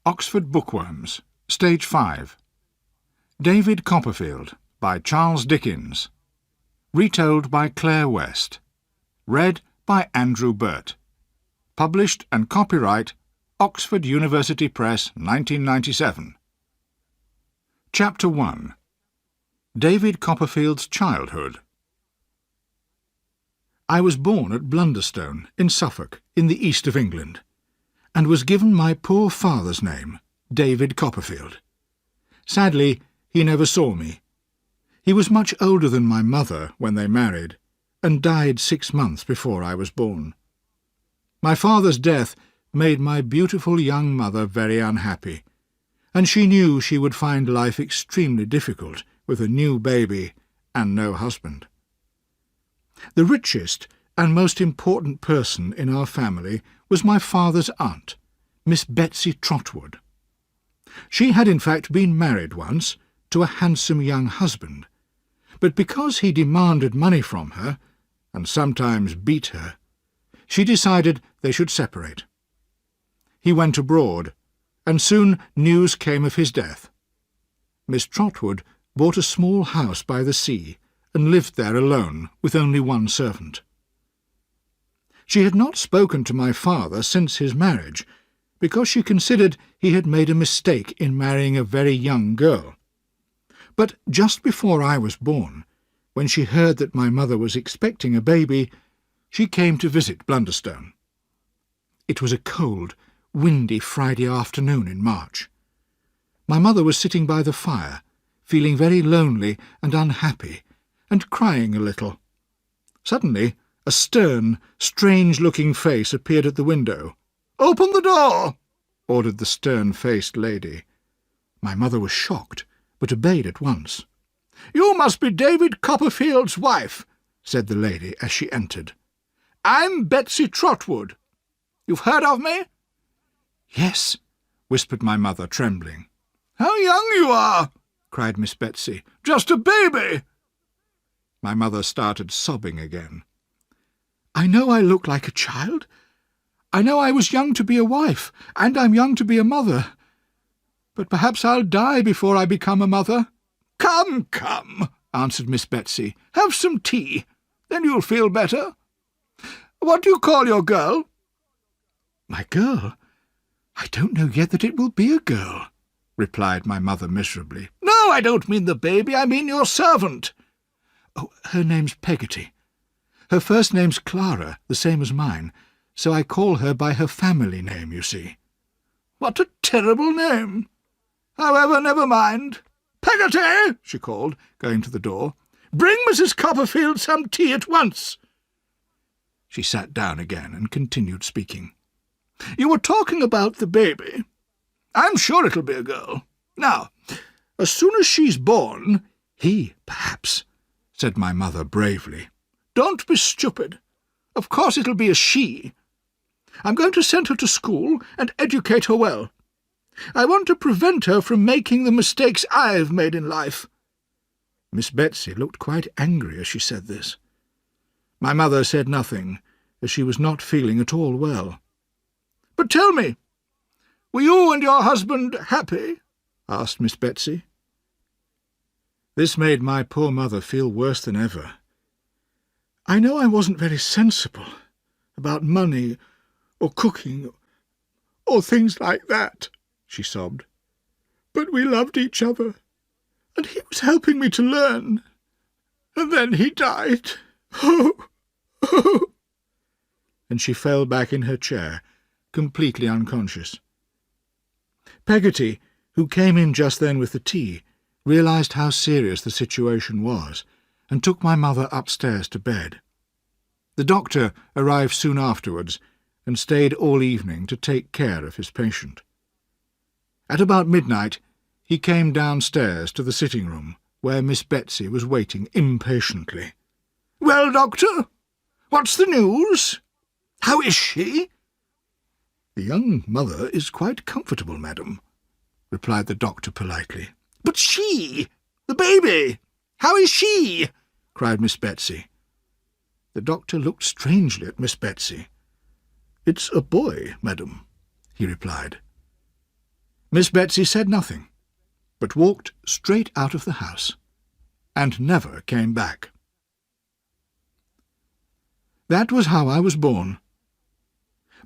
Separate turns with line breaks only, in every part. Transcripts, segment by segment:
Oxford Bookworms, Stage 5. David Copperfield, by Charles Dickens. Retold by Claire West. Read by Andrew Burt. Published and copyright Oxford University Press, 1997. Chapter 1. David Copperfield's Childhood. I was born at Blunderstone, in Suffolk, in the east of England, and was given my poor father's name, David Copperfield. Sadly, he never saw me. He was much older than my mother when they married, and died 6 months before I was born. My father's death made my beautiful young mother very unhappy, and she knew she would find life extremely difficult with a new baby and no husband. The richest and most important person in our family was my father's aunt, Miss Betsy Trotwood. She had in fact been married once to a handsome young husband, but because he demanded money from her, and sometimes beat her, she decided they should separate. He went abroad, and soon news came of his death. Miss Trotwood bought a small house by the sea, and lived there alone with only one servant. She had not spoken to my father since his marriage, because she considered he had made a mistake in marrying a very young girl. But just before I was born, when she heard that my mother was expecting a baby, she came to visit Blunderstone. It was a cold, windy Friday afternoon in March. My mother was sitting by the fire, feeling very lonely and unhappy, and crying a little. Suddenly, a stern, strange-looking face appeared at the window. "Open the door!" ordered the stern-faced lady. My mother was shocked, but obeyed at once. "You must be David Copperfield's wife," said the lady as she entered. "I'm Betsy Trotwood. You've heard of me?" "Yes," whispered my mother, trembling. "How young you are!" cried Miss Betsy. "Just a baby!" My mother started sobbing again. "I know I look like a child. I know I was young to be a wife, and I'm young to be a mother. But perhaps I'll die before I become a mother." "Come, come," answered Miss Betsy. "Have some tea. Then you'll feel better. What do you call your girl?" "My girl? I don't know yet that it will be a girl," replied my mother miserably. "No, I don't mean the baby. I mean your servant." "Oh, her name's Peggotty. Her first name's Clara, the same as mine, so I call her by her family name, you see." "What a terrible name! However, never mind. Peggotty," she called, going to the door, "bring Mrs. Copperfield some tea at once." She sat down again and continued speaking. "You were talking about the baby. I'm sure it'll be a girl. Now, as soon as she's born—" "He, perhaps," said my mother bravely. "Don't be stupid. Of course it'll be a she. I'm going to send her to school and educate her well. I want to prevent her from making the mistakes I've made in life." Miss Betsy looked quite angry as she said this. My mother said nothing, as she was not feeling at all well. "But tell me, were you and your husband happy?" asked Miss Betsy. This made my poor mother feel worse than ever. "I know I wasn't very sensible about money or cooking or things like that," she sobbed. "But we loved each other, and he was helping me to learn. And then he died. Oh, oh!" And she fell back in her chair, completely unconscious. Peggotty, who came in just then with the tea, realised how serious the situation was, and took my mother upstairs to bed. The doctor arrived soon afterwards, and stayed all evening to take care of his patient. At about midnight he came downstairs to the sitting-room, where Miss Betsy was waiting impatiently. "Well, doctor, what's the news? How is she?" "The young mother is quite comfortable, madam," replied the doctor politely. "But she, the baby, how is she?" cried Miss Betsy. The doctor looked strangely at Miss Betsy. "It's a boy, madam," he replied. Miss Betsy said nothing, but walked straight out of the house, and never came back. That was how I was born.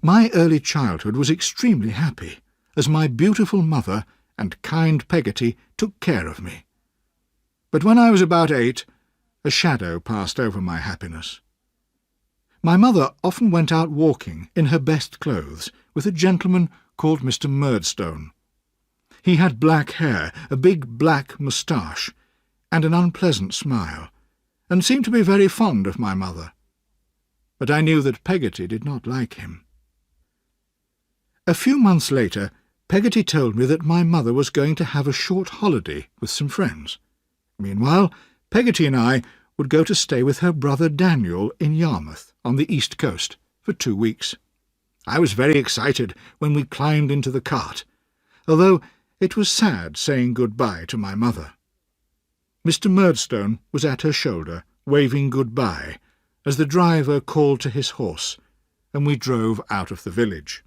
My early childhood was extremely happy, as my beautiful mother and kind Peggotty took care of me. But when I was about 8, a shadow passed over my happiness. My mother often went out walking in her best clothes with a gentleman called Mr. Murdstone. He had black hair, a big black moustache, and an unpleasant smile, and seemed to be very fond of my mother. But I knew that Peggotty did not like him. A few months later, Peggotty told me that my mother was going to have a short holiday with some friends. Meanwhile, Peggotty and I would go to stay with her brother Daniel in Yarmouth, on the east coast, for 2 weeks. I was very excited when we climbed into the cart, although it was sad saying good-bye to my mother. Mr. Murdstone was at her shoulder, waving good-bye, as the driver called to his horse, and we drove out of the village.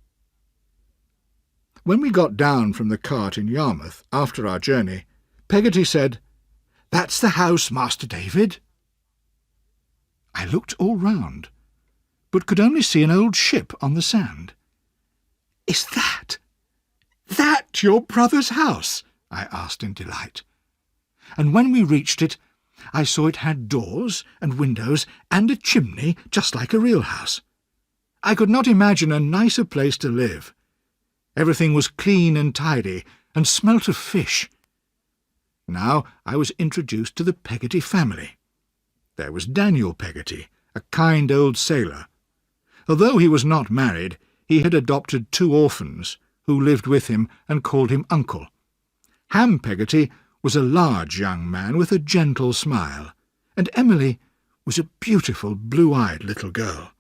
When we got down from the cart in Yarmouth after our journey, Peggotty said, "That's the house, Master David." I looked all round, but could only see an old ship on the sand. "Is that your brother's house?" I asked in delight. And when we reached it, I saw it had doors and windows and a chimney just like a real house. I could not imagine a nicer place to live. Everything was clean and tidy, and smelt of fish. Now I was introduced to the Peggotty family. There was Daniel Peggotty, a kind old sailor. Although he was not married, he had adopted 2 orphans, who lived with him and called him Uncle. Ham Peggotty was a large young man with a gentle smile, and Emily was a beautiful blue-eyed little girl.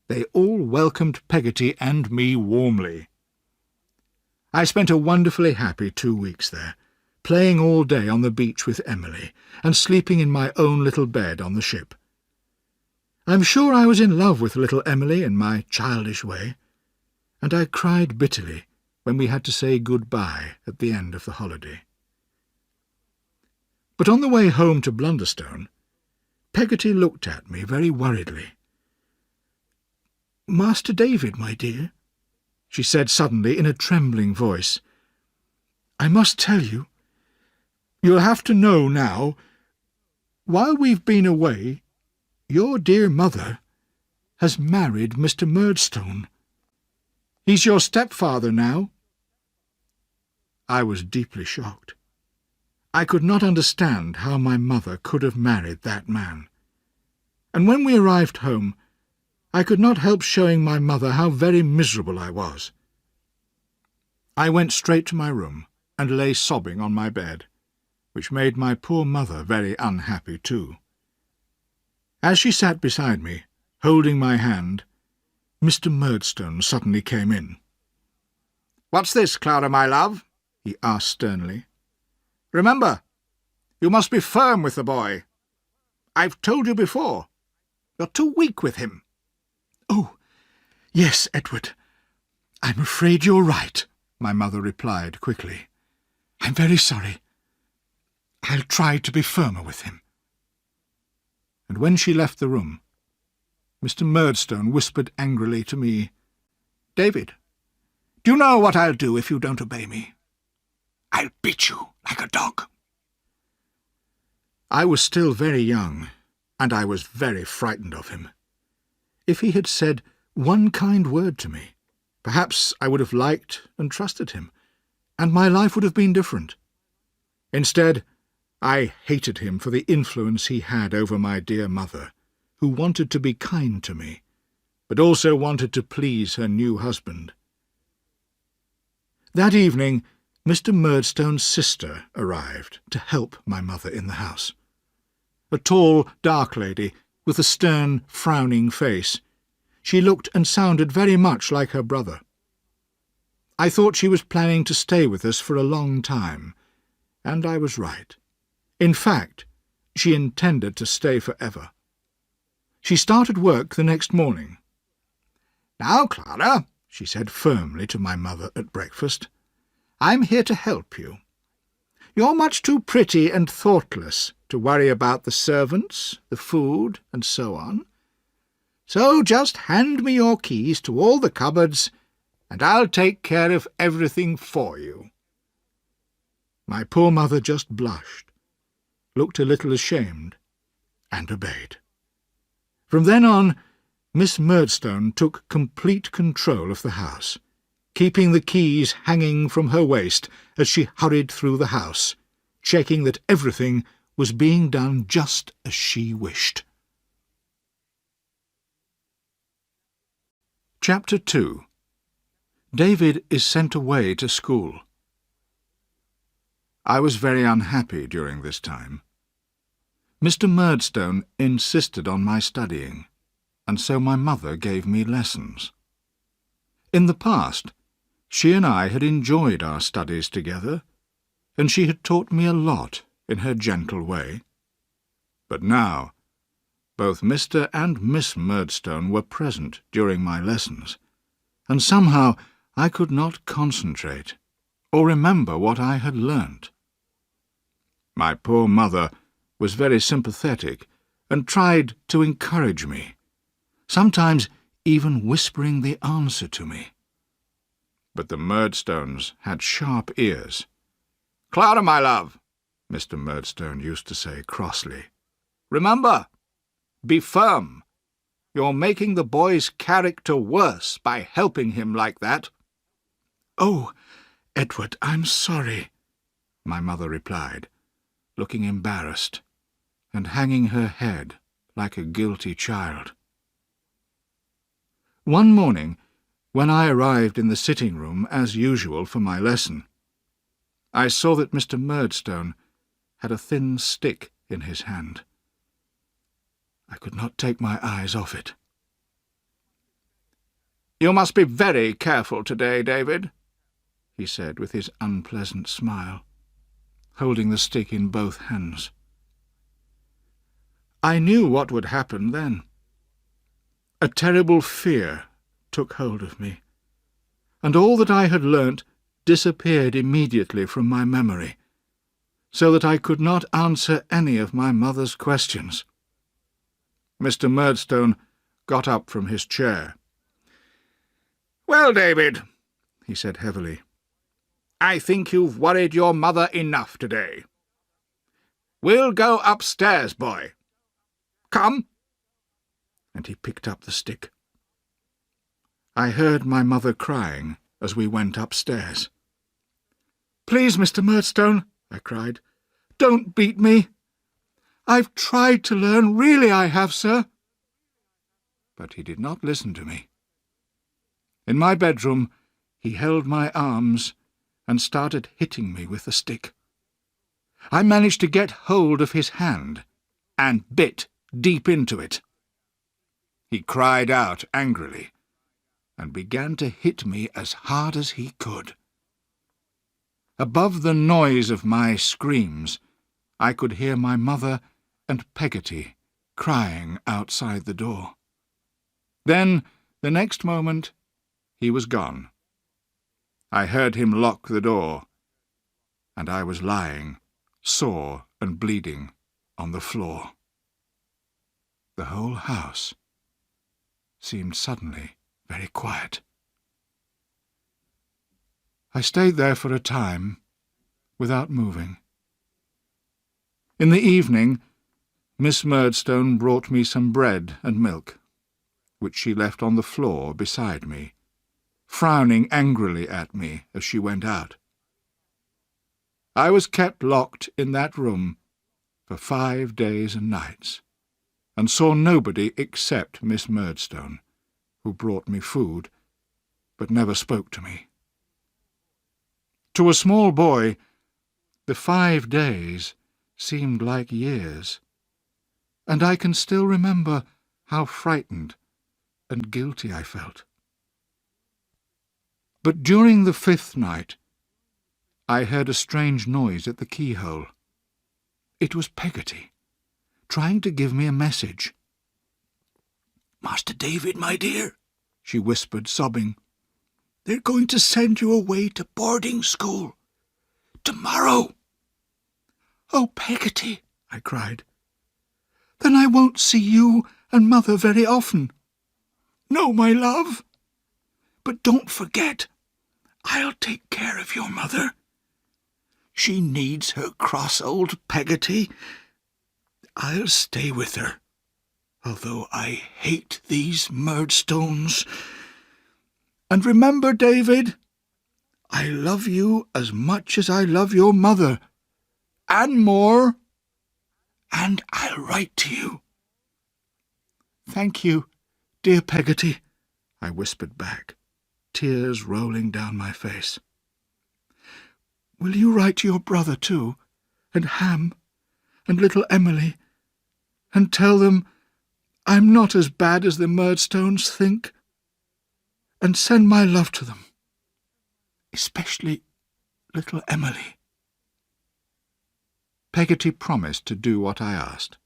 They all welcomed Peggotty and me warmly. I spent a wonderfully happy 2 weeks there, playing all day on the beach with Emily, and sleeping in my own little bed on the ship. I'm sure I was in love with little Emily in my childish way, and I cried bitterly when we had to say good-bye at the end of the holiday. But on the way home to Blunderstone, Peggotty looked at me very worriedly. "Master David, my dear," she said suddenly in a trembling voice, "I must tell you. You'll have to know now. While we've been away, your dear mother has married Mr. Murdstone. He's your stepfather now." I was deeply shocked. I could not understand how my mother could have married that man. And when we arrived home, I could not help showing my mother how very miserable I was. I went straight to my room and lay sobbing on my bed, which made my poor mother very unhappy too. As she sat beside me, holding my hand, Mr. Murdstone suddenly came in. "What's this, Clara, my love?" he asked sternly. "Remember, you must be firm with the boy. I've told you before. You're too weak with him." "Oh, yes, Edward. I'm afraid you're right," my mother replied quickly. "I'm very sorry. I'll try to be firmer with him." And when she left the room, Mr. Murdstone whispered angrily to me, "David, do you know what I'll do if you don't obey me? I'll beat you like a dog." I was still very young, and I was very frightened of him. If he had said one kind word to me, perhaps I would have liked and trusted him, and my life would have been different. Instead, I hated him for the influence he had over my dear mother, who wanted to be kind to me, but also wanted to please her new husband. That evening, Mr. Murdstone's sister arrived to help my mother in the house. A tall, dark lady, with a stern, frowning face. She looked and sounded very much like her brother. I thought she was planning to stay with us for a long time, and I was right. In fact, she intended to stay forever. She started work the next morning. "Now, Clara," she said firmly to my mother at breakfast, I'm here to help you. You're much too pretty and thoughtless to worry about the servants, the food, and so on. So just hand me your keys to all the cupboards, and I'll take care of everything for you." My poor mother just blushed, looked a little ashamed, and obeyed. From then on, Miss Murdstone took complete control of the house, keeping the keys hanging from her waist as she hurried through the house, checking that everything was being done just as she wished. Chapter 2. David is sent away to school. I was very unhappy during this time. Mr. Murdstone insisted on my studying, and so my mother gave me lessons. In the past, she and I had enjoyed our studies together, and she had taught me a lot in her gentle way. But now, both Mr. and Miss Murdstone were present during my lessons, and somehow I could not concentrate or remember what I had learnt. My poor mother was very sympathetic and tried to encourage me, sometimes even whispering the answer to me. But the Murdstones had sharp ears. "Clara, my love," Mr. Murdstone used to say crossly, "remember, be firm. You're making the boy's character worse by helping him like that." "Oh, Edward, I'm sorry," my mother replied, looking embarrassed and hanging her head like a guilty child. One morning, when I arrived in the sitting-room as usual for my lesson, I saw that Mr. Murdstone had a thin stick in his hand. I could not take my eyes off it. "You must be very careful today, David," he said with his unpleasant smile, holding the stick in both hands. I knew what would happen then. A terrible fear took hold of me, and all that I had learnt disappeared immediately from my memory, so that I could not answer any of my mother's questions. Mr. Murdstone got up from his chair. "Well, David," he said heavily, "I think you've worried your mother enough today. We'll go upstairs, boy. Come." And he picked up the stick. I heard my mother crying as we went upstairs. "Please, Mr. Murdstone," I cried, "don't beat me. I've tried to learn, really I have, sir." But he did not listen to me. In my bedroom, he held my arms and started hitting me with the stick. I managed to get hold of his hand and bit deep into it. He cried out angrily and began to hit me as hard as he could. Above the noise of my screams, I could hear my mother and Peggotty crying outside the door. Then, the next moment, he was gone. I heard him lock the door, and I was lying, sore and bleeding, on the floor. The whole house seemed suddenly very quiet. I stayed there for a time, without moving. In the evening, Miss Murdstone brought me some bread and milk, which she left on the floor beside me, frowning angrily at me as she went out. I was kept locked in that room for 5 days and nights, and saw nobody except Miss Murdstone, who brought me food, but never spoke to me. To a small boy, the 5 days seemed like years, and I can still remember how frightened and guilty I felt. But during the 5th night, I heard a strange noise at the keyhole. It was Peggotty, trying to give me a message. "Master David, my dear," she whispered, sobbing, They're going to send you away to boarding school. Tomorrow." "Oh, Peggotty," I cried. "Then I won't see you and Mother very often." "No, my love. But don't forget, I'll take care of your mother. She needs her cross old Peggotty. I'll stay with her, although I hate these Murdstones. And remember, David, I love you as much as I love your mother, and more, and I'll write to you." "Thank you, dear Peggotty," I whispered back, tears rolling down my face. "Will you write to your brother too, and Ham, and little Emily, and tell them I'm not as bad as the Murdstones think, and send my love to them, especially little Emily?" Peggotty promised to do what I asked.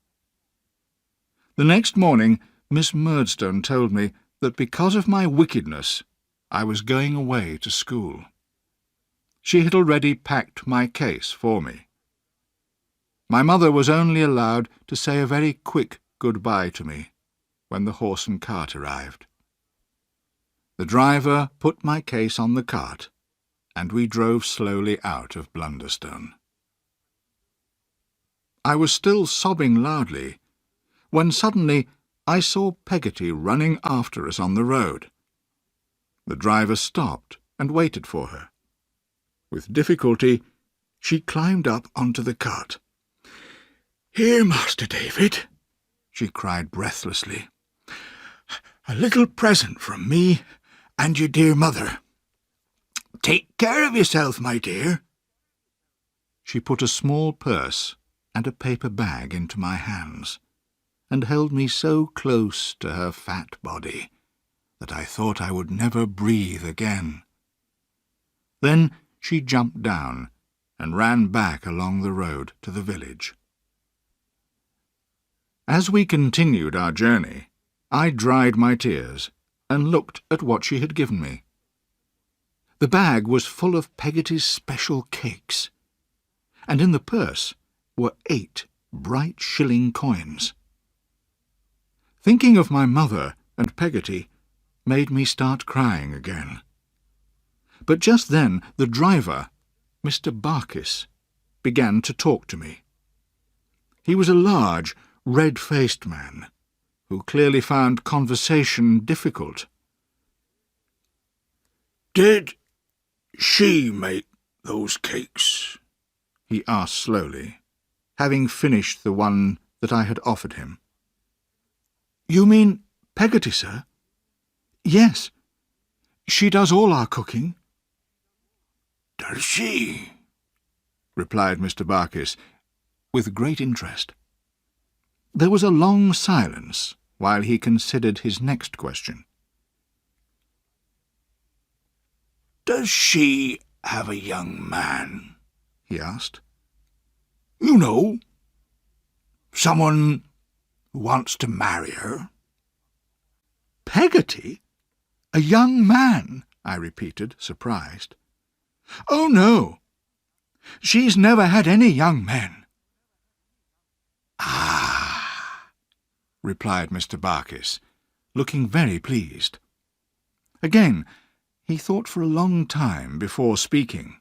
The next morning Miss Murdstone told me that because of my wickedness I was going away to school. She had already packed my case for me. My mother was only allowed to say a very quick goodbye to me when the horse and cart arrived. The driver put my case on the cart, and we drove slowly out of Blunderstone. I was still sobbing loudly when suddenly I saw Peggotty running after us on the road. The driver stopped and waited for her. With difficulty, she climbed up onto the cart. "Here, Master David," she cried breathlessly. "A little present from me and your dear mother. Take care of yourself, my dear." She put a small purse and a paper bag into my hands, and held me so close to her fat body that I thought I would never breathe again. Then she jumped down and ran back along the road to the village. As we continued our journey, I dried my tears and looked at what she had given me. The bag was full of Peggotty's special cakes, and in the purse were 8 bright shilling coins. Thinking of my mother and Peggotty made me start crying again. But just then the driver, Mr. Barkis, began to talk to me. He was a large, red-faced man, who clearly found conversation difficult. "Did she make those cakes?" he asked slowly, having finished the one that I had offered him. "You mean Peggotty, sir?" "Yes. She does all our cooking." "Does she?" replied Mr. Barkis, with great interest. There was a long silence while he considered his next question. "Does she have a young man?" he asked. "You know, someone who wants to marry her." "Peggotty? A young man?" I repeated, surprised. "Oh, no. She's never had any young men." "Ah," replied Mr. Barkis, looking very pleased. Again, he thought for a long time before speaking.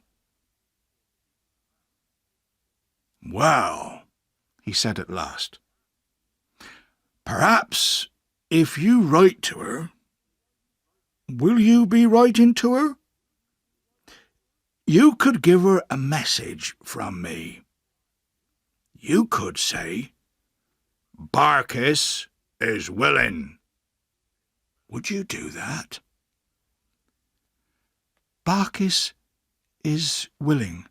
"Well," he said at last, "perhaps if you write to her—" "Will you be writing to her?" "You could give her a message from me. You could say, 'Barkis is willing.' Would you do that?" "Barkis is willing,"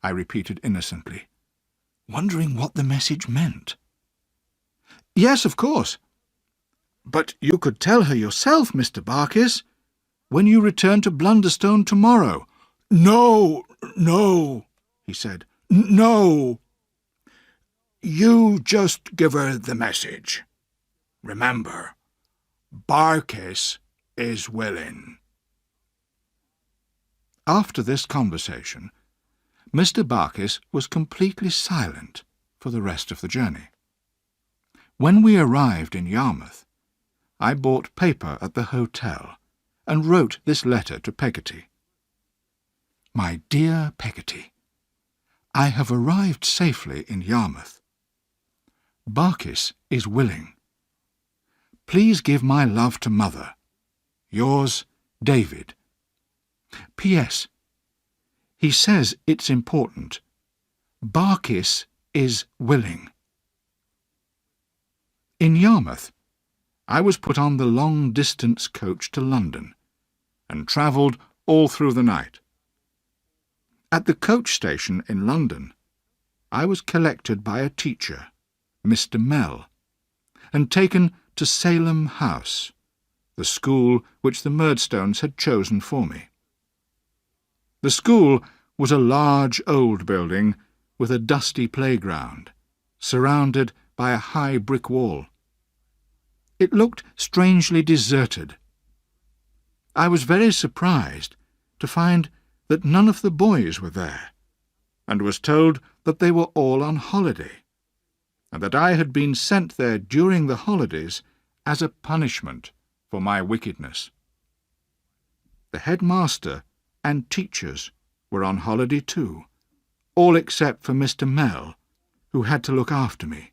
I repeated innocently, wondering what the message meant. "Yes, of course. But you could tell her yourself, Mr. Barkis, when you return to Blunderstone tomorrow." "No, no," he said. "No. You just give her the message. Remember, Barkis is willing." After this conversation, Mr. Barkis was completely silent for the rest of the journey. When we arrived in Yarmouth, I bought paper at the hotel and wrote this letter to Peggotty. My dear Peggotty, I have arrived safely in Yarmouth. Barkis is willing. Please give my love to Mother. Yours, David. P.S. He says it's important. Barkis is willing. In Yarmouth, I was put on the long-distance coach to London and travelled all through the night. At the coach station in London, I was collected by a teacher, Mr. Mell, and taken to Salem House, the school which the Murdstones had chosen for me. The school was a large old building with a dusty playground, surrounded by a high brick wall. It looked strangely deserted. I was very surprised to find that none of the boys were there, and was told that they were all on holiday, and that I had been sent there during the holidays as a punishment for my wickedness. The headmaster and teachers were on holiday too, all except for Mr. Mell, who had to look after me.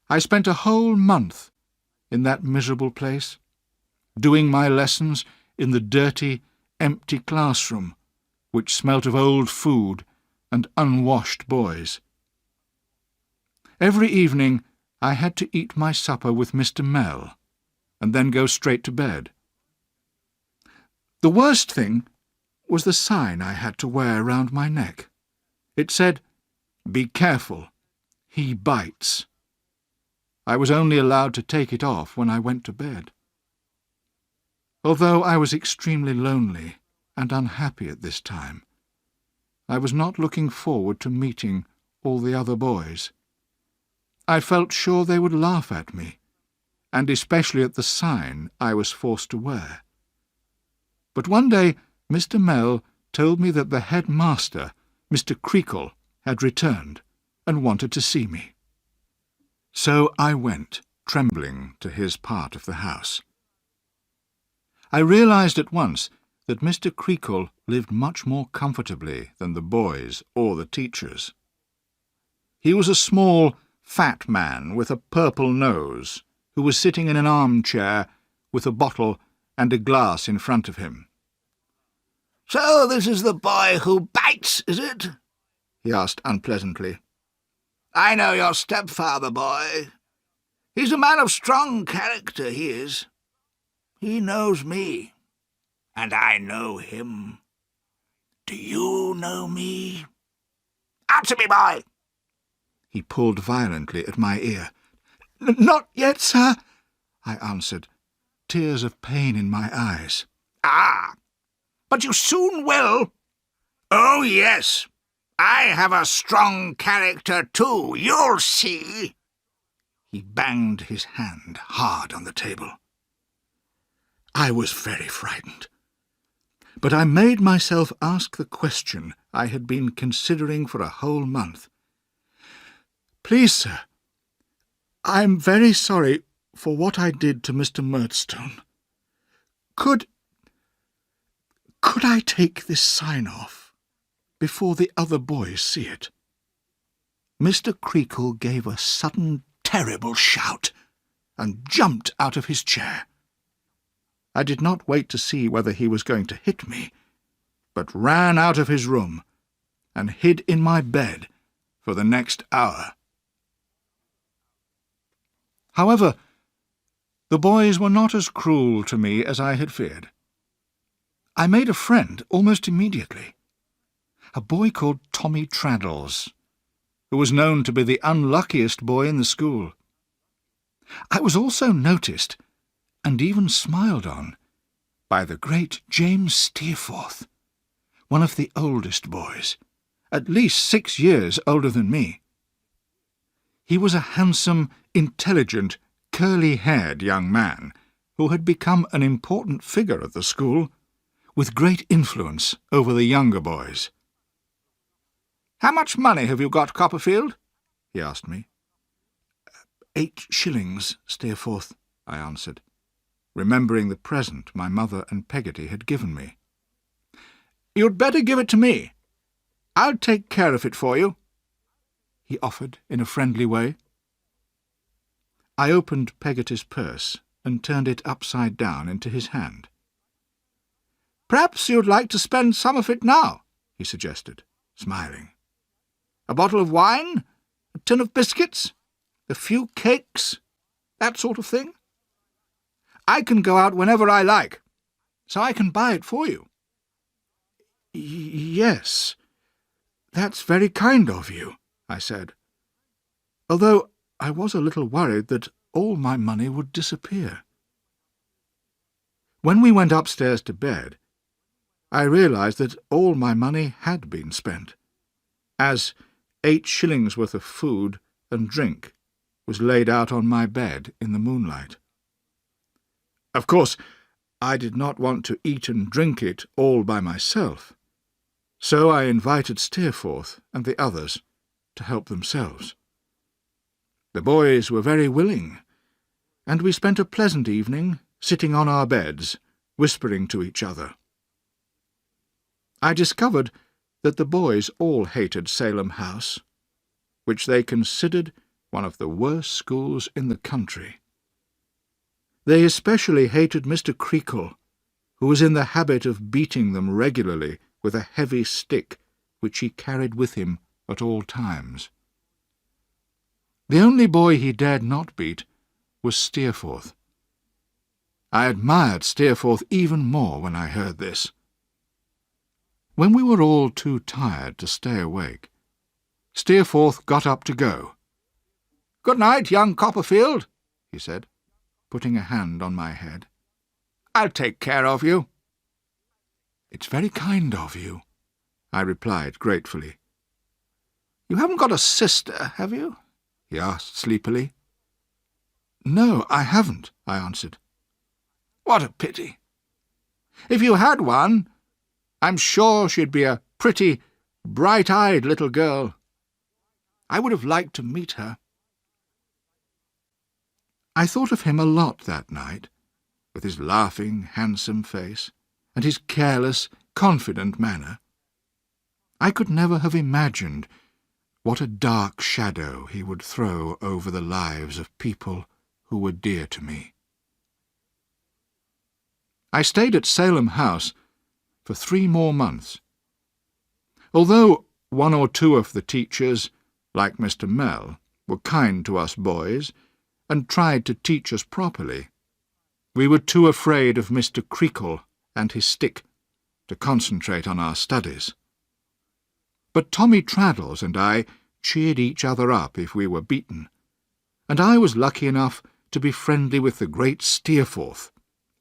I spent a whole month in that miserable place, doing my lessons in the dirty, empty classroom, which smelt of old food and unwashed boys. Every evening I had to eat my supper with Mr. Mell, and then go straight to bed. The worst thing was the sign I had to wear round my neck. It said, "Be careful, he bites." I was only allowed to take it off when I went to bed. Although I was extremely lonely and unhappy at this time, I was not looking forward to meeting all the other boys. I felt sure they would laugh at me, and especially at the sign I was forced to wear. But one day Mr. Mell told me that the headmaster, Mr. Creakle, had returned and wanted to see me. So I went, trembling, to his part of the house. I realized at once that Mr. Creakle lived much more comfortably than the boys or the teachers. He was a small, fat man with a purple nose, who was sitting in an armchair with a bottle and a glass in front of him.
"So this is the boy who bites, is it?" he asked unpleasantly. "I know your stepfather, boy. He's a man of strong character, he is. He knows me, and I know him. Do you know me? Answer me, boy!"
He pulled violently at my ear. "Not yet, sir," I answered, tears of pain in my eyes.
"Ah, but you soon will. Oh, yes, I have a strong character too, you'll see."
He banged his hand hard on the table. I was very frightened, but I made myself ask the question I had been considering for a whole month. "Please, sir, I am very sorry for what I did to Mr. Murdstone. Could I take this sign off before the other boys see it?" Mr. Creakle gave a sudden, terrible shout and jumped out of his chair. I did not wait to see whether he was going to hit me, but ran out of his room and hid in my bed for the next hour. However, the boys were not as cruel to me as I had feared. I made a friend almost immediately, a boy called Tommy Traddles, who was known to be the unluckiest boy in the school. I was also noticed, and even smiled on, by the great James Steerforth, one of the oldest boys, at least 6 years older than me. He was a handsome, intelligent, curly-haired young man who had become an important figure at the school, with great influence over the younger boys.
"How much money have you got, Copperfield?" he asked me.
8 shillings, Steerforth, I answered, remembering the present my mother and Peggotty had given me.
"You'd better give it to me. I'll take care of it for you,"
he offered in a friendly way. I opened Peggotty's purse and turned it upside down into his hand.
"Perhaps you'd like to spend some of it now," he suggested, smiling. "A bottle of wine, a tin of biscuits, a few cakes, that sort of thing. I can go out whenever I like, so I can buy it for you."
"Yes, that's very kind of you," I said, although I was a little worried that all my money would disappear. When we went upstairs to bed, I realised that all my money had been spent, as 8 shillings worth of food and drink was laid out on my bed in the moonlight. Of course, I did not want to eat and drink it all by myself, so I invited Steerforth and the others to help themselves. The boys were very willing, and we spent a pleasant evening sitting on our beds, whispering to each other. I discovered that the boys all hated Salem House, which they considered one of the worst schools in the country. They especially hated Mr. Creakle, who was in the habit of beating them regularly with a heavy stick which he carried with him at all times. The only boy he dared not beat was Steerforth. I admired Steerforth even more when I heard this. When we were all too tired to stay awake, Steerforth got up to go.
"Good night, young Copperfield," he said,
putting a hand on my head.
"I'll take care of you."
"It's very kind of you," I replied gratefully.
"You haven't got a sister, have you?"
he asked sleepily. "No, I haven't," I answered.
"What a pity. If you had one, I'm sure she'd be a pretty, bright-eyed little girl. I would have liked to meet her."
I thought of him a lot that night, with his laughing, handsome face, and his careless, confident manner. I could never have imagined what a dark shadow he would throw over the lives of people who were dear to me. I stayed at Salem House for 3 more months. Although 1 or 2 of the teachers, like Mr. Mell, were kind to us boys and tried to teach us properly, we were too afraid of Mr. Creakle and his stick to concentrate on our studies. But Tommy Traddles and I cheered each other up if we were beaten, and I was lucky enough to be friendly with the great Steerforth,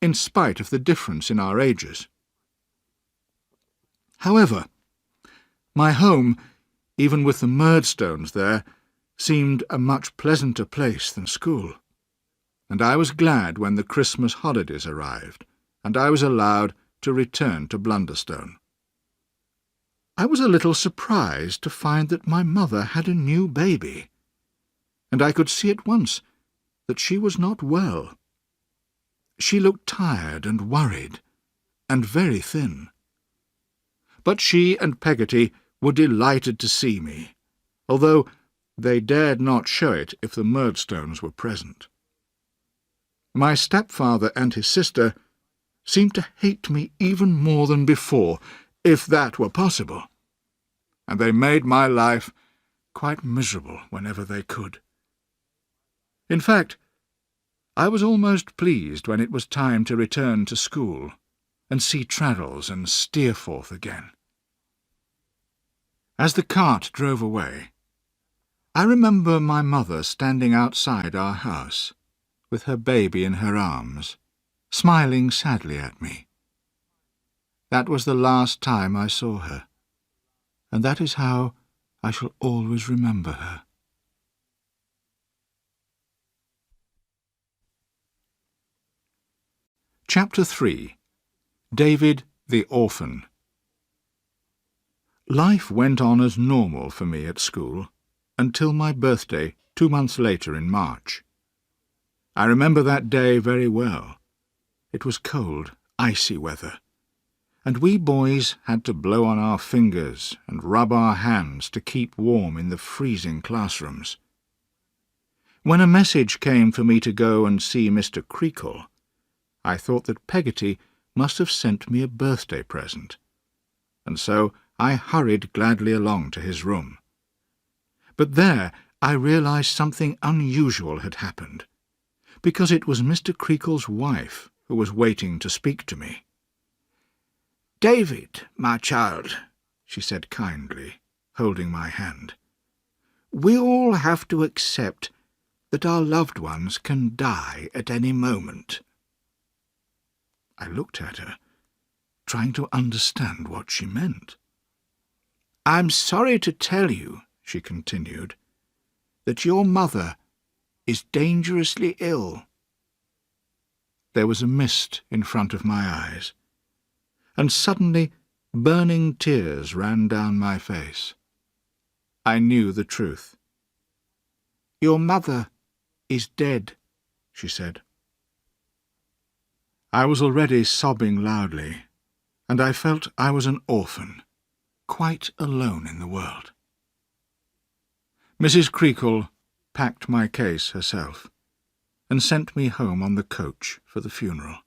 in spite of the difference in our ages. However, my home, even with the Murdstones there, seemed a much pleasanter place than school, and I was glad when the Christmas holidays arrived, and I was allowed to return to Blunderstone. I was a little surprised to find that my mother had a new baby, and I could see at once that she was not well. She looked tired and worried, and very thin. But she and Peggotty were delighted to see me, although they dared not show it if the Murdstones were present. My stepfather and his sister seemed to hate me even more than before, if that were possible, and they made my life quite miserable whenever they could. In fact, I was almost pleased when it was time to return to school and see Traddles and Steerforth again. As the cart drove away, I remember my mother standing outside our house, with her baby in her arms, smiling sadly at me. That was the last time I saw her, and that is how I shall always remember her. Chapter 3. David The Orphan. Life went on as normal for me at school until my birthday 2 months later in March. I remember that day very well. It was cold, icy weather, and we boys had to blow on our fingers and rub our hands to keep warm in the freezing classrooms. When a message came for me to go and see Mr. Creakle, I thought that Peggotty must have sent me a birthday present, and so I hurried gladly along to his room. But there I realized something unusual had happened, because it was Mr. Creakle's wife who was waiting to speak to me.
"David, my child,"
she said kindly, holding my hand,
"we all have to accept that our loved ones can die at any moment."
I looked at her, trying to understand what she meant.
"I'm sorry to tell you," she continued, "that your mother is dangerously ill."
There was a mist in front of my eyes, and suddenly burning tears ran down my face. I knew the truth.
"Your mother is dead," she said.
I was already sobbing loudly, and I felt I was an orphan, quite alone in the world. Mrs. Creakle packed my case herself, and sent me home on the coach for the funeral.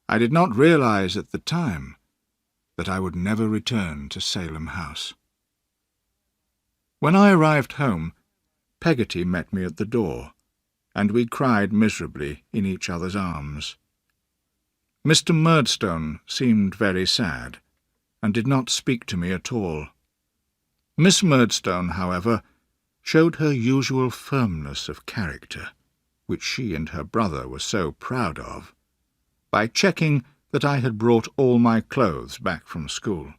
I did not realize at the time that I would never return to Salem House. When I arrived home, Peggotty met me at the door, and we cried miserably in each other's arms. Mr. Murdstone seemed very sad, and did not speak to me at all. Miss Murdstone, however, showed her usual firmness of character, which she and her brother were so proud of, by checking that I had brought all my clothes back from school.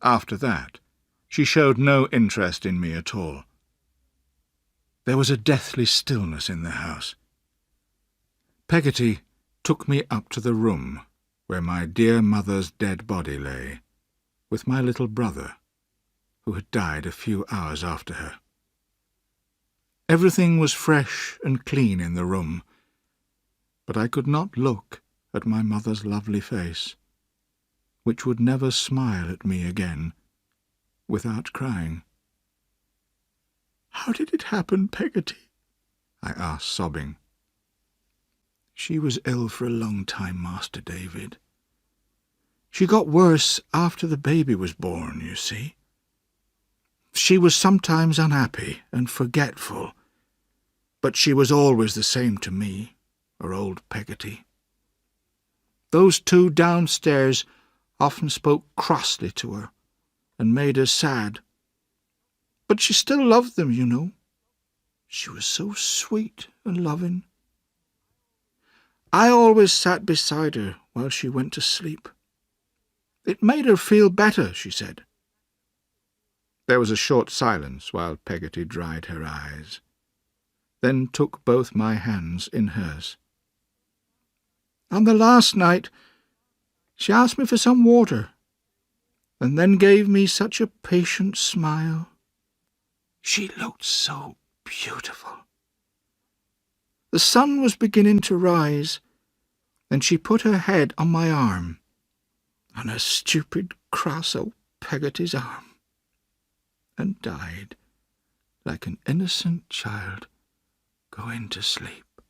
After that, she showed no interest in me at all. There was a deathly stillness in the house. Peggotty took me up to the room where my dear mother's dead body lay, with my little brother, who had died a few hours after her. Everything was fresh and clean in the room, but I could not look at my mother's lovely face, which would never smile at me again, without crying. "How did it happen, Peggotty?" I asked, sobbing. "She was ill for a long time, Master David. She got worse after the baby was born, you see. She was sometimes unhappy and forgetful, but she was always the same to me, or old Peggotty. Those two downstairs often spoke crossly to her, and made her sad. But she still loved them, you know. She was so sweet and loving. I always sat beside her while she went to sleep. It made her feel better, she said." There was a short silence while Peggotty dried her eyes, then took both my hands in hers. "On the last night, she asked me for some water, and then gave me such a patient smile. She looked so beautiful. The sun was beginning to rise, and she put her head on my arm, on her stupid, cross old Peggotty's arm, and died like an innocent child going to sleep."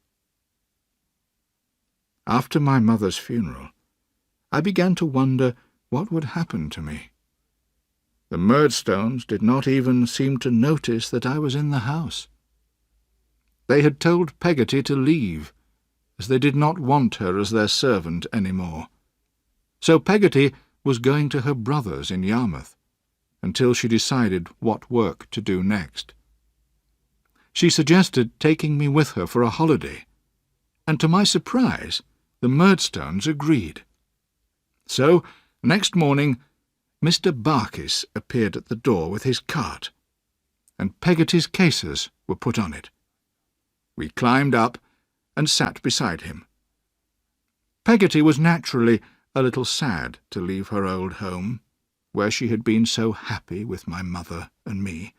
After my mother's funeral, I began to wonder what would happen to me. The Murdstones did not even seem to notice that I was in the house. They had told Peggotty to leave, as they did not want her as their servant any more. So Peggotty was going to her brother's in Yarmouth, until she decided what work to do next. She suggested taking me with her for a holiday, and to my surprise, the Murdstones agreed. So, next morning, Mr. Barkis appeared at the door with his cart, and Peggotty's cases were put on it. We climbed up and sat beside him. Peggotty was naturally a little sad to leave her old home, where she had been so happy with my mother and me,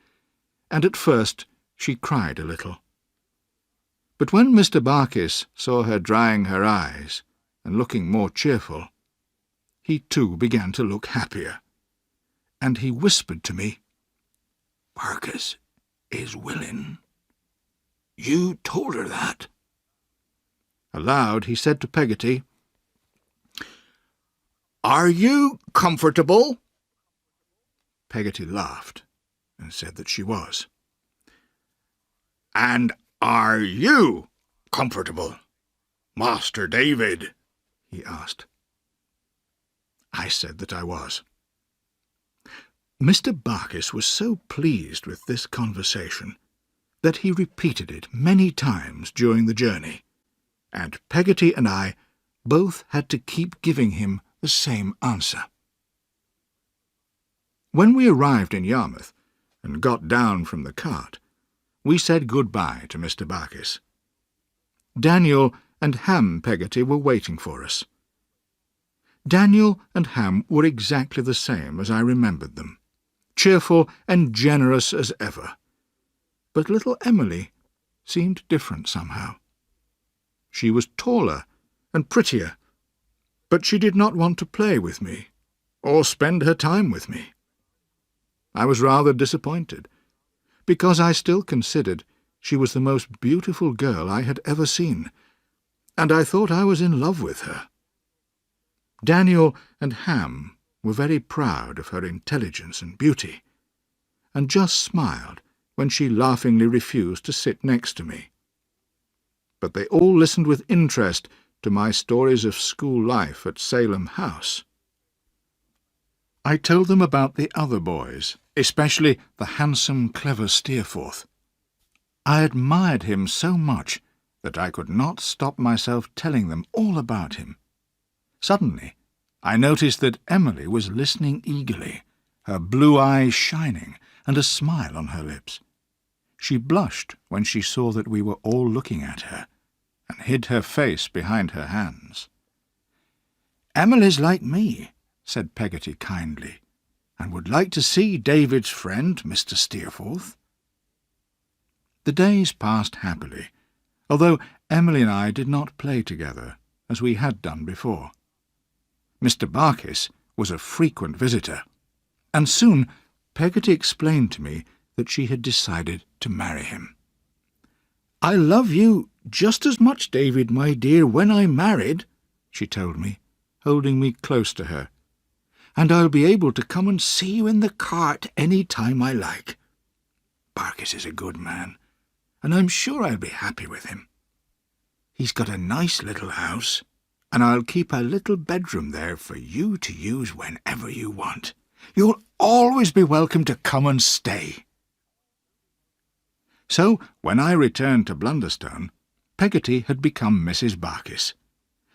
and at first she cried a little. But when Mr. Barkis saw her drying her eyes and looking more cheerful, he too began to look happier, and he whispered to me, "Barkis is willing. You told her that?" Aloud he said to Peggotty, "Are you comfortable?" Peggotty laughed and said that she was. "And are you comfortable, Master David?" he asked. I said that I was. Mr. Barkis was so pleased with this conversation that he repeated it many times during the journey, and Peggotty and I both had to keep giving him the same answer. When we arrived in Yarmouth and got down from the cart, we said good-bye to Mr. Barkis. Daniel and Ham Peggotty were waiting for us. Daniel and Ham were exactly the same as I remembered them, cheerful and generous as ever. But little Emily seemed different somehow. She was taller and prettier, but she did not want to play with me or spend her time with me. I was rather disappointed, because I still considered she was the most beautiful girl I had ever seen, and I thought I was in love with her. Daniel and Ham were very proud of her intelligence and beauty, and just smiled when she laughingly refused to sit next to me. But they all listened with interest to my stories of school life at Salem House. I told them about the other boys, especially the handsome, clever Steerforth. I admired him so much that I could not stop myself telling them all about him. Suddenly, I noticed that Emily was listening eagerly, her blue eyes shining and a smile on her lips. She blushed when she saw that we were all looking at her, and hid her face behind her hands. "Emily's like me," said Peggotty kindly, "and would like to see David's friend, Mr. Steerforth." The days passed happily, although Emily and I did not play together, as we had done before. Mr. Barkis was a frequent visitor, and soon Peggotty explained to me that she had decided to marry him. "I love you just as much, David, my dear, when I'm married," she told me, holding me close to her, "and I'll be able to come and see you in the cart any time I like. Barkis is a good man, and I'm sure I'll be happy with him. He's got a nice little house, and I'll keep a little bedroom there for you to use whenever you want. You'll always be welcome to come and stay." So, when I returned to Blunderstone, Peggotty had become Mrs. Barkis,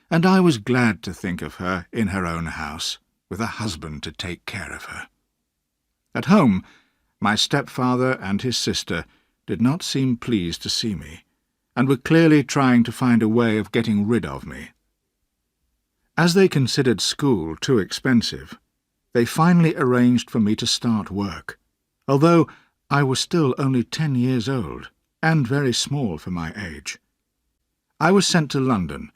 and I was glad to think of her in her own house, with a husband to take care of her. At home, my stepfather and his sister did not seem pleased to see me, and were clearly trying to find a way of getting rid of me. As they considered school too expensive, they finally arranged for me to start work, although I was still only 10 years old, and very small for my age. I was sent to London,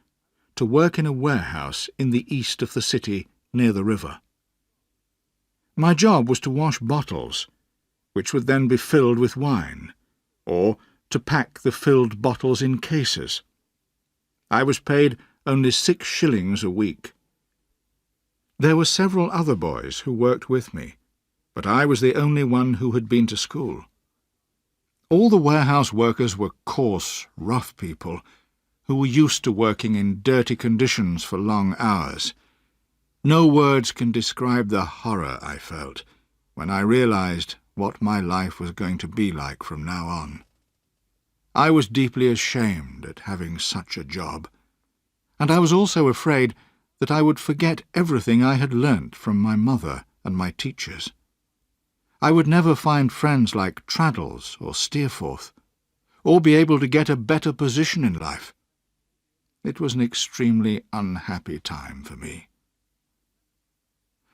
to work in a warehouse in the east of the city near the river. My job was to wash bottles, which would then be filled with wine, or to pack the filled bottles in cases. I was paid only 6 shillings a week. There were several other boys who worked with me, but I was the only one who had been to school. All the warehouse workers were coarse, rough people, who were used to working in dirty conditions for long hours. No words can describe the horror I felt when I realized what my life was going to be like from now on. I was deeply ashamed at having such a job, and I was also afraid that I would forget everything I had learnt from my mother and my teachers. I would never find friends like Traddles or Steerforth, or be able to get a better position in life. It was an extremely unhappy time for me.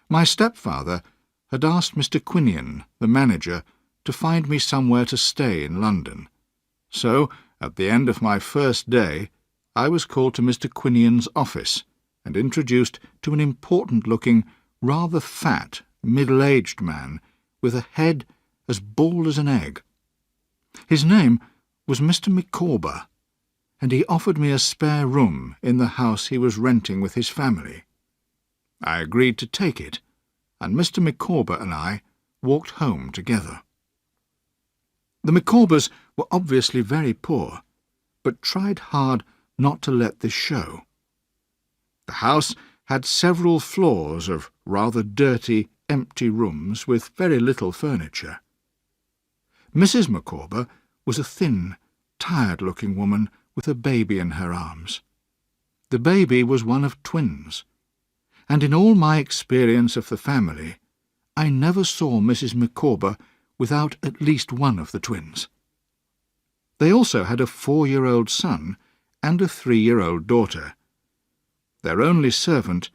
My stepfather had asked Mr. Quinion, the manager, to find me somewhere to stay in London. So, at the end of my first day, I was called to Mr. Quinion's office and introduced to an important-looking, rather fat, middle-aged man with a head as bald as an egg. His name was Mr. Micawber, and he offered me a spare room in the house he was renting with his family. I agreed to take it, and Mr. Micawber and I walked home together. The Micawbers were obviously very poor, but tried hard not to let this show. The house had several floors of rather dirty, empty rooms with very little furniture. Mrs. Micawber was a thin, tired-looking woman with a baby in her arms. The baby was one of twins, and in all my experience of the family, I never saw Mrs. Micawber without at least one of the twins. They also had a 4-year-old son and a 3-year-old daughter. Their only servant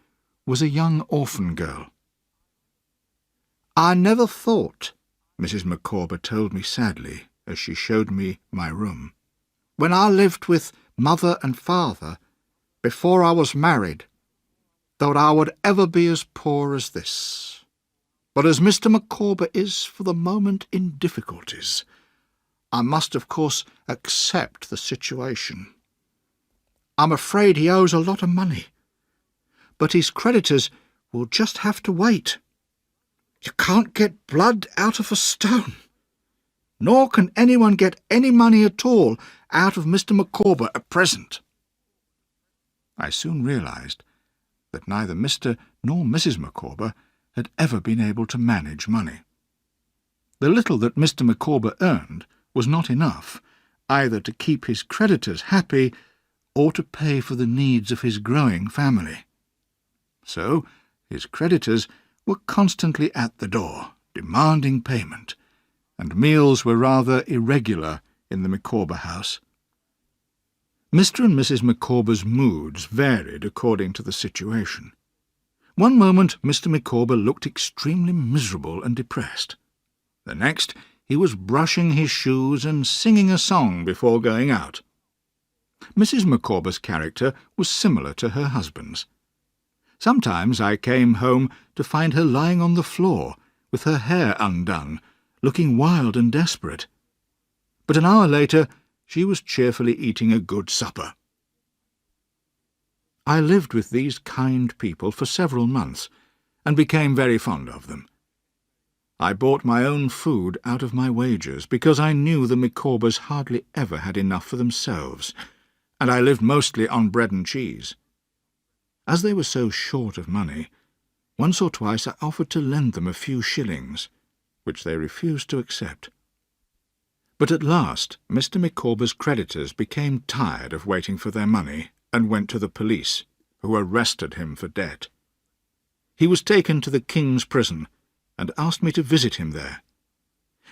was a young orphan girl. "I never thought," Mrs. Micawber told me sadly as she showed me my room, "when I lived with mother and father, before I was married, that I would ever be as poor as this. But as Mr. Micawber is for the moment in difficulties, I must of course accept the situation. I'm afraid he owes a lot of money, but his creditors will just have to wait. You can't get blood out of a stone, nor can anyone get any money at all out of Mr. Micawber at present." I soon realised that neither Mr. nor Mrs. Micawber had ever been able to manage money. The little that Mr. Micawber earned was not enough either to keep his creditors happy or to pay for the needs of his growing family. So his creditors were constantly at the door, demanding payment, and meals were rather irregular in the Micawber house. Mr. and Mrs. Micawber's moods varied according to the situation. One moment Mr. Micawber looked extremely miserable and depressed. The next he was brushing his shoes and singing a song before going out. Mrs. Micawber's character was similar to her husband's. Sometimes I came home to find her lying on the floor, with her hair undone, looking wild and desperate. But an hour later she was cheerfully eating a good supper. I lived with these kind people for several months, and became very fond of them. I bought my own food out of my wages, because I knew the Micawbers hardly ever had enough for themselves, and I lived mostly on bread and cheese. As they were so short of money, once or twice I offered to lend them a few shillings, which they refused to accept. But at last Mr. Micawber's creditors became tired of waiting for their money and went to the police, who arrested him for debt. He was taken to the King's prison and asked me to visit him there.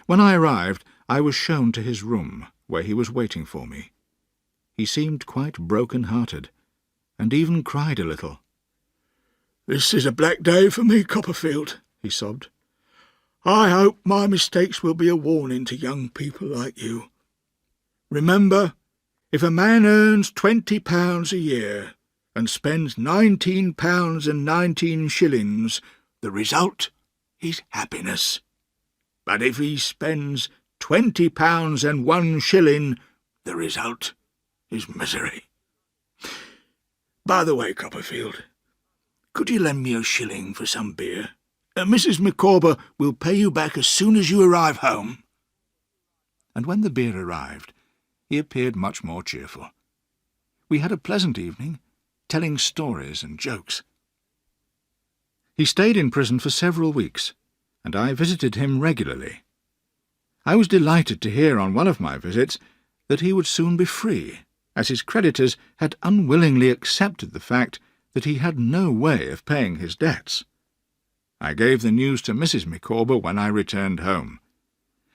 When I arrived, I was shown to his room, where he was waiting for me. He seemed quite broken-hearted, and even cried a little. "This is a black day for me, Copperfield," he sobbed. "I hope my mistakes will be a warning to young people like you. Remember, if a man earns £20 a year and spends £19 and 19 shillings, the result is happiness. But if he spends £20 and 1 shilling, the result is misery. By the way, Copperfield, could you lend me a shilling for some beer? Mrs. Micawber will pay you back as soon as you arrive home." And when the beer arrived, he appeared much more cheerful. We had a pleasant evening, telling stories and jokes. He stayed in prison for several weeks, and I visited him regularly. I was delighted to hear on one of my visits that he would soon be free, as his creditors had unwillingly accepted the fact that he had no way of paying his debts. I gave the news to Mrs. Micawber when I returned home.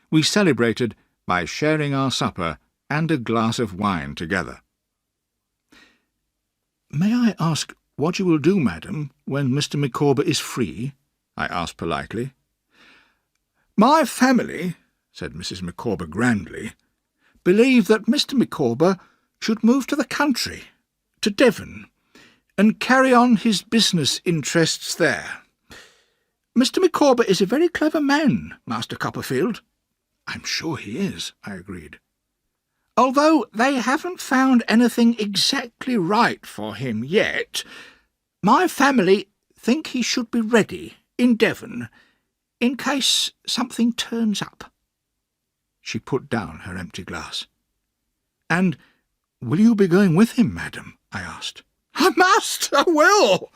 We celebrated by sharing our supper and a glass of wine together. "May I ask what you will do, madam, when Mr. Micawber is free?" I asked politely.
"My family," said Mrs. Micawber grandly, "believe that Mr. Micawber should move to the country, to Devon, and carry on his business interests there. Mr. Micawber is a very clever man, Master Copperfield."
"I'm sure he is," I agreed.
"Although they haven't found anything exactly right for him yet, my family think he should be ready in Devon in case something turns up."
She put down her empty glass. "And will you be going with him, madam?" I asked.
"I must! I will!"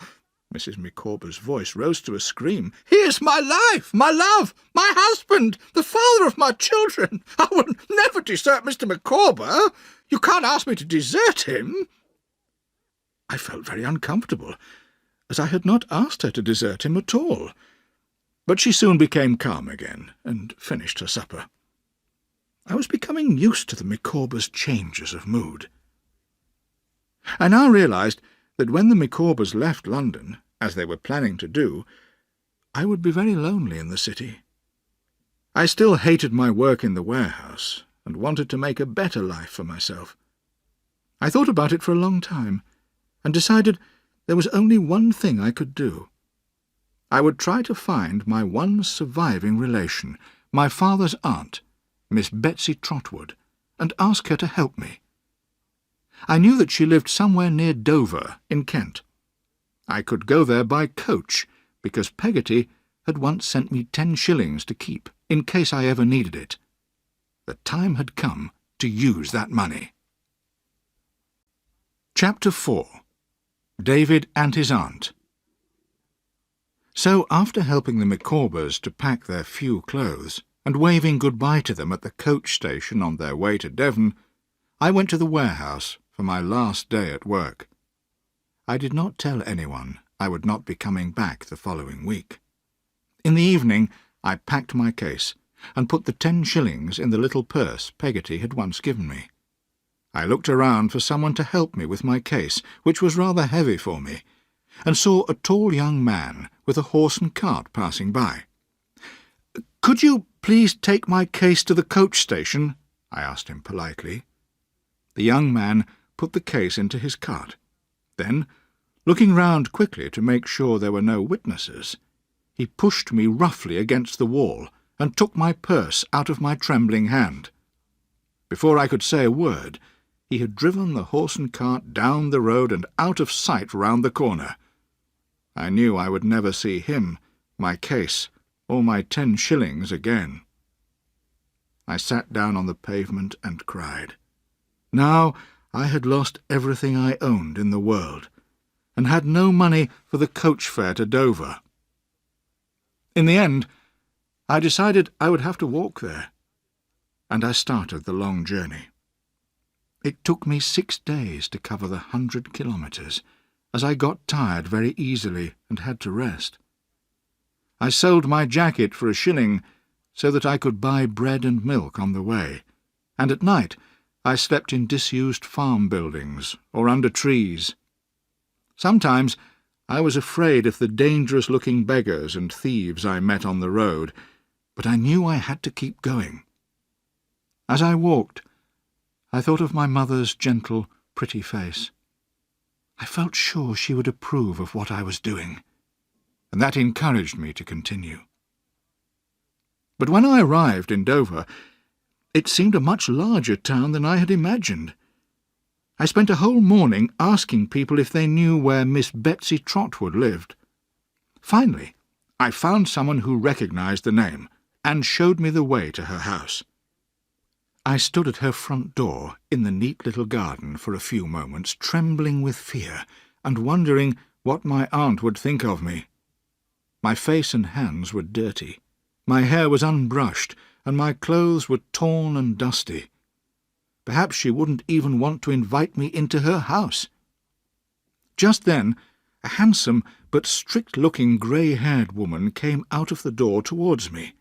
Mrs. Micawber's voice rose to a scream. "He is my life, my love, my husband, the father of my children. I will never desert Mr. Micawber. You can't ask me to desert him."
I felt very uncomfortable, as I had not asked her to desert him at all. But she soon became calm again, and finished her supper. I was becoming used to the Micawbers' changes of mood. I now realised that when the Micawbers left London, as they were planning to do, I would be very lonely in the city. I still hated my work in the warehouse, and wanted to make a better life for myself. I thought about it for a long time, and decided there was only one thing I could do. I would try to find my one surviving relation, my father's aunt, Miss Betsy Trotwood, and ask her to help me. I knew that she lived somewhere near Dover, in Kent. I could go there by coach, because Peggotty had once sent me 10 shillings to keep, in case I ever needed it. The time had come to use that money. Chapter 4. David and his Aunt. So, after helping the Micawbers to pack their few clothes, and waving goodbye to them at the coach station on their way to Devon, I went to the warehouse for my last day at work. I did not tell anyone I would not be coming back the following week. In the evening I packed my case, and put the 10 shillings in the little purse Peggotty had once given me. I looked around for someone to help me with my case, which was rather heavy for me, and saw a tall young man with a horse and cart passing by. "Could you please take my case to the coach station?" I asked him politely. The young man put the case into his cart. Then, looking round quickly to make sure there were no witnesses, he pushed me roughly against the wall and took my purse out of my trembling hand. Before I could say a word, he had driven the horse and cart down the road and out of sight round the corner. I knew I would never see him, my case, or my 10 shillings again. I sat down on the pavement and cried. Now I had lost everything I owned in the world, and had no money for the coach fare to Dover. In the end, I decided I would have to walk there, and I started the long journey. It took me 6 days to cover the 100 kilometres, as I got tired very easily and had to rest. I sold my jacket for 1 shilling, so that I could buy bread and milk on the way, and at night I slept in disused farm buildings or under trees. Sometimes I was afraid of the dangerous-looking beggars and thieves I met on the road, but I knew I had to keep going. As I walked, I thought of my mother's gentle, pretty face. I felt sure she would approve of what I was doing, and that encouraged me to continue. But when I arrived in Dover, it seemed a much larger town than I had imagined. I spent a whole morning asking people if they knew where Miss Betsy Trotwood lived. Finally, I found someone who recognised the name, and showed me the way to her house. I stood at her front door in the neat little garden for a few moments, trembling with fear, and wondering what my aunt would think of me. My face and hands were dirty. My hair was unbrushed, and my clothes were torn and dusty. Perhaps she wouldn't even want to invite me into her house. Just then, a handsome but strict-looking grey-haired woman came out of the door towards me.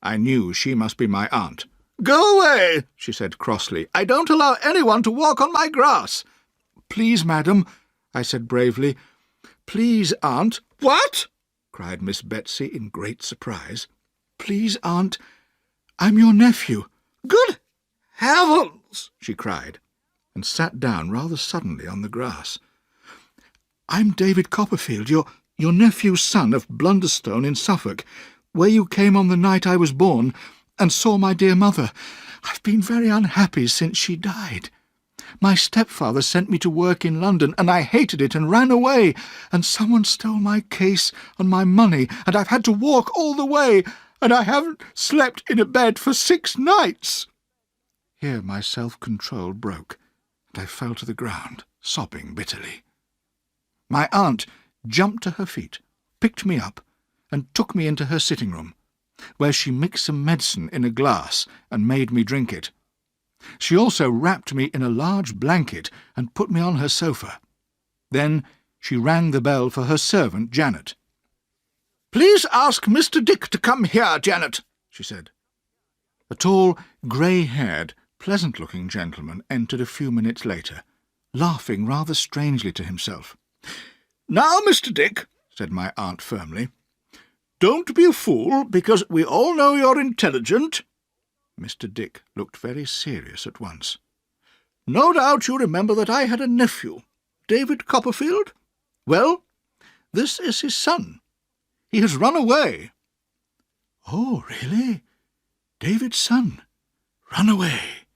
I knew she must be my aunt.
"Go away," she said crossly. "I don't allow anyone to walk on my grass."
"Please, madam," I said bravely. "Please, aunt."
"What?"
cried Miss Betsy in great surprise. "Please, Aunt, I'm your nephew."
"Good heavens!" she cried,
and sat down rather suddenly on the grass. "I'm David Copperfield, your nephew's son of Blunderstone in Suffolk, where you came on the night I was born and saw my dear mother. I've been very unhappy since she died. My stepfather sent me to work in London, and I hated it and ran away, and someone stole my case and my money, and I've had to walk all the way, and I haven't slept in a bed for 6 nights. Here my self-control broke, and I fell to the ground, sobbing bitterly. My aunt jumped to her feet, picked me up, and took me into her sitting-room, where she mixed some medicine in a glass and made me drink it. She also wrapped me in a large blanket and put me on her sofa. Then she rang the bell for her servant, Janet.
"Please ask Mr. Dick to come here, Janet," she said.
A tall, grey-haired, pleasant-looking gentleman entered a few minutes later, laughing rather strangely to himself.
"Now, Mr. Dick," said my aunt firmly, "don't be a fool, because we all know you're intelligent."
Mr. Dick looked very serious at once.
"No doubt you remember that I had a nephew, David Copperfield? Well, this is his son. He has run away."
"Oh, really? David's son? Run away?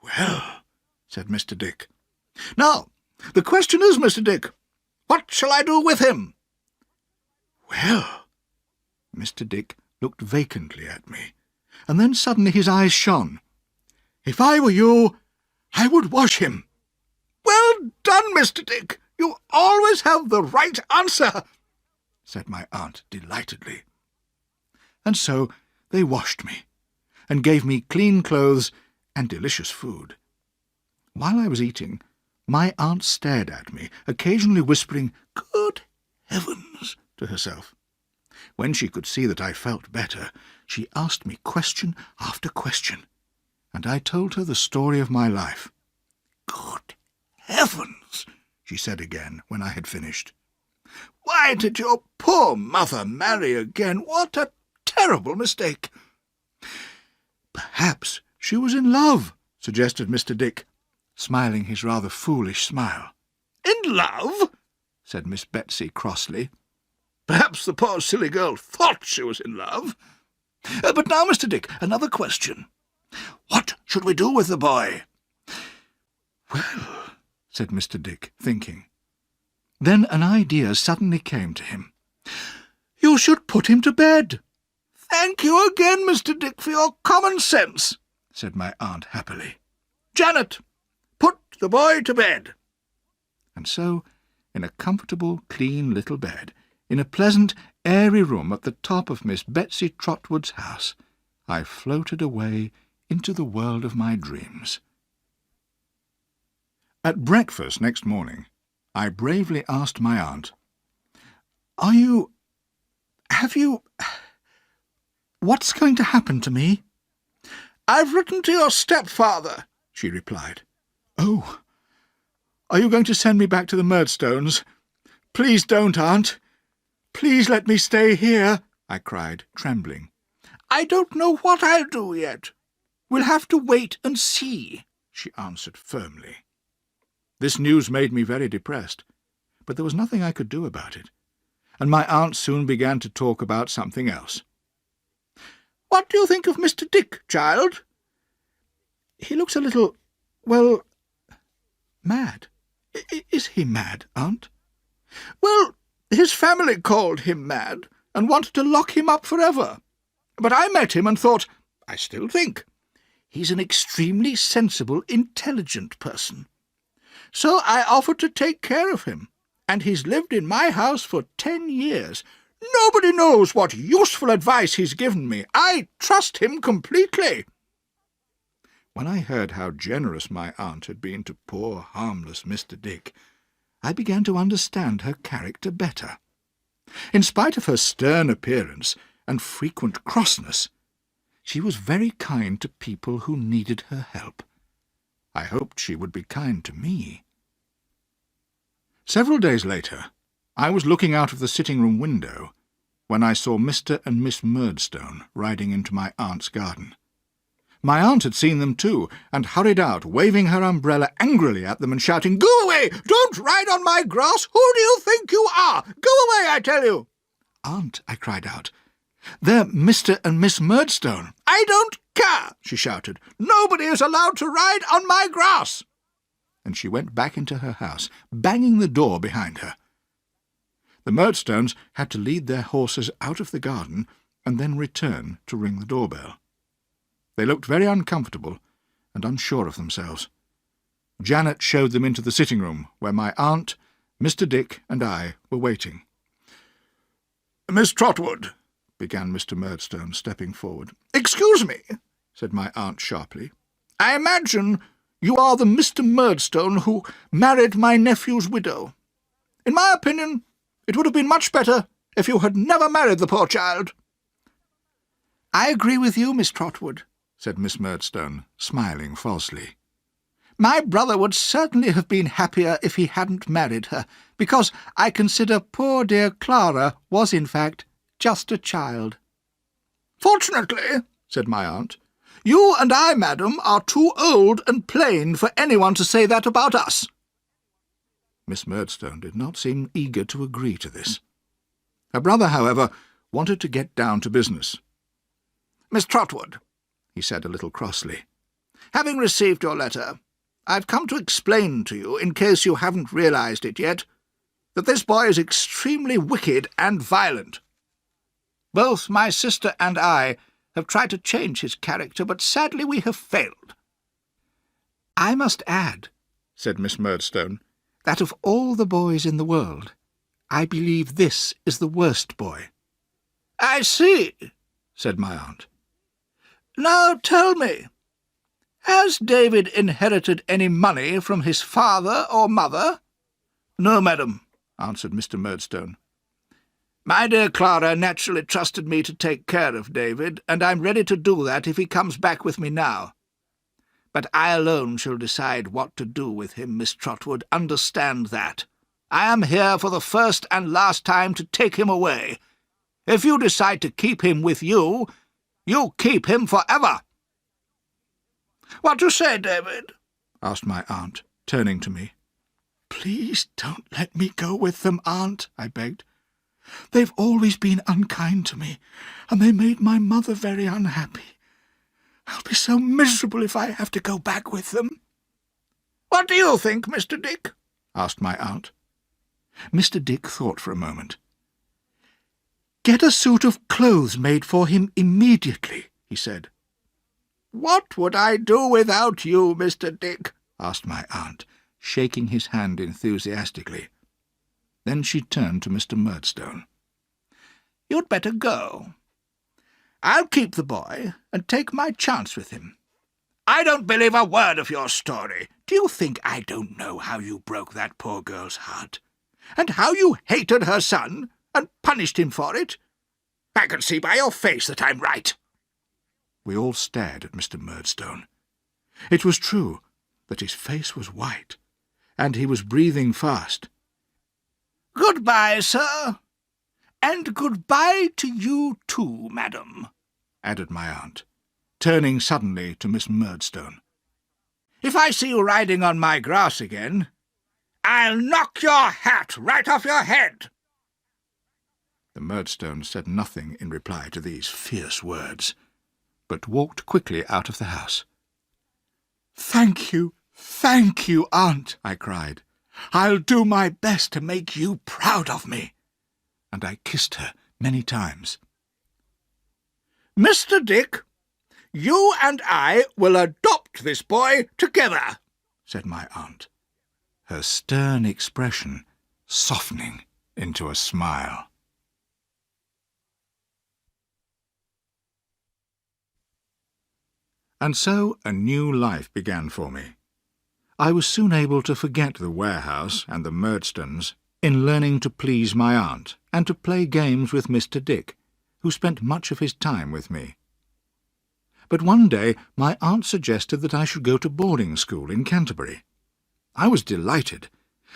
Well," said Mr. Dick.
"Now, the question is, Mr. Dick, what shall I do with him?"
"Well," Mr. Dick looked vacantly at me, and then suddenly his eyes shone. "If I were you, I would wash him."
"Well done, Mr. Dick. You always have the right answer,"
said my aunt delightedly. And so they washed me, and gave me clean clothes and delicious food. While I was eating, my aunt stared at me, occasionally whispering, "Good heavens," to herself. When she could see that I felt better, she asked me question after question, and I told her the story of my life.
"Good heavens," she said again when I had finished. "Why did your poor mother marry again? What a terrible mistake!"
"Perhaps she was in love," suggested Mr. Dick, smiling his rather foolish smile.
"In love?" said Miss Betsy crossly. "Perhaps the poor silly girl thought she was in love. But now, Mr. Dick, another question. What should we do with the boy?"
"Well," said Mr. Dick, thinking. Then an idea suddenly came to him. "You should put him to bed."
"Thank you again, Mr. Dick, for your common sense," said my aunt happily. "Janet, put the boy to bed."
And so, in a comfortable, clean little bed, in a pleasant, airy room at the top of Miss Betsy Trotwood's house, I floated away into the world of my dreams. At breakfast next morning, I bravely asked my aunt, What's going to happen to me?"
"I've written to your stepfather," she replied.
"Oh, are you going to send me back to the Murdstones? Please don't, Aunt. Please let me stay here," I cried, trembling.
"I don't know what I'll do yet. We'll have to wait and see," she answered firmly.
This news made me very depressed, but there was nothing I could do about it, and my aunt soon began to talk about something else.
"What do you think of Mr. Dick, child?"
"He looks a little, well, mad. Is he mad, Aunt?"
"Well, his family called him mad and wanted to lock him up forever. But I met him and thought, I still think, he's an extremely sensible, intelligent person. So I offered to take care of him, and he's lived in my house for 10 years. Nobody knows what useful advice he's given me. I trust him completely."
When I heard how generous my aunt had been to poor, harmless Mr. Dick, I began to understand her character better. In spite of her stern appearance and frequent crossness, she was very kind to people who needed her help. I hoped she would be kind to me. Several days later, I was looking out of the sitting-room window when I saw Mr. and Miss Murdstone riding into my aunt's garden. My aunt had seen them too, and hurried out, waving her umbrella angrily at them and shouting, "Go away! Don't ride on my grass! Who do you think you are? Go away, I tell you!" "Aunt," I cried out, "they're Mr. and Miss Murdstone." "I don't care," she shouted. "Nobody is allowed to ride on my grass." And she went back into her house, banging the door behind her. The Murdstones had to lead their horses out of the garden and then return to ring the doorbell. They looked very uncomfortable and unsure of themselves. Janet showed them into the sitting-room, where my aunt, Mr. Dick, and I were waiting. "Miss Trotwood," began Mr. Murdstone, stepping forward. "Excuse me," said my aunt sharply. "I imagine you are the Mr. Murdstone who married my nephew's widow. In my opinion, it would have been much better if you had never married the poor child." "I agree with you, Miss Trotwood," said Miss Murdstone, smiling falsely. "My brother would certainly have been happier if he hadn't married her, because I consider poor dear Clara was, in fact, just a child." "Fortunately," said my aunt, "you and I, madam, are too old and plain for anyone to say that about us." Miss Murdstone did not seem eager to agree to this. Her brother, however, wanted to get down to business. "Miss Trotwood," he said a little crossly, "having received your letter, I've come to explain to you, in case you haven't realized it yet, that this boy is extremely wicked and violent. Both my sister and I have tried to change his character, but sadly we have failed." "I must add," said Miss Murdstone, "that of all the boys in the world, I believe this is the worst boy." "I see," said my aunt. "Now tell me, has David inherited any money from his father or mother?" "No, madam," answered Mr. Murdstone. "My dear Clara naturally trusted me to take care of David, and I'm ready to do that if he comes back with me now. But I alone shall decide what to do with him, Miss Trotwood. Understand that. I am here for the first and last time to take him away. If you decide to keep him with you, you keep him for ever." "What do you say, David?" asked my aunt, turning to me. "Please don't let me go with them, Aunt," I begged. "They've always been unkind to me, and they made my mother very unhappy. I'll be so miserable if I have to go back with them." "What do you think, Mr. Dick?" asked my aunt. Mr. Dick thought for a moment. "Get a suit of clothes made for him immediately," he said. "What would I do without you, Mr. Dick?" asked my aunt, shaking his hand enthusiastically. Then she turned to Mr. Murdstone. "You'd better go. I'll keep the boy and take my chance with him." "I don't believe a word of your story. Do you think I don't know how you broke that poor girl's heart, and how you hated her son and punished him for it? I can see by your face that I'm right." We all stared at Mr. Murdstone. It was true that his face was white, and he was breathing fast. "Good-bye, sir, and good-bye to you too, madam," added my aunt, turning suddenly to Miss Murdstone. "If I see you riding on my grass again, I'll knock your hat right off your head." The Murdstone said nothing in reply to these fierce words, but walked quickly out of the house. "Thank you, Aunt," I cried. "I'll do my best to make you proud of me." And I kissed her many times. "Mr. Dick, you and I will adopt this boy together," said my aunt, her stern expression softening into a smile. And so a new life began for me. I was soon able to forget the warehouse and the Murdstones in learning to please my aunt and to play games with Mr. Dick, who spent much of his time with me. But one day my aunt suggested that I should go to boarding school in Canterbury. I was delighted,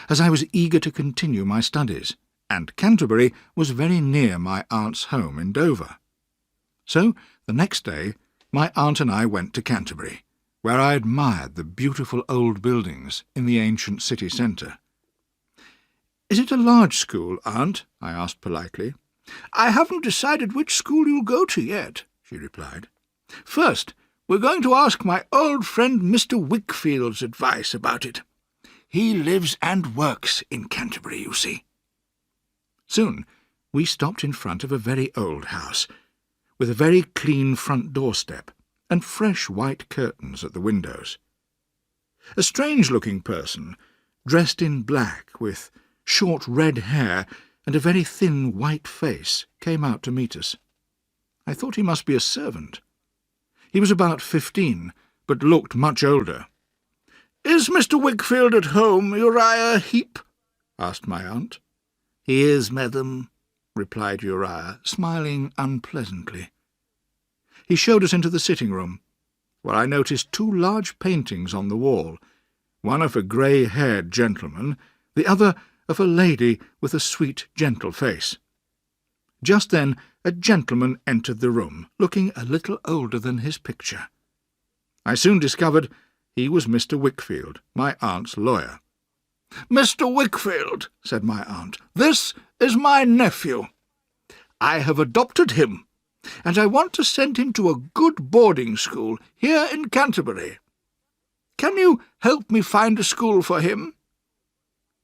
as I was eager to continue my studies, and Canterbury was very near my aunt's home in Dover. So, the next day, my aunt and I went to Canterbury, where I admired the beautiful old buildings in the ancient city centre. "Is it a large school, Aunt?" I asked politely.
"I haven't decided which school you'll go to yet," she replied. "First, we're going to ask my old friend Mr. Wickfield's advice about it. He lives and works in Canterbury, you see."
Soon we stopped in front of a very old house, with a very clean front doorstep and fresh white curtains at the windows. A strange-looking person, dressed in black, with short red hair and a very thin white face, came out to meet us. I thought he must be a servant. He was about 15, but looked much older.
"Is Mr. Wickfield at home, Uriah Heep?" asked my aunt.
"He is, madam," replied Uriah, smiling unpleasantly. He showed us into the sitting-room, where I noticed 2 large paintings on the wall, one of a grey-haired gentleman, the other of a lady with a sweet, gentle face. Just then a gentleman entered the room, looking a little older than his picture. I soon discovered he was Mr. Wickfield, my aunt's lawyer.
"Mr. Wickfield," said my aunt, "this is my nephew. I have adopted him, and I want to send him to a good boarding school here in Canterbury. Can you help me find a school for him?"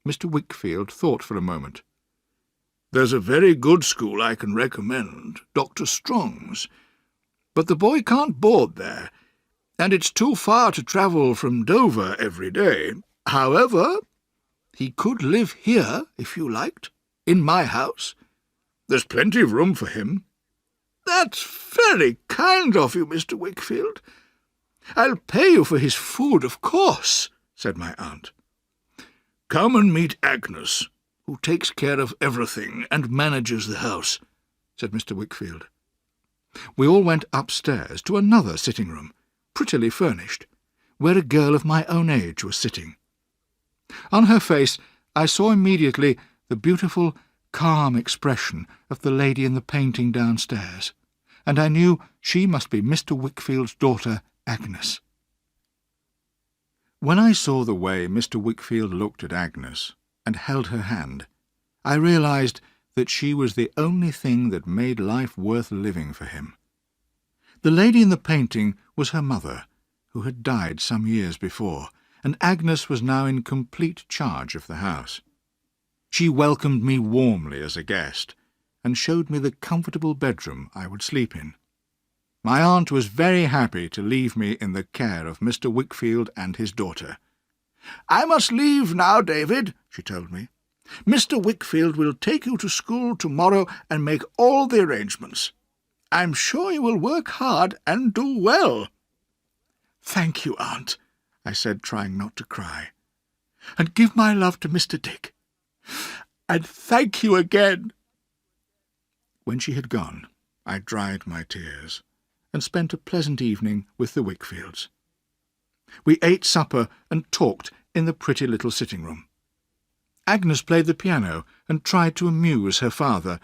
Mr. Wickfield thought for a moment.
"There's a very good school I can recommend, Dr. Strong's, but the boy can't board there, and it's too far to travel from Dover every day. However, he could live here, if you liked, in my house. There's plenty of room for him." "That's very kind of you, Mr. Wickfield. I'll pay you for his food, of course," said my aunt. "Come and meet Agnes, who takes care of everything and manages the house," said Mr. Wickfield.
We all went upstairs to another sitting-room, prettily furnished, where a girl of my own age was sitting. On her face I saw immediately the beautiful, calm expression of the lady in the painting downstairs, and I knew she must be Mr. Wickfield's daughter, Agnes. When I saw the way Mr. Wickfield looked at Agnes and held her hand, I realized that she was the only thing that made life worth living for him. The lady in the painting was her mother, who had died some years before, and Agnes was now in complete charge of the house. She welcomed me warmly as a guest, and showed me the comfortable bedroom I would sleep in. My aunt was very happy to leave me in the care of Mr. Wickfield and his daughter.
"I must leave now, David," she told me. "Mr. Wickfield will take you to school tomorrow and make all the arrangements. I'm sure you will work hard and do well."
"Thank you, Aunt," I said, trying not to cry. "And give my love to Mr. Dick. And thank you again." When she had gone, I dried my tears, and spent a pleasant evening with the Wickfields. We ate supper and talked in the pretty little sitting-room. Agnes played the piano and tried to amuse her father,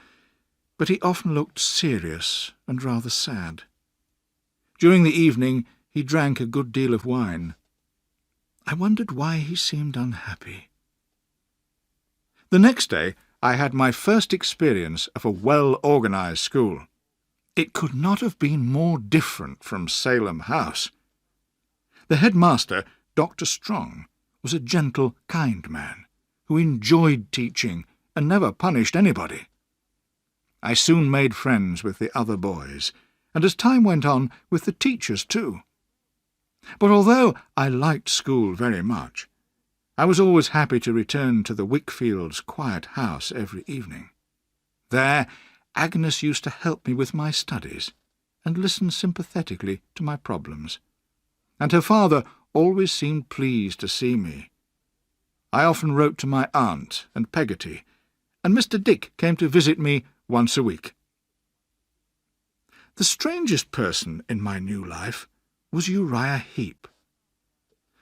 but he often looked serious and rather sad. During the evening he drank a good deal of wine. I wondered why he seemed unhappy. The next day I had my first experience of a well-organised school. It could not have been more different from Salem House. The headmaster, Dr. Strong, was a gentle, kind man, who enjoyed teaching and never punished anybody. I soon made friends with the other boys, and as time went on, with the teachers too. But although I liked school very much, I was always happy to return to the Wickfields' quiet house every evening. There Agnes used to help me with my studies, and listen sympathetically to my problems, and her father always seemed pleased to see me. I often wrote to my aunt and Peggotty, and Mr. Dick came to visit me once a week. The strangest person in my new life was Uriah Heep.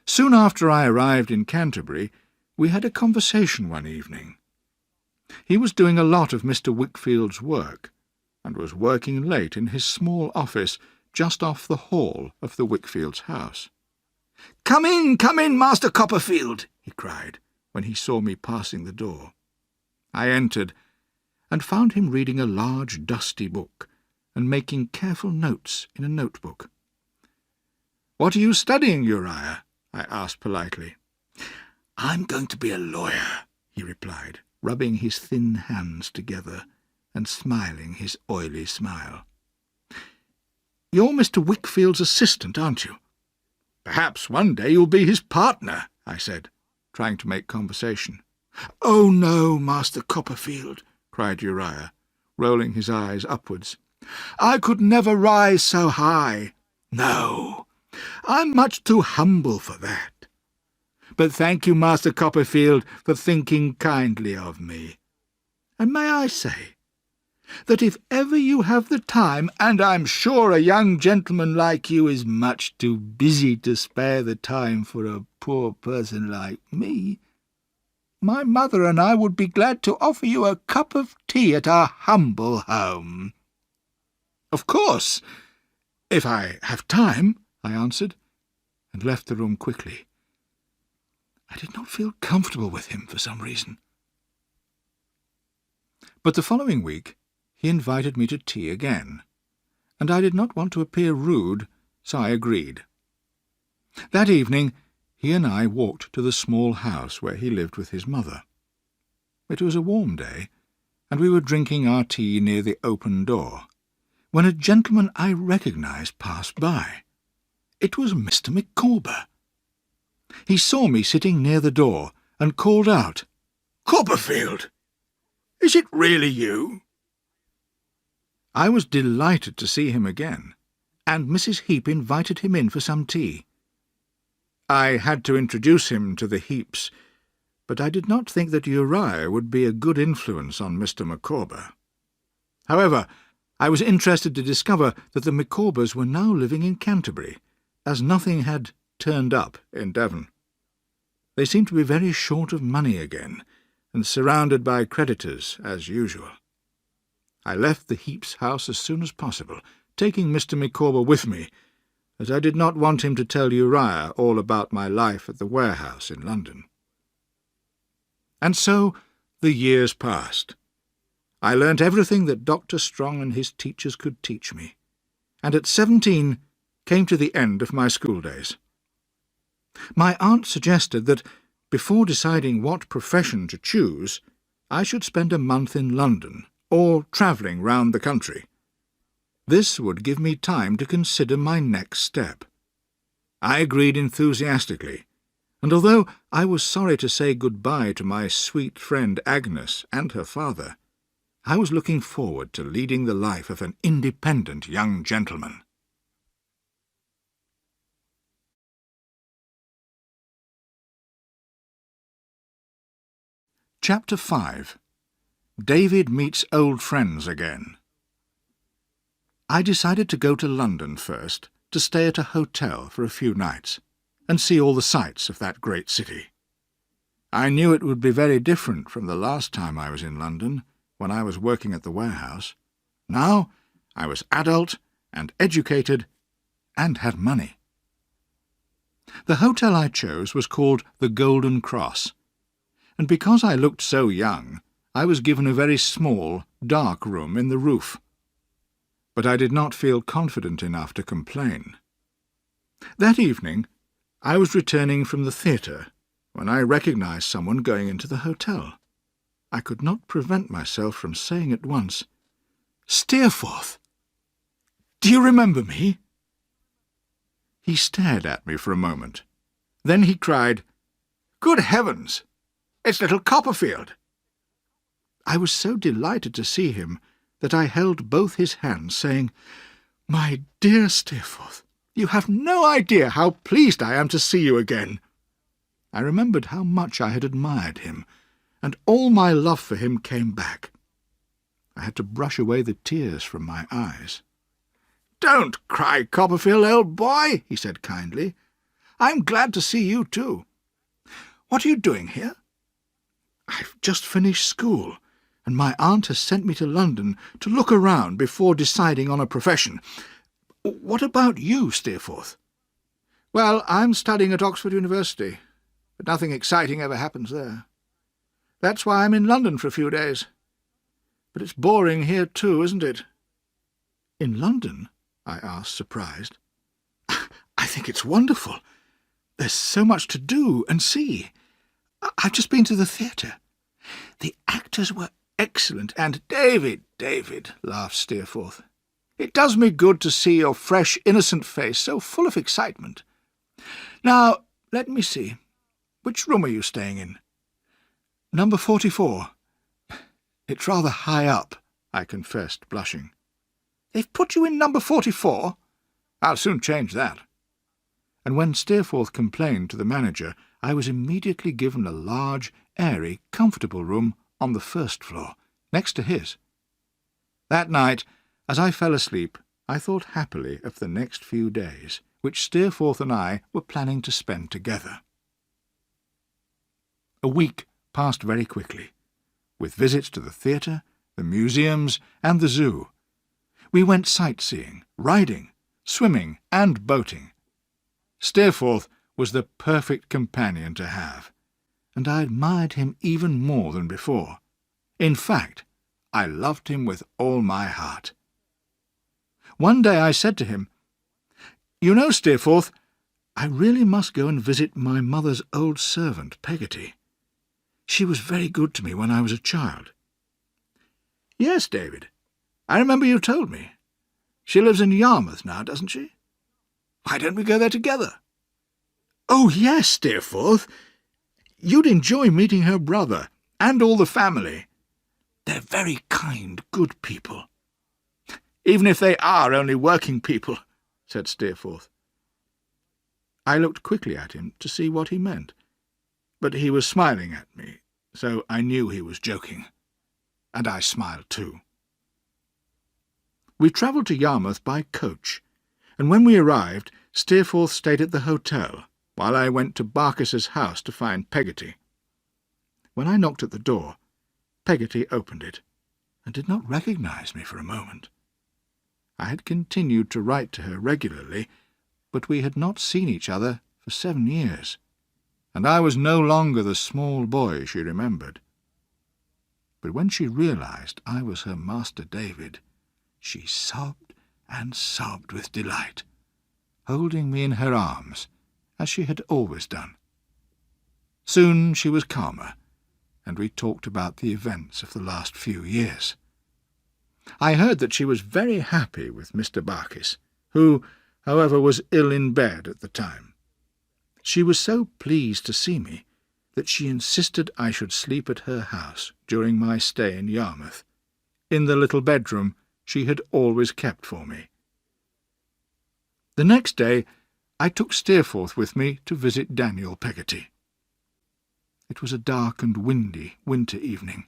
Soon after I arrived in Canterbury, we had a conversation one evening. He was doing a lot of Mr. Wickfield's work, and was working late in his small office just off the hall of the Wickfields' house.
Come in, Master Copperfield," he cried, when he saw me passing the door.
I entered, and found him reading a large dusty book, and making careful notes in a notebook. "What are you studying, Uriah?" I asked politely.
"I'm going to be a lawyer," he replied, rubbing his thin hands together and smiling his oily smile.
"You're Mr. Wickfield's assistant, aren't you?" "Perhaps one day you'll be his partner," I said, trying to make conversation.
"Oh, no, Master Copperfield,"
cried Uriah, rolling his eyes upwards.
"I could never rise so high. No, I'm much too humble for that. But thank you, Master Copperfield, for thinking kindly of me. And may I say that if ever you have the time, and I'm sure a young gentleman like you is much too busy to spare the time for a poor person like me, my mother and I would be glad to offer you a cup of tea at our humble home."
"Of course, if I have time," I answered, and left the room quickly. I did not feel comfortable with him for some reason. But the following week he invited me to tea again, and I did not want to appear rude, so I agreed. That evening he and I walked to the small house where he lived with his mother. It was a warm day, and we were drinking our tea near the open door, when a gentleman I recognized passed by. It was Mr. Micawber. He saw me sitting near the door, and called out,
"Copperfield, is it really you?"
I was delighted to see him again, and Mrs. Heep invited him in for some tea. I had to introduce him to the Heeps, but I did not think that Uriah would be a good influence on Mr. Micawber. However, I was interested to discover that the Micawbers were now living in Canterbury, as nothing had turned up in Devon. They seemed to be very short of money again, and surrounded by creditors as usual. I left the Heeps' house as soon as possible, taking Mr. Micawber with me, as I did not want him to tell Uriah all about my life at the warehouse in London. And so the years passed. I learnt everything that Dr. Strong and his teachers could teach me, and at 17 came to the end of my schooldays. My aunt suggested that, before deciding what profession to choose, I should spend a month in London, or travelling round the country. This would give me time to consider my next step. I agreed enthusiastically, and although I was sorry to say goodbye to my sweet friend Agnes and her father, I was looking forward to leading the life of an independent young gentleman. Chapter 5. David meets old friends again. I decided to go to London first, to stay at a hotel for a few nights, and see all the sights of that great city. I knew it would be very different from the last time I was in London, when I was working at the warehouse. Now I was adult and educated and had money. The hotel I chose was called the Golden Cross, and because I looked so young, I was given a very small, dark room in the roof. But I did not feel confident enough to complain. That evening I was returning from the theatre when I recognized someone going into the hotel. I could not prevent myself from saying at once, "Steerforth, do you remember me?" He stared at me for a moment. Then he cried, "Good heavens! It's little Copperfield!" I was so delighted to see him that I held both his hands, saying, "My dear Steerforth, you have no idea how pleased I am to see you again." I remembered how much I had admired him, and all my love for him came back. I had to brush away the tears from my eyes. "Don't cry, Copperfield, old boy," he said kindly. "I'm glad to see you too. What are you doing here?" "I've just finished school, and my aunt has sent me to London to look around before deciding on a profession. What about you, Steerforth?"
"Well, I'm studying at Oxford University, but nothing exciting ever happens there. That's why I'm in London for a few days. But it's boring here too, isn't it?"
"In London?" I asked, surprised. "I think it's wonderful. There's so much to do and see. I've just been to the theatre. The actors were excellent, and—"
David, laughed Steerforth. "It does me good to see your fresh, innocent face so full of excitement. Now, let me see. Which room are you staying in?"
"Number 44. It's rather high up," I confessed, blushing.
"They've put you in number 44? I'll soon change that."
And when Steerforth complained to the manager, I was immediately given a large, airy, comfortable room on the first floor, next to his. That night, as I fell asleep, I thought happily of the next few days, which Steerforth and I were planning to spend together. A week passed very quickly, with visits to the theatre, the museums, and the zoo. We went sightseeing, riding, swimming, and boating. Steerforth was the perfect companion to have, and I admired him even more than before. In fact, I loved him with all my heart. One day I said to him, "You know, Steerforth, I really must go and visit my mother's old servant, Peggotty. She was very good to me when I was a child."
"Yes, David, I remember you told me. She lives in Yarmouth now, doesn't she? Why don't we go there together?"
"Oh, yes, Steerforth. You'd enjoy meeting her brother, and all the family. They're very kind, good people."
"Even if they are only working people," said Steerforth.
I looked quickly at him to see what he meant, but he was smiling at me, so I knew he was joking, and I smiled too. We travelled to Yarmouth by coach, and when we arrived, Steerforth stayed at the hotel, while I went to Barkis's house to find Peggotty. When I knocked at the door, Peggotty opened it, and did not recognise me for a moment. I had continued to write to her regularly, but we had not seen each other for 7 years, and I was no longer the small boy she remembered. But when she realised I was her Master David, she sobbed and sobbed with delight, holding me in her arms, as she had always done. Soon she was calmer, and we talked about the events of the last few years. I heard that she was very happy with Mr. Barkis, who, however, was ill in bed at the time. She was so pleased to see me that she insisted I should sleep at her house during my stay in Yarmouth, in the little bedroom she had always kept for me. The next day I took Steerforth with me to visit Daniel Peggotty. It was a dark and windy winter evening.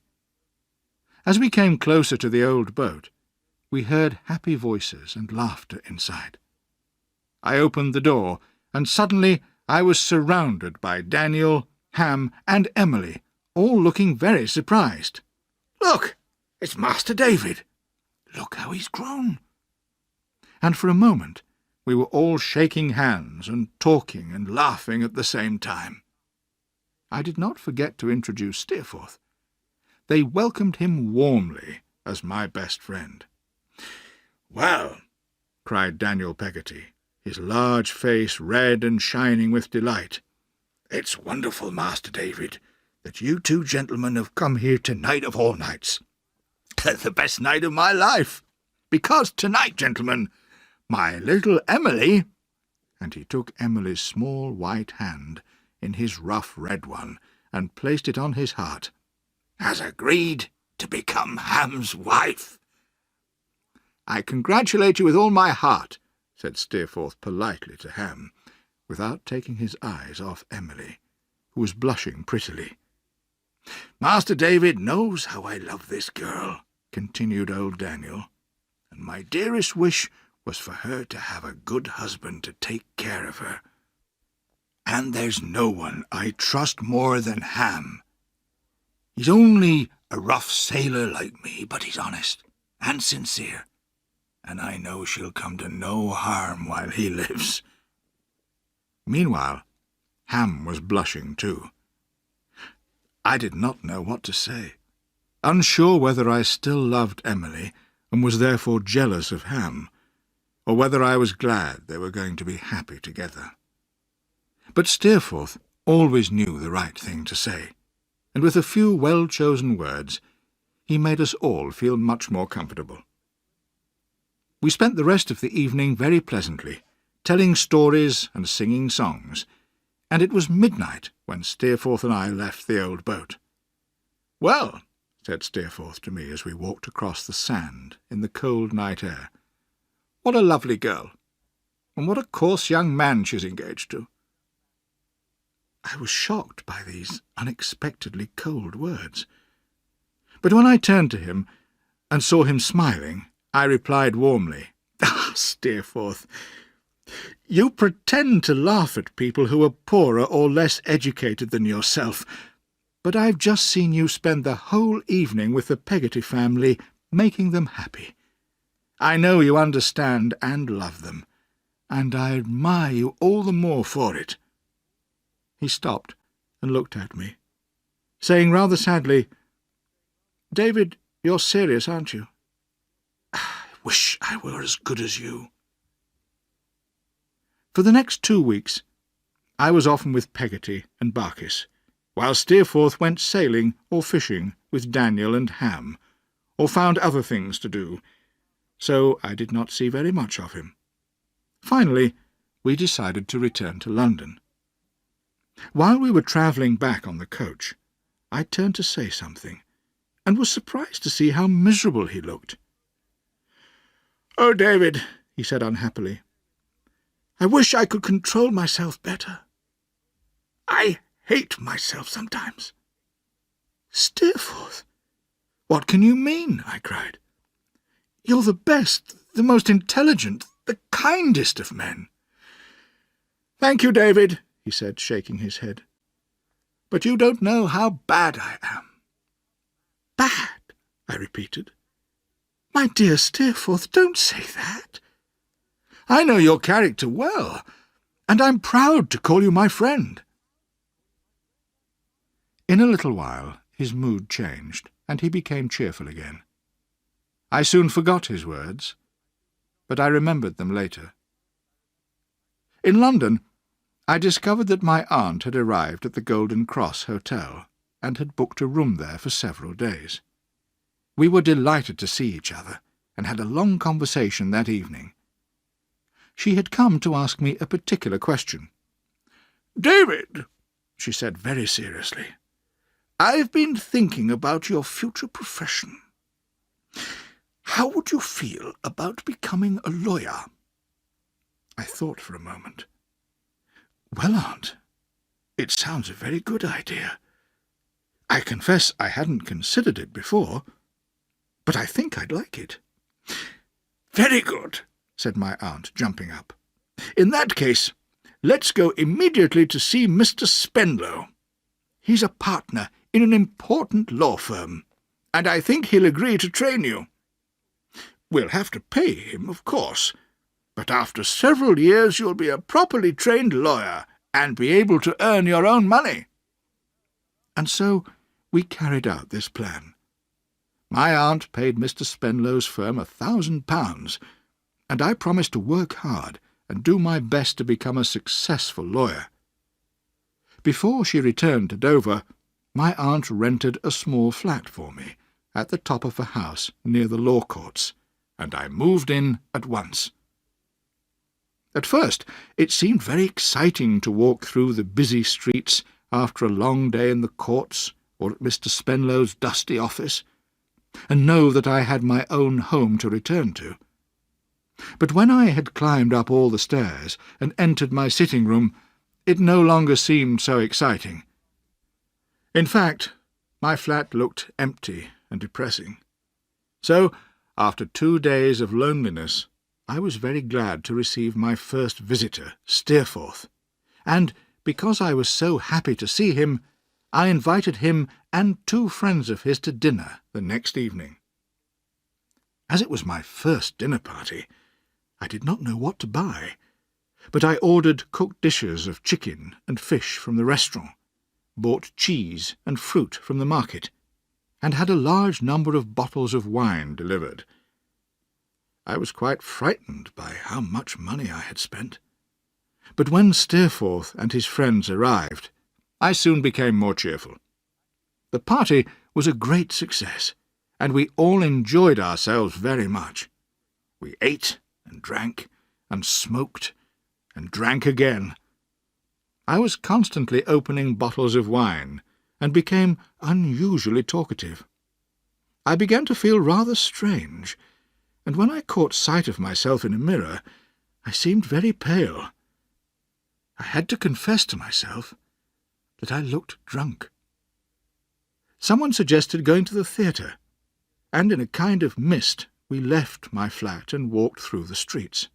As we came closer to the old boat, we heard happy voices and laughter inside. I opened the door, and suddenly I was surrounded by Daniel, Ham, and Emily, all looking very surprised.
"Look, it's Master David. Look how he's grown."
And for a moment we were all shaking hands and talking and laughing at the same time. I did not forget to introduce Steerforth. They welcomed him warmly as my best friend.
"Well,"
cried Daniel Peggotty, his large face red and shining with delight,
"it's wonderful, Master David, that you two gentlemen have come here tonight of all nights. The best night of my life, because tonight, gentlemen, my little Emily,"
and he took Emily's small white hand in his rough red one and placed it on his heart,
"has agreed to become Ham's wife."
"I congratulate you with all my heart," said Steerforth politely to Ham, without taking his eyes off Emily, who was blushing prettily.
"Master David knows how I love this girl," continued old Daniel, "and my dearest wish was for her to have a good husband to take care of her. And there's no one I trust more than Ham. He's only A rough sailor like me, but he's honest and sincere, and I know she'll come to no harm while he lives."
Meanwhile, Ham was blushing too. I did not know what to say, unsure whether I still loved Emily and was therefore jealous of Ham, or whether I was glad they were going to be happy together. But Steerforth always knew the right thing to say, and with a few well-chosen words he made us all feel much more comfortable. We spent the rest of the evening very pleasantly, telling stories and singing songs, and it was midnight when Steerforth and I left the old boat. "Well," said Steerforth to me as we walked across the sand in the cold night air, "what a lovely girl, and what a coarse young man she's engaged to." I was shocked by these unexpectedly cold words. But when I turned to him and saw him smiling, I replied warmly, "Ah, Steerforth, you pretend to laugh at people who are poorer or less educated than yourself, but I've just seen you spend the whole evening with the Peggotty family, making them happy. I know you understand and love them, and I admire you all the more for it." He stopped and looked at me, saying rather sadly, "David, you're serious, aren't you?" "I wish I were as good as you." For the next 2 weeks I was often with Peggotty and Barkis, while Steerforth went sailing or fishing with Daniel and Ham, or found other things to do, so I did not see very much of him. Finally, we decided to return to London. While we were travelling back on the coach, I turned to say something, and was surprised to see how miserable he looked. "Oh, David," he said unhappily, "I wish I could control myself better. I hate myself sometimes." "Steerforth, what can you mean?" I cried. "You're the best, the most intelligent, the kindest of men." "Thank you, David," he said, shaking his head. "But you don't know how bad I am." "Bad?" I repeated. "My dear Steerforth, don't say that. I know your character well, and I'm proud to call you my friend." In a little while his mood changed, and he became cheerful again. I soon forgot his words, but I remembered them later. In London, I discovered that my aunt had arrived at the Golden Cross Hotel, and had booked a room there for several days. We were delighted to see each other, and had a long conversation that evening. She had come to ask me a particular question. "David," she said very seriously, "I've been thinking about your future profession. How would you feel about becoming a lawyer?" I thought for a moment. "Well, Aunt, it sounds a very good idea. I confess I hadn't considered it before, but I think I'd like it." "Very good," said my aunt, jumping up. "In that case, let's go immediately to see Mr. Spenlow. He's a partner in an important law firm, and I think he'll agree to train you. We'll have to pay him, of course, but after several years you'll be a properly trained lawyer and be able to earn your own money." And so we carried out this plan. My aunt paid Mr. Spenlow's firm £1,000, and I promised to work hard and do my best to become a successful lawyer. Before she returned to Dover, my aunt rented a small flat for me at the top of a house near the law courts, and I moved in at once. At first it seemed very exciting to walk through the busy streets after a long day in the courts or at Mr. Spenlow's dusty office, and know that I had my own home to return to. But when I had climbed up all the stairs and entered my sitting-room, it no longer seemed so exciting. In fact, my flat looked empty and depressing. So, after 2 days of loneliness, I was very glad to receive my first visitor, Steerforth, and, because I was so happy to see him, I invited him and 2 friends of his to dinner the next evening. As it was my first dinner party, I did not know what to buy, but I ordered cooked dishes of chicken and fish from the restaurant, bought cheese and fruit from the market, and had a large number of bottles of wine delivered. I was quite frightened by how much money I had spent. But when Steerforth and his friends arrived, I soon became more cheerful. The party was a great success, and we all enjoyed ourselves very much. We ate and drank and smoked and drank again. I was constantly opening bottles of wine, and became unusually talkative. I began to feel rather strange, and when I caught sight of myself in a mirror, I seemed very pale. I had to confess to myself that I looked drunk. Someone suggested going to the theatre, and in a kind of mist we left my flat and walked through the streets.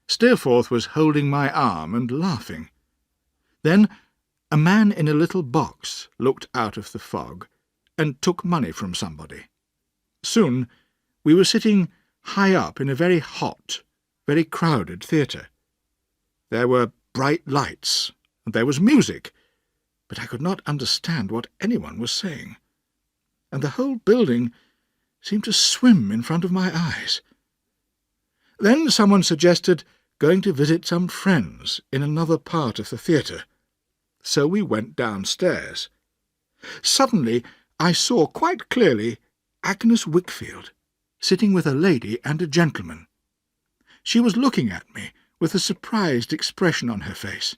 Steerforth was holding my arm and laughing. Then a man in a little box looked out of the fog and took money from somebody. Soon we were sitting high up in a very hot, very crowded theatre. There were bright lights, and there was music, but I could not understand what anyone was saying, and the whole building seemed to swim in front of my eyes. Then someone suggested going to visit some friends in another part of the theatre, so we went downstairs. Suddenly I saw quite clearly Agnes Wickfield, sitting with a lady and a gentleman. She was looking at me with a surprised expression on her face.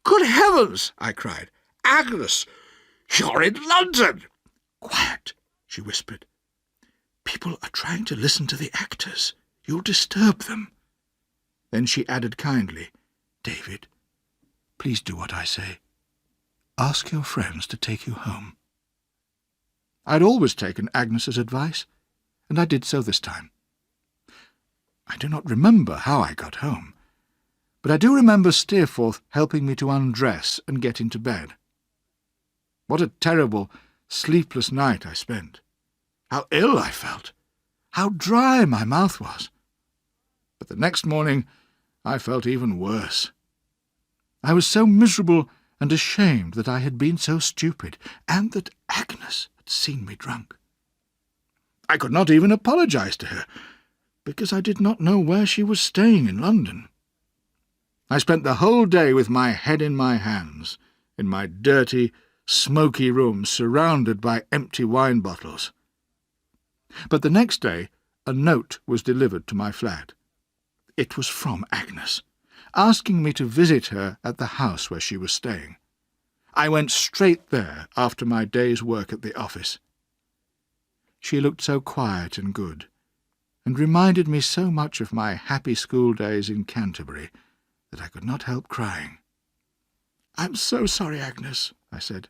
"Good heavens!" I cried. "Agnes, you're in London!" "Quiet," she whispered. "People are trying to listen to the actors. You'll disturb them." Then she added kindly, "David, please do what I say. Ask your friends to take you home." I'd always taken Agnes's advice, and I did so this time. I do not remember how I got home, but I do remember Steerforth helping me to undress and get into bed. What a terrible, sleepless night I spent. How ill I felt! How dry my mouth was! But the next morning I felt even worse. I was so miserable and ashamed that I had been so stupid, and that Agnes had seen me drunk. I could not even apologize to her, because I did not know where she was staying in London. I spent the whole day with my head in my hands, in my dirty, smoky room surrounded by empty wine bottles. But the next day a note was delivered to my flat. It was from Agnes, asking me to visit her at the house where she was staying. I went straight there after my day's work at the office. She looked so quiet and good, and reminded me so much of my happy school days in Canterbury that I could not help crying. "I'm so sorry, Agnes," I said,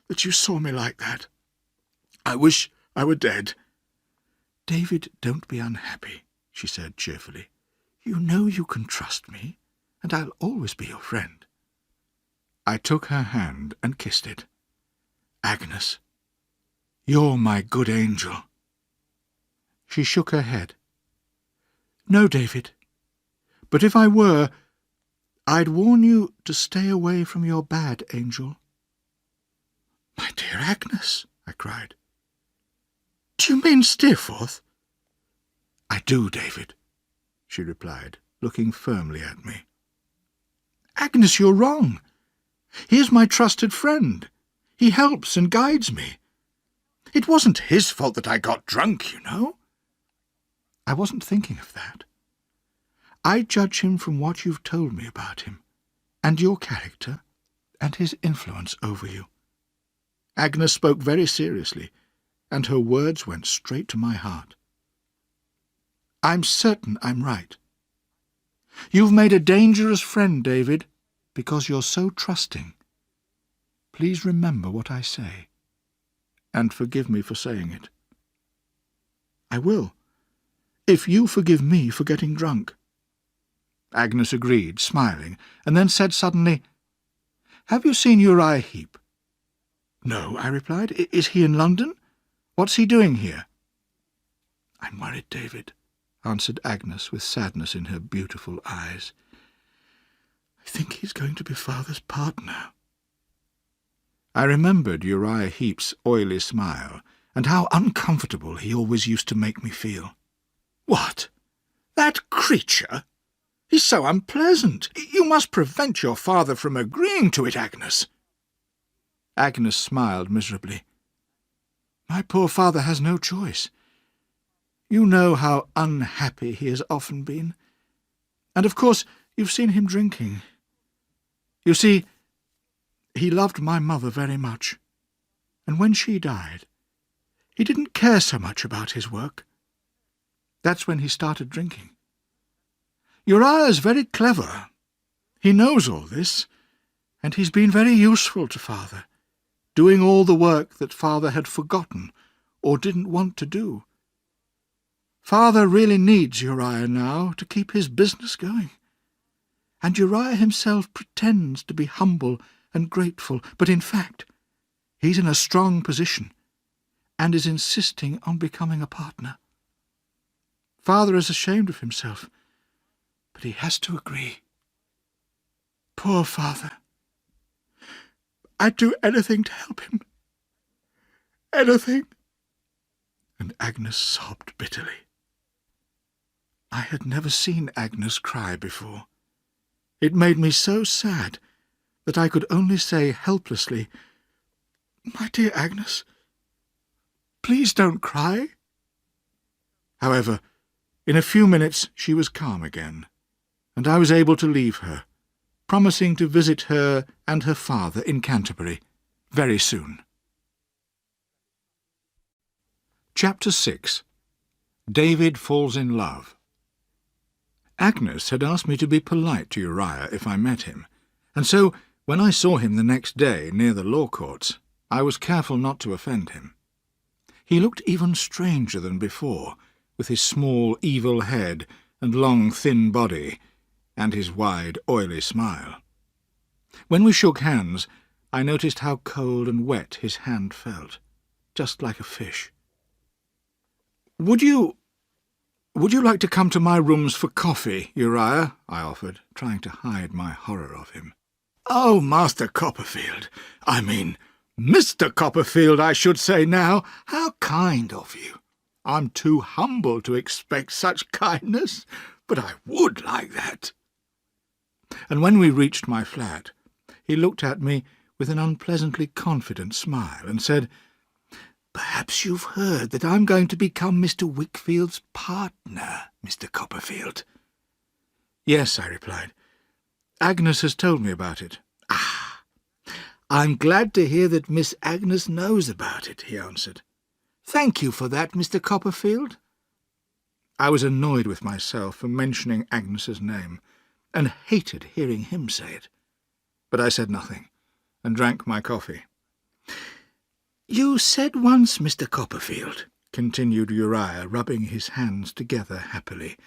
"that you saw me like that. I wish I were dead." "David, don't be unhappy," she said cheerfully. "You know you can trust me, and I'll always be your friend." I took her hand and kissed it. "Agnes, you're my good angel." She shook her head. "No, David, but if I were, I'd warn you to stay away from your bad angel." "My dear Agnes," I cried. "Do you mean Steerforth?" "I do, David," she replied, looking firmly at me. "Agnes, you're wrong. He is my trusted friend. He helps and guides me. It wasn't his fault that I got drunk, you know." "I wasn't thinking of that. I judge him from what you've told me about him, and your character, and his influence over you." Agnes spoke very seriously, and her words went straight to my heart. "I'm certain I'm right. You've made a dangerous friend, David, because you're so trusting. Please remember what I say, and forgive me for saying it." "I will, if you forgive me for getting drunk." Agnes agreed, smiling, and then said suddenly, "Have you seen Uriah Heep?" "No," I replied. "Is he in London? What's he doing here?" "I'm worried, David," answered Agnes with sadness in her beautiful eyes. "I think he's going to be Father's partner." I remembered Uriah Heep's oily smile, and how uncomfortable he always used to make me feel. "What? That creature? He's so unpleasant. You must prevent your father from agreeing to it, Agnes." Agnes smiled miserably. "My poor father has no choice. You know how unhappy he has often been. And of course you've seen him drinking. You see, he loved my mother very much, and when she died, he didn't care so much about his work. That's when he started drinking. Uriah's very clever. He knows all this, and he's been very useful to Father, doing all the work that Father had forgotten or didn't want to do. Father really needs Uriah now to keep his business going. And Uriah himself pretends to be humble and grateful, but in fact he's in a strong position and is insisting on becoming a partner. Father is ashamed of himself, but he has to agree. Poor Father. I'd do anything to help him. Anything." And Agnes sobbed bitterly. I had never seen Agnes cry before. It made me so sad that I could only say helplessly, "My dear Agnes, please don't cry." However, in a few minutes she was calm again, and I was able to leave her, promising to visit her and her father in Canterbury very soon. Chapter 6. David Falls in Love. Agnes had asked me to be polite to Uriah if I met him, and so when I saw him the next day near the law courts, I was careful not to offend him. He looked even stranger than before, with his small, evil head and long, thin body, and his wide, oily smile. When we shook hands, I noticed how cold and wet his hand felt, just like a fish. Would you like to come to my rooms for coffee, Uriah?" I offered, trying to hide my horror of him. "Oh, Master Copperfield, I mean, Mr. Copperfield, I should say now, how kind of you. I'm too humble to expect such kindness, but I would like that." And when we reached my flat, he looked at me with an unpleasantly confident smile and said, "Perhaps you've heard that I'm going to become Mr. Wickfield's partner, Mr. Copperfield." "Yes," I replied. "Agnes has told me about it." "Ah, I'm glad to hear that Miss Agnes knows about it," he answered. "Thank you for that, Mr. Copperfield." I was annoyed with myself for mentioning Agnes's name, and hated hearing him say it. But I said nothing, and drank my coffee. "You said once, Mr. Copperfield," continued Uriah, rubbing his hands together happily,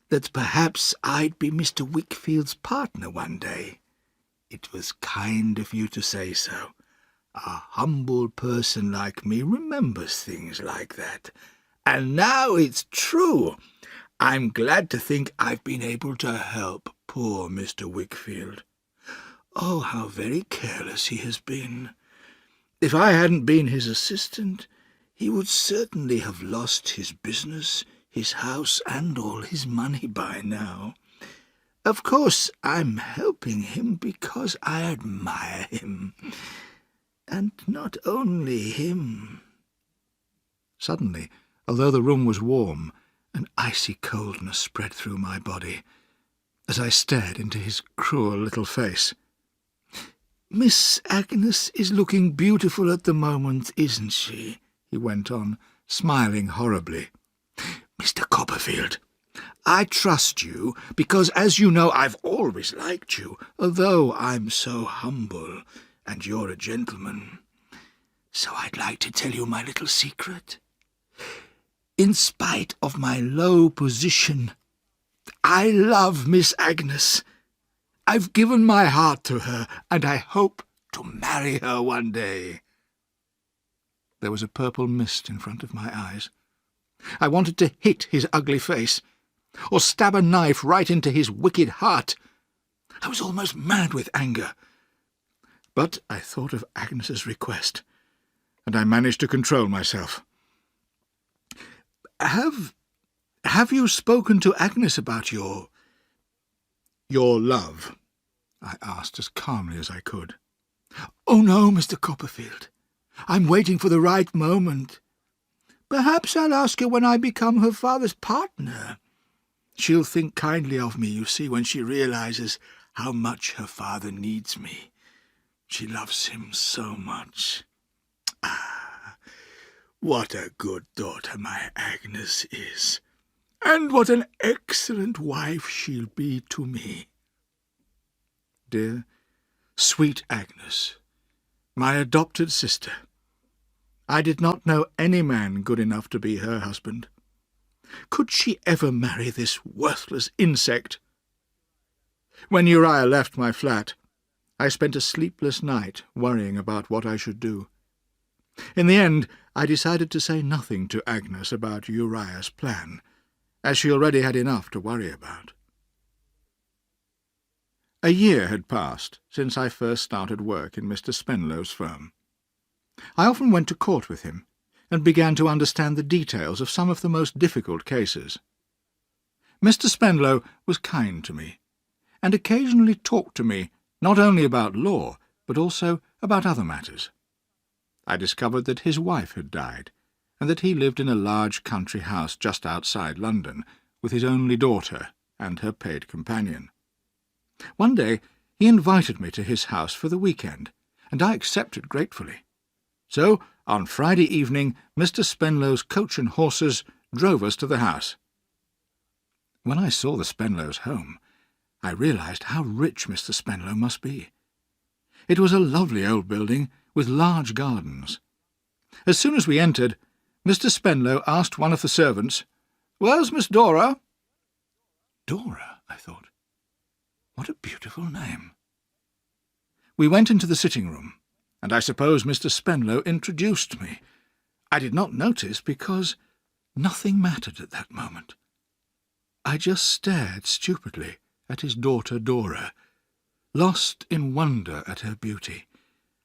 "that perhaps I'd be Mr. Wickfield's partner one day. It was kind of you to say so. A humble person like me remembers things like that. And now it's true. I'm glad to think I've been able to help poor Mr. Wickfield. Oh, how very careless he has been. If I hadn't been his assistant, he would certainly have lost his business, his house, and all his money by now. Of course, I'm helping him because I admire him. And not only him." Suddenly, although the room was warm, an icy coldness spread through my body as I stared into his cruel little face. "Miss Agnes is looking beautiful at the moment, isn't she?" he went on, smiling horribly. "Mr. Copperfield, I trust you because, as you know, I've always liked you, although I'm so humble and you're a gentleman. So I'd like to tell you my little secret. In spite of my low position, I love Miss Agnes. I've given my heart to her, and I hope to marry her one day." there was a purple mist in front of my eyes. I wanted to hit his ugly face, or stab a knife right into his wicked heart. I was almost mad with anger. But I thought of Agnes's request, and I managed to control myself. Have you spoken to Agnes about your love?" I asked as calmly as I could. "Oh, no, Mr. Copperfield. I'm waiting for the right moment. Perhaps I'll ask her when I become her father's partner. She'll think kindly of me, you see, when she realizes how much her father needs me. She loves him so much. Ah, what a good daughter my Agnes is, and what an excellent wife she'll be to me." Dear, sweet Agnes, my adopted sister. I did not know any man good enough to be her husband. Could she ever marry this worthless insect? When Uriah left my flat, I spent a sleepless night worrying about what I should do. In the end, I decided to say nothing to Agnes about Uriah's plan, as she already had enough to worry about. A year had passed since I first started work in Mr. Spenlow's firm. I often went to court with him, and began to understand the details of some of the most difficult cases. Mr. Spenlow was kind to me, and occasionally talked to me not only about law, but also about other matters. I discovered that his wife had died, and that he lived in a large country house just outside London, with his only daughter and her paid companion. One day he invited me to his house for the weekend, and I accepted gratefully. So, on Friday evening, Mr. Spenlow's coach and horses drove us to the house. When I saw the Spenlows' home, I realized how rich Mr. Spenlow must be. It was a lovely old building with large gardens. As soon as we entered, Mr. Spenlow asked one of the servants, "Where's Miss Dora?" Dora, I thought. What a beautiful name. We went into the sitting-room, and I suppose Mr. Spenlow introduced me. I did not notice because nothing mattered at that moment. I just stared stupidly at his daughter Dora, lost in wonder at her beauty,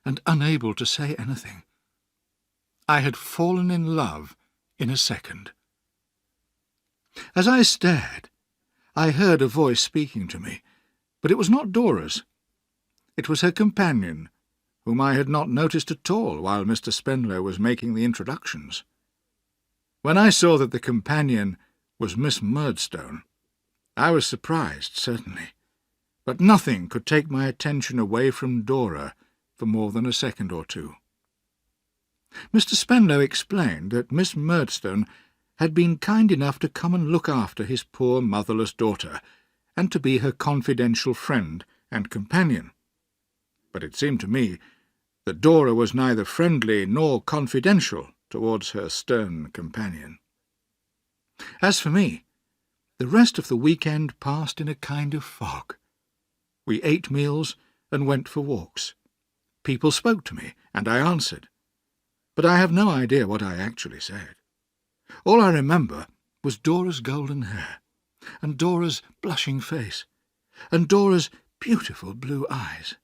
and unable to say anything. I had fallen in love in a second. As I stared, I heard a voice speaking to me, but it was not Dora's. It was her companion, whom I had not noticed at all while Mr. Spenlow was making the introductions. When I saw that the companion was Miss Murdstone, I was surprised, certainly, but nothing could take my attention away from Dora for more than a second or two. Mr. Spenlow explained that Miss Murdstone had been kind enough to come and look after his poor motherless daughter, and to be her confidential friend and companion. But it seemed to me that Dora was neither friendly nor confidential towards her stern companion. As for me, the rest of the weekend passed in a kind of fog. We ate meals and went for walks. People spoke to me, and I answered, but I have no idea what I actually said. All I remember was Dora's golden hair, and Dora's blushing face, and Dora's beautiful blue eyes.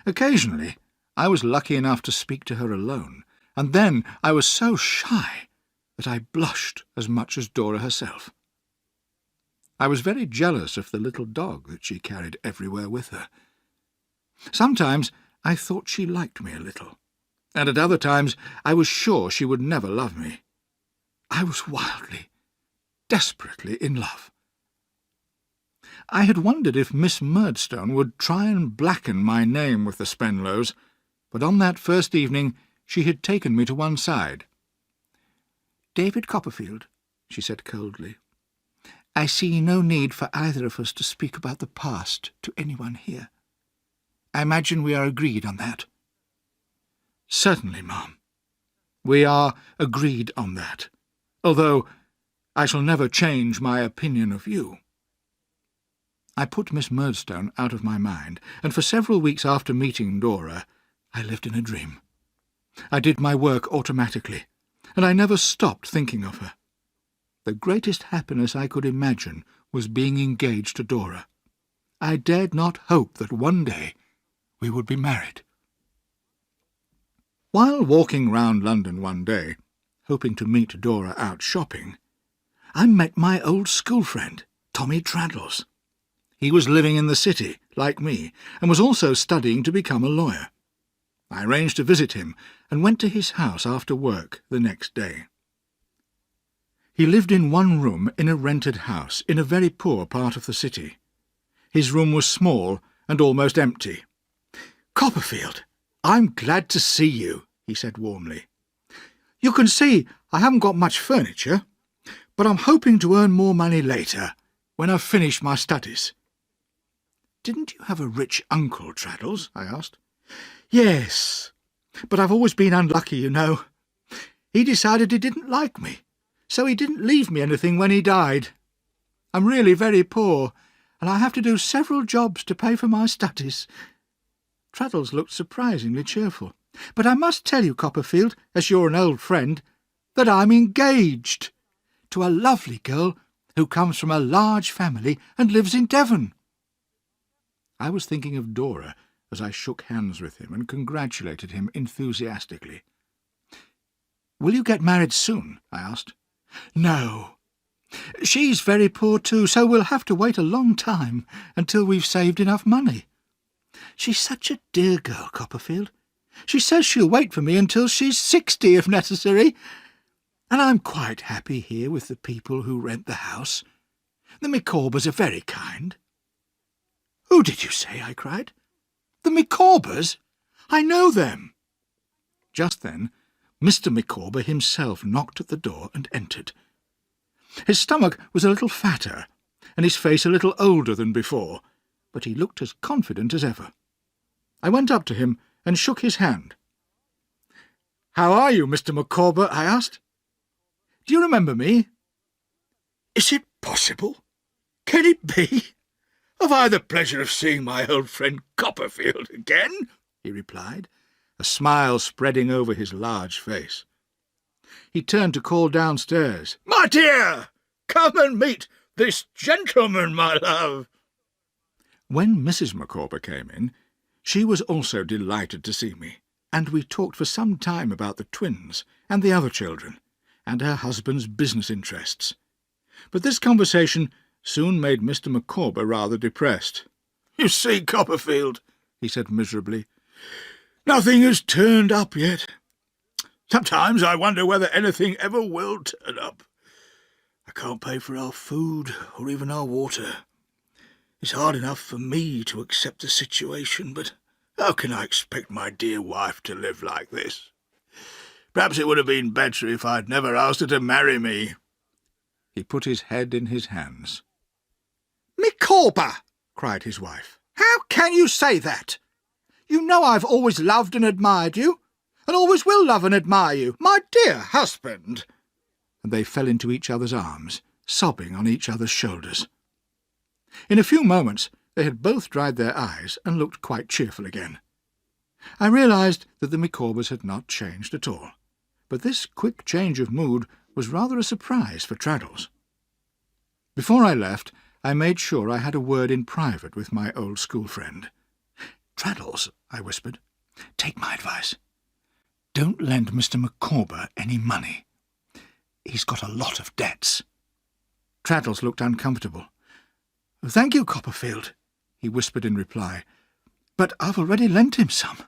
Occasionally I was lucky enough to speak to her alone, and then I was so shy that I blushed as much as Dora herself. I was very jealous of the little dog that she carried everywhere with her. Sometimes I thought she liked me a little, and at other times I was sure she would never love me. I was wildly, desperately in love. I had wondered if Miss Murdstone would try and blacken my name with the Spenlows, but on that first evening she had taken me to one side. "David Copperfield," she said coldly, "I see no need for either of us to speak about the past to anyone here. I imagine we are agreed on that." "Certainly, ma'am. We are agreed on that, although I shall never change my opinion of you." I put Miss Murdstone out of my mind, and for several weeks after meeting Dora, I lived in a dream. I did my work automatically, and I never stopped thinking of her. The greatest happiness I could imagine was being engaged to Dora. I dared not hope that one day we would be married. While walking round London one day, hoping to meet Dora out shopping, I met my old school friend, Tommy Traddles. He was living in the city, like me, and was also studying to become a lawyer. I arranged to visit him and went to his house after work the next day. He lived in one room in a rented house in a very poor part of the city. His room was small and almost empty. "Copperfield, I'm glad to see you," he said warmly. "You can see I haven't got much furniture, but I'm hoping to earn more money later, when I've finished my studies." "Didn't you have a rich uncle, Traddles?" I asked. "Yes, but I've always been unlucky, you know. He decided he didn't like me, so he didn't leave me anything when he died. I'm really very poor, and I have to do several jobs to pay for my studies." Traddles looked surprisingly cheerful. "But I must tell you, Copperfield, as you're an old friend, that I'm engaged to a lovely girl who comes from a large family and lives in Devon." I was thinking of Dora as I shook hands with him and congratulated him enthusiastically. "Will you get married soon?" I asked. "No. She's very poor too, so we'll have to wait a long time until we've saved enough money. She's such a dear girl, Copperfield. She says she'll wait for me until she's 60 if necessary, and I'm quite happy here with the people who rent the house. The Micawbers are very kind." "Who did you say?" I cried. "The Micawbers? I know them." Just then Mr. Micawber himself knocked at the door and entered. His stomach was a little fatter, and his face a little older than before, but he looked as confident as ever. I went up to him and shook his hand. "How are you, Mr. Micawber?" I asked. "Do you remember me?" "Is it possible? Can it be? Have I the pleasure of seeing my old friend Copperfield again?" he replied, a smile spreading over his large face. He turned to call downstairs, "My dear, come and meet this gentleman, my love." When Mrs. Micawber came in, she was also delighted to see me, and we talked for some time about the twins and the other children, and her husband's business interests. But this conversation soon made Mr. Micawber rather depressed. "You see, Copperfield," he said miserably, "nothing has turned up yet. Sometimes I wonder whether anything ever will turn up. I can't pay for our food or even our water. It's hard enough for me to accept the situation, but how can I expect my dear wife to live like this? Perhaps it would have been better if I'd never asked her to marry me." He put his head in his hands. "Micawber!" cried his wife. "How can you say that? You know I've always loved and admired you, and always will love and admire you, my dear husband." And they fell into each other's arms, sobbing on each other's shoulders. In a few moments they had both dried their eyes and looked quite cheerful again. I realized that the Micawbers had not changed at all, but this quick change of mood was rather a surprise for Traddles. Before I left, I made sure I had a word in private with my old school friend. "Traddles," I whispered, "take my advice. Don't lend Mr. Micawber any money. He's got a lot of debts." Traddles looked uncomfortable. "Thank you, Copperfield," he whispered in reply, "but I've already lent him some.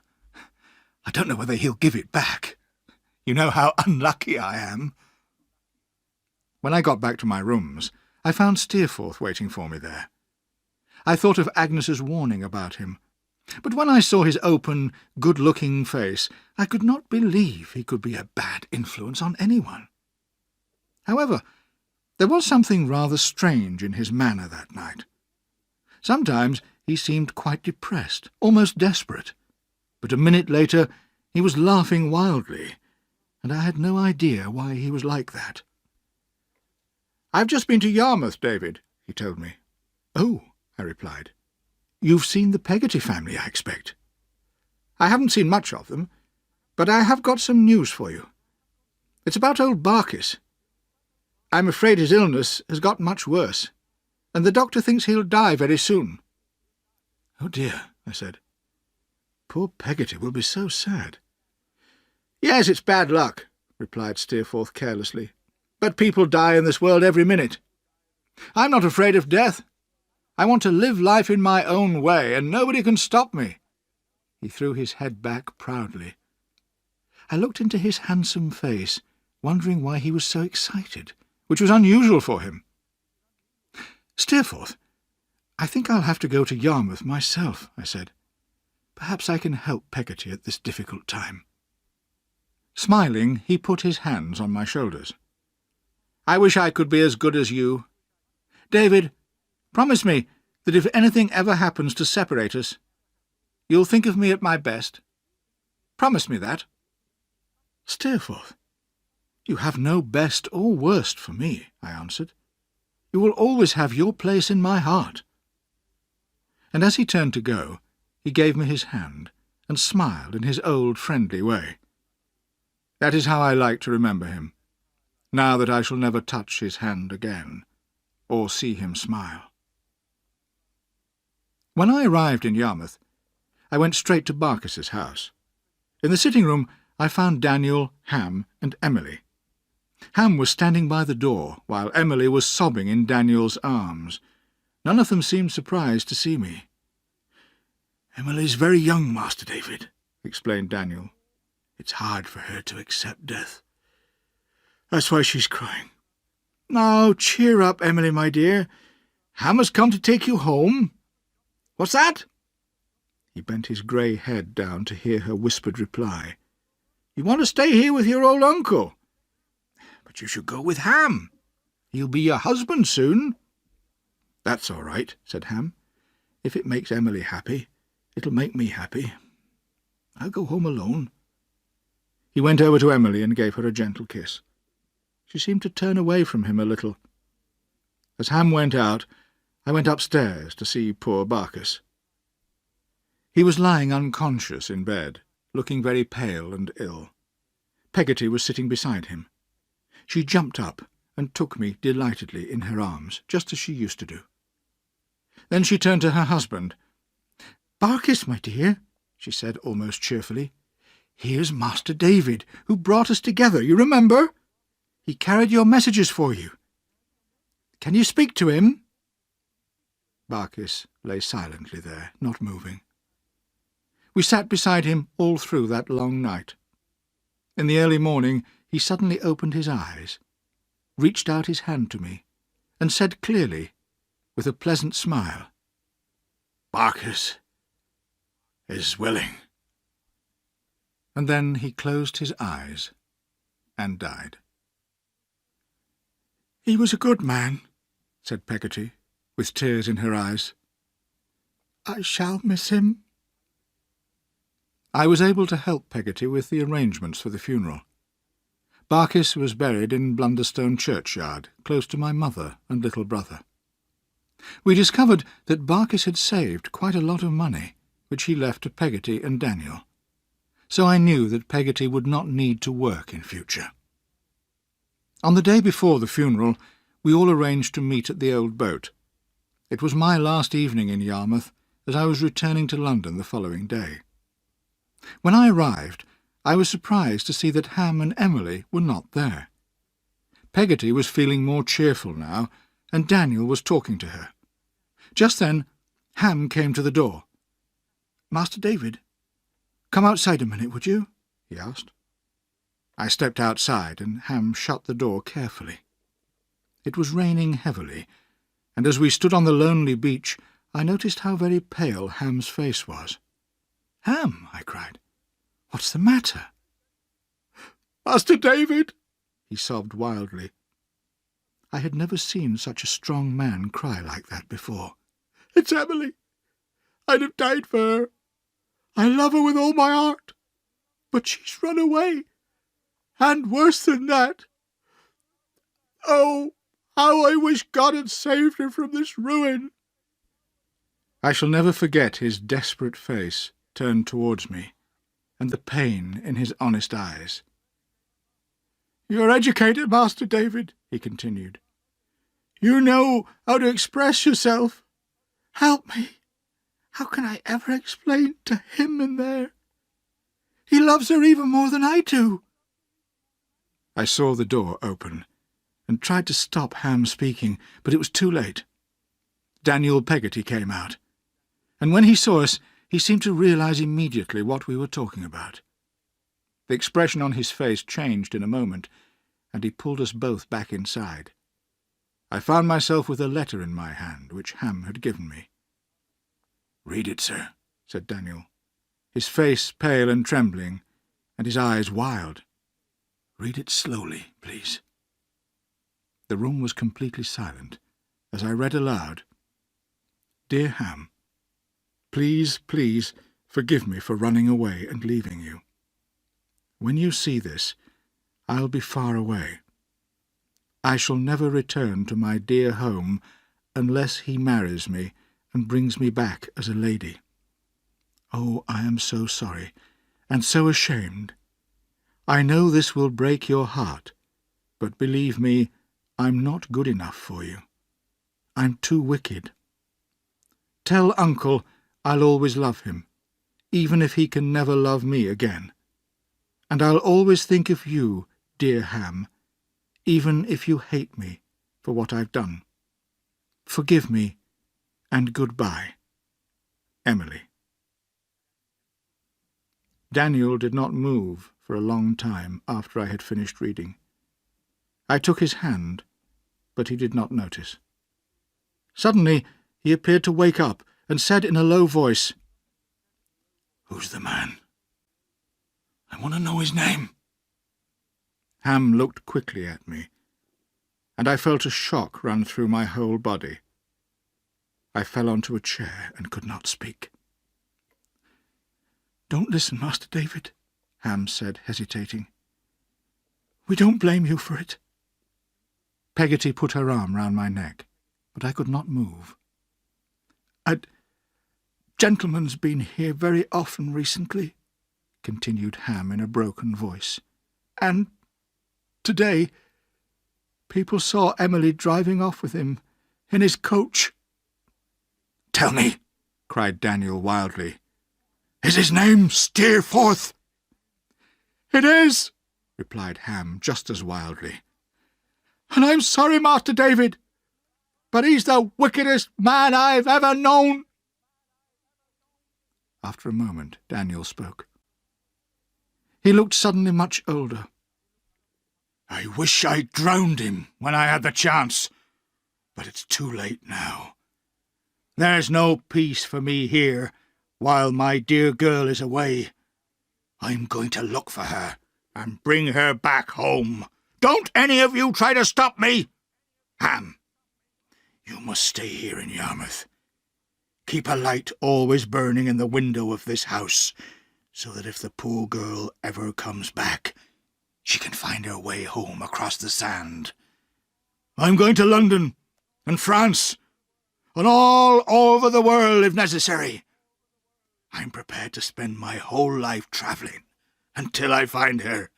I don't know whether he'll give it back. You know how unlucky I am." When I got back to my rooms, I found Steerforth waiting for me there. I thought of Agnes's warning about him, but when I saw his open, good-looking face, I could not believe he could be a bad influence on anyone. However, there was something rather strange in his manner that night. Sometimes he seemed quite depressed, almost desperate, but a minute later he was laughing wildly, and I had no idea why he was like that. "I've just been to Yarmouth, David," he told me. "Oh," I replied. "You've seen the Peggotty family, I expect." "I haven't seen much of them. But I have got some news for you. It's about old Barkis. I'm afraid his illness has got much worse, and the doctor thinks he'll die very soon." "Oh dear," I said. "Poor Peggotty will be so sad." "Yes, it's bad luck," replied Steerforth carelessly. "But people die in this world every minute. I'm not afraid of death. I want to live life in my own way, and nobody can stop me." He threw his head back proudly. I looked into his handsome face, wondering why he was so excited, which was unusual for him. "Steerforth, I think I'll have to go to Yarmouth myself," I said. "Perhaps I can help Peggotty at this difficult time." Smiling, he put his hands on my shoulders. "I wish I could be as good as you. David, promise me that if anything ever happens to separate us, you'll think of me at my best. Promise me that." "Steerforth, you have no best or worst for me," I answered. "You will always have your place in my heart." And as he turned to go, he gave me his hand and smiled in his old friendly way. That is how I like to remember him, now that I shall never touch his hand again, or see him smile. When I arrived in Yarmouth, I went straight to Barkis's house. In the sitting-room I found Daniel, Ham, and Emily. Ham was standing by the door, while Emily was sobbing in Daniel's arms. None of them seemed surprised to see me. "Emily's very young, Master David," explained Daniel. "It's hard for her to accept death. That's why she's crying. Now, cheer up, Emily, my dear. Ham has come to take you home." "What's that?" He bent his grey head down to hear her whispered reply. "You want to stay here with your old uncle? But you should go with Ham. He'll be your husband soon." "That's all right," said Ham. "If it makes Emily happy, it'll make me happy. I'll go home alone." He went over to Emily and gave her a gentle kiss. She seemed to turn away from him a little. As Ham went out, I went upstairs to see poor Barkis. He was lying unconscious in bed, looking very pale and ill. Peggotty was sitting beside him. She jumped up and took me delightedly in her arms, just as she used to do. Then she turned to her husband. "Barkis, my dear," she said almost cheerfully, "here's Master David, who brought us together, you remember? He carried your messages for you. Can you speak to him?" Barkis lay silently there, not moving. We sat beside him all through that long night. In the early morning he suddenly opened his eyes, reached out his hand to me, and said clearly, with a pleasant smile, "Barkis is willing." And then he closed his eyes and died. "He was a good man," said Peggotty, with tears in her eyes. "I shall miss him." I was able to help Peggotty with the arrangements for the funeral. Barkis was buried in Blunderstone churchyard, close to my mother and little brother. We discovered that Barkis had saved quite a lot of money, which he left to Peggotty and Daniel, so I knew that Peggotty would not need to work in future. On the day before the funeral, we all arranged to meet at the old boat. It was my last evening in Yarmouth, as I was returning to London the following day. When I arrived, I was surprised to see that Ham and Emily were not there. Peggotty was feeling more cheerful now, and Daniel was talking to her. Just then, Ham came to the door. "Master David, come outside a minute, would you?" he asked. I stepped outside, and Ham shut the door carefully. It was raining heavily, and as we stood on the lonely beach, I noticed how very pale Ham's face was. "Ham," I cried, "what's the matter?" "Master David," he sobbed wildly. I had never seen such a strong man cry like that before. "It's Emily. I'd have died for her. I love her with all my heart. But she's run away. And worse than that. Oh, how I wish God had saved her from this ruin." I shall never forget his desperate face turned towards me, and the pain in his honest eyes. "You're educated, Master David," he continued. "You know how to express yourself. Help me. How can I ever explain to him in there? He loves her even more than I do." I saw the door open, and tried to stop Ham speaking, but it was too late. Daniel Peggotty came out, and when he saw us, he seemed to realise immediately what we were talking about. The expression on his face changed in a moment, and he pulled us both back inside. I found myself with a letter in my hand, which Ham had given me. "Read it, sir," said Daniel, his face pale and trembling, and his eyes wild. "Read it slowly, please." The room was completely silent as I read aloud, "Dear Ham, please, please forgive me for running away and leaving you. When you see this, I'll be far away. I shall never return to my dear home unless he marries me and brings me back as a lady. Oh, I am so sorry, and so ashamed. I know this will break your heart, but believe me, I'm not good enough for you. I'm too wicked. Tell Uncle I'll always love him, even if he can never love me again. And I'll always think of you, dear Ham, even if you hate me for what I've done. Forgive me, and goodbye. Emily." Daniel did not move for a long time after I had finished reading. I took his hand, but he did not notice. Suddenly he appeared to wake up and said in a low voice, "Who's the man? I want to know his name." Ham looked quickly at me, and I felt a shock run through my whole body. I fell onto a chair and could not speak. "Don't listen, Master David," Ham said, hesitating. "We don't blame you for it." Peggotty put her arm round my neck, but I could not move. "A gentleman's been here very often recently," continued Ham in a broken voice, "and today people saw Emily driving off with him in his coach." "Tell me," cried Daniel wildly, "is his name Steerforth?" "It is," replied Ham just as wildly. "And I'm sorry, Master David, but he's the wickedest man I've ever known." After a moment, Daniel spoke. He looked suddenly much older. "I wish I drowned him when I had the chance, but it's too late now. There's no peace for me here while my dear girl is away. I'm going to look for her and bring her back home. Don't any of you try to stop me! Ham, you must stay here in Yarmouth. Keep a light always burning in the window of this house, so that if the poor girl ever comes back, she can find her way home across the sand. I'm going to London and France and all over the world if necessary. I'm prepared to spend my whole life travelling until I find her.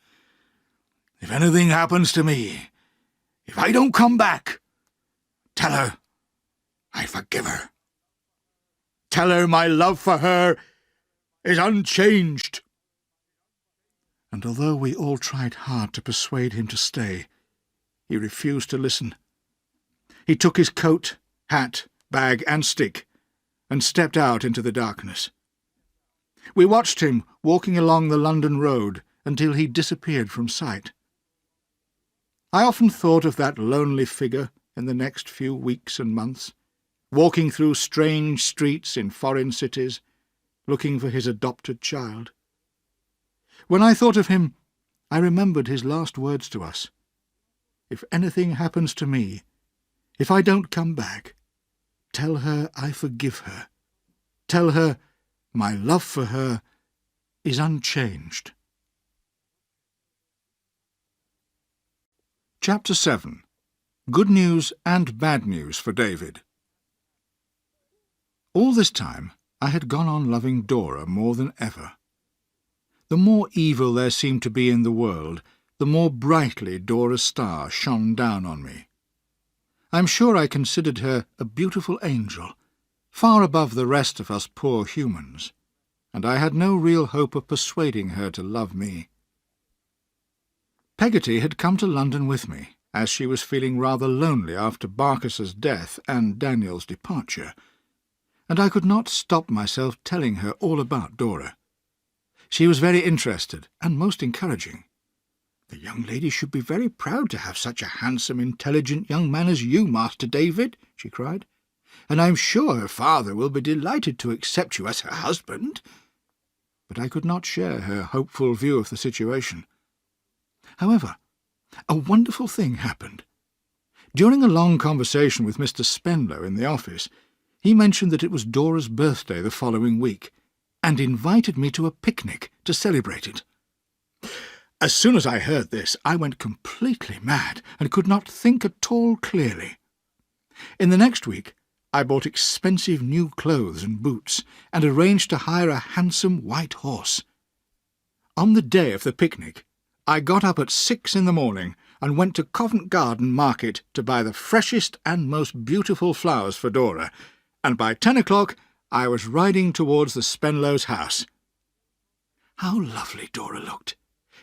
If anything happens to me, if I don't come back, tell her I forgive her. Tell her my love for her is unchanged." And although we all tried hard to persuade him to stay, he refused to listen. He took his coat, hat, bag, and stick, and stepped out into the darkness. We watched him walking along the London road until he disappeared from sight. I often thought of that lonely figure in the next few weeks and months, walking through strange streets in foreign cities, looking for his adopted child. When I thought of him, I remembered his last words to us. "If anything happens to me, if I don't come back, tell her I forgive her. Tell her my love for her is unchanged." Chapter 7. Good News and Bad News for David. All this time I had gone on loving Dora more than ever. The more evil there seemed to be in the world, the more brightly Dora's star shone down on me. I'm sure I considered her a beautiful angel, far above the rest of us poor humans, and I had no real hope of persuading her to love me. Peggotty had come to London with me, as she was feeling rather lonely after Barkis's death and Daniel's departure, and I could not stop myself telling her all about Dora. She was very interested and most encouraging. "The young lady should be very proud to have such a handsome, intelligent young man as you, Master David," she cried, "and I'm sure her father will be delighted to accept you as her husband." But I could not share her hopeful view of the situation. However, a wonderful thing happened. During a long conversation with Mr. Spenlow in the office, he mentioned that it was Dora's birthday the following week, and invited me to a picnic to celebrate it. As soon as I heard this, I went completely mad and could not think at all clearly. In the next week, I bought expensive new clothes and boots, and arranged to hire a handsome white horse. On the day of the picnic, I got up at 6 in the morning and went to Covent Garden Market to buy the freshest and most beautiful flowers for Dora, and by 10 o'clock I was riding towards the Spenlows' house. How lovely Dora looked,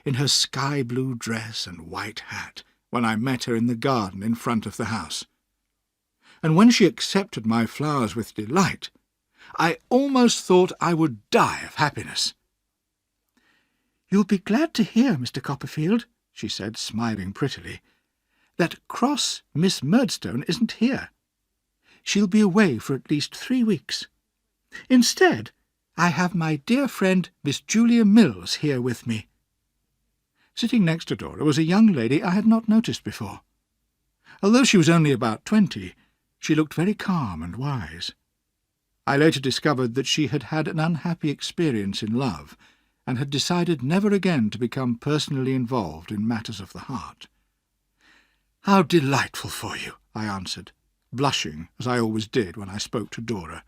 in her sky-blue dress and white hat, when I met her in the garden in front of the house. And when she accepted my flowers with delight, I almost thought I would die of happiness. "You'll be glad to hear, Mr. Copperfield," she said, smiling prettily, "that cross Miss Murdstone isn't here. She'll be away for at least 3 weeks. Instead, I have my dear friend Miss Julia Mills here with me." Sitting next to Dora was a young lady I had not noticed before. Although she was only about 20, she looked very calm and wise. I later discovered that she had had an unhappy experience in love, and had decided never again to become personally involved in matters of the heart. "How delightful for you," I answered, blushing, as I always did when I spoke to Dora.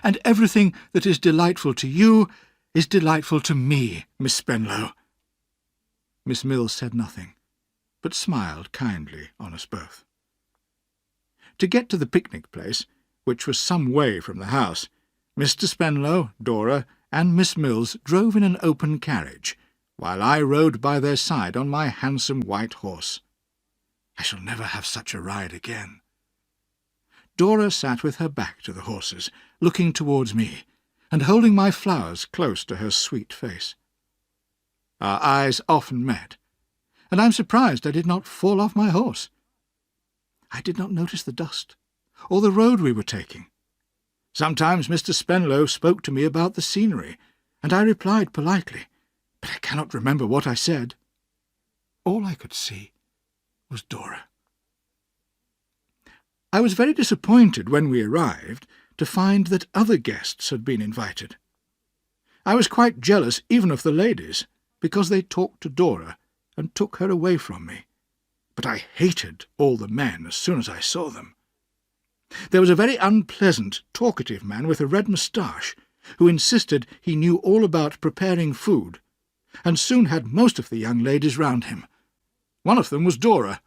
"And everything that is delightful to you is delightful to me, Miss Spenlow." Miss Mills said nothing, but smiled kindly on us both. To get to the picnic place, which was some way from the house, Mr. Spenlow, Dora, and Miss Mills drove in an open carriage, while I rode by their side on my handsome white horse. I shall never have such a ride again. Dora sat with her back to the horses, looking towards me, and holding my flowers close to her sweet face. Our eyes often met, and I'm surprised I did not fall off my horse. I did not notice the dust, or the road we were taking. Sometimes Mr. Spenlow spoke to me about the scenery, and I replied politely, but I cannot remember what I said. All I could see was Dora. I was very disappointed when we arrived to find that other guests had been invited. I was quite jealous even of the ladies, because they talked to Dora and took her away from me, but I hated all the men as soon as I saw them. There was a very unpleasant, talkative man with a red moustache, who insisted he knew all about preparing food, and soon had most of the young ladies round him. One of them was Dora.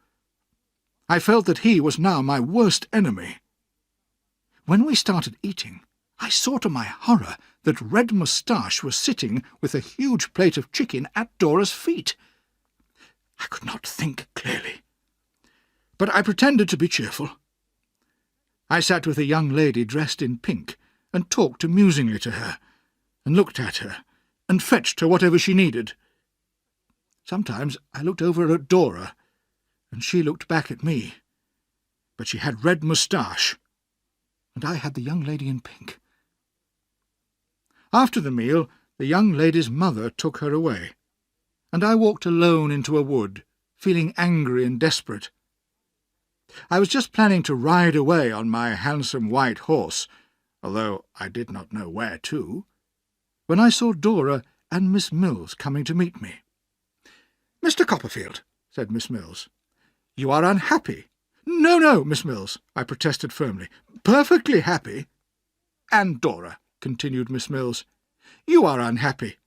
I felt that he was now my worst enemy. When we started eating, I saw to my horror that Red Moustache was sitting with a huge plate of chicken at Dora's feet. I could not think clearly, but I pretended to be cheerful. I sat with a young lady dressed in pink, and talked amusingly to her, and looked at her, and fetched her whatever she needed. Sometimes I looked over at Dora, and she looked back at me, but she had Red Moustache, and I had the young lady in pink. After the meal, the young lady's mother took her away, and I walked alone into a wood, feeling angry and desperate. I was just planning to ride away on my handsome white horse, although I did not know where to, when I saw Dora and Miss Mills coming to meet me. "Mr. Copperfield," said Miss Mills, "you are unhappy." "No, no, Miss Mills," I protested firmly. "Perfectly happy." "And Dora," continued Miss Mills, "you are unhappy."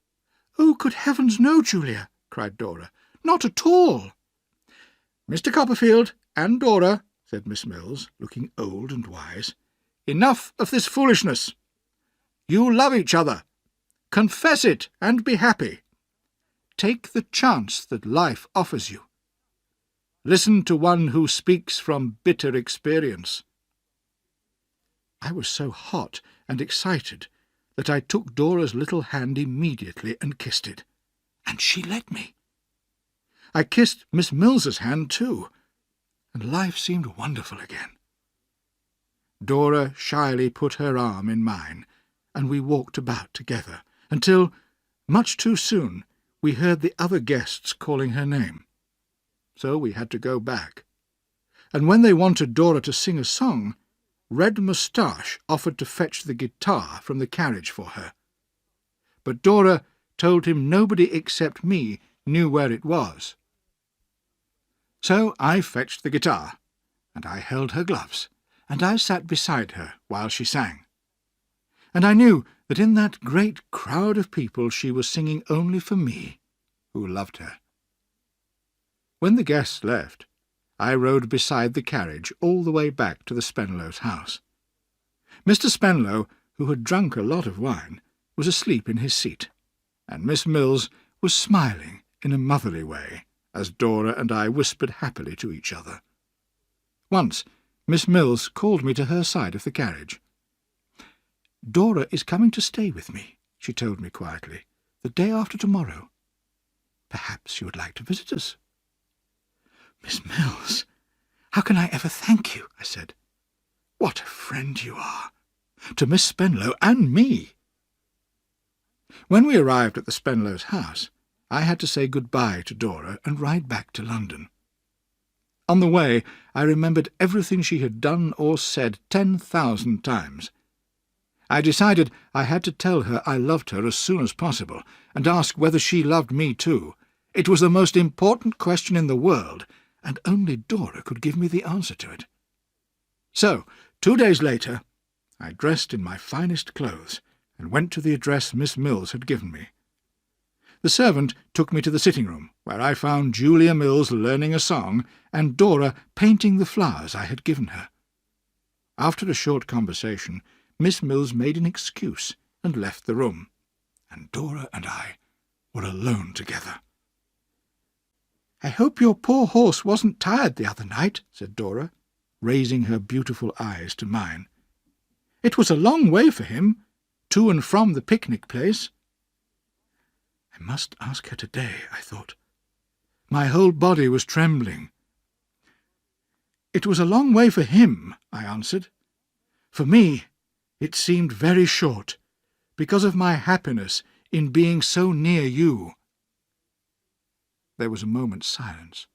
"Oh, good heavens, no, Julia," cried Dora. "Not at all." "Mr. Copperfield and Dora," said Miss Mills, looking old and wise, "enough of this foolishness. You love each other. Confess it and be happy. Take the chance that life offers you. Listen to one who speaks from bitter experience." I was so hot and excited that I took Dora's little hand immediately and kissed it, and she let me. I kissed Miss Mills's hand too, and life seemed wonderful again. Dora shyly put her arm in mine, and we walked about together, until, much too soon, we heard the other guests calling her name. So we had to go back. And when they wanted Dora to sing a song, Red Moustache offered to fetch the guitar from the carriage for her. But Dora told him nobody except me knew where it was. So I fetched the guitar, and I held her gloves, and I sat beside her while she sang. And I knew that in that great crowd of people she was singing only for me, who loved her. When the guests left, I rode beside the carriage all the way back to the Spenlows' house. Mr. Spenlow, who had drunk a lot of wine, was asleep in his seat, and Miss Mills was smiling in a motherly way as Dora and I whispered happily to each other. Once Miss Mills called me to her side of the carriage. "Dora is coming to stay with me," she told me quietly, "the day after tomorrow. Perhaps you would like to visit us." "Miss Mills, how can I ever thank you?" I said. "What a friend you are, to Miss Spenlow and me." When we arrived at the Spenlows' house, I had to say good-bye to Dora and ride back to London. On the way, I remembered everything she had done or said 10,000 times. I decided I had to tell her I loved her as soon as possible, and ask whether she loved me too. It was the most important question in the world, and only Dora could give me the answer to it. So, 2 days later, I dressed in my finest clothes and went to the address Miss Mills had given me. The servant took me to the sitting-room, where I found Julia Mills learning a song and Dora painting the flowers I had given her. After a short conversation, Miss Mills made an excuse and left the room, and Dora and I were alone together. "I hope your poor horse wasn't tired the other night," said Dora, raising her beautiful eyes to mine. "It was a long way for him, to and from the picnic place." I must ask her today, I thought. My whole body was trembling. "It was a long way for him," I answered. "For me, it seemed very short, because of my happiness in being so near you." There was a moment's silence.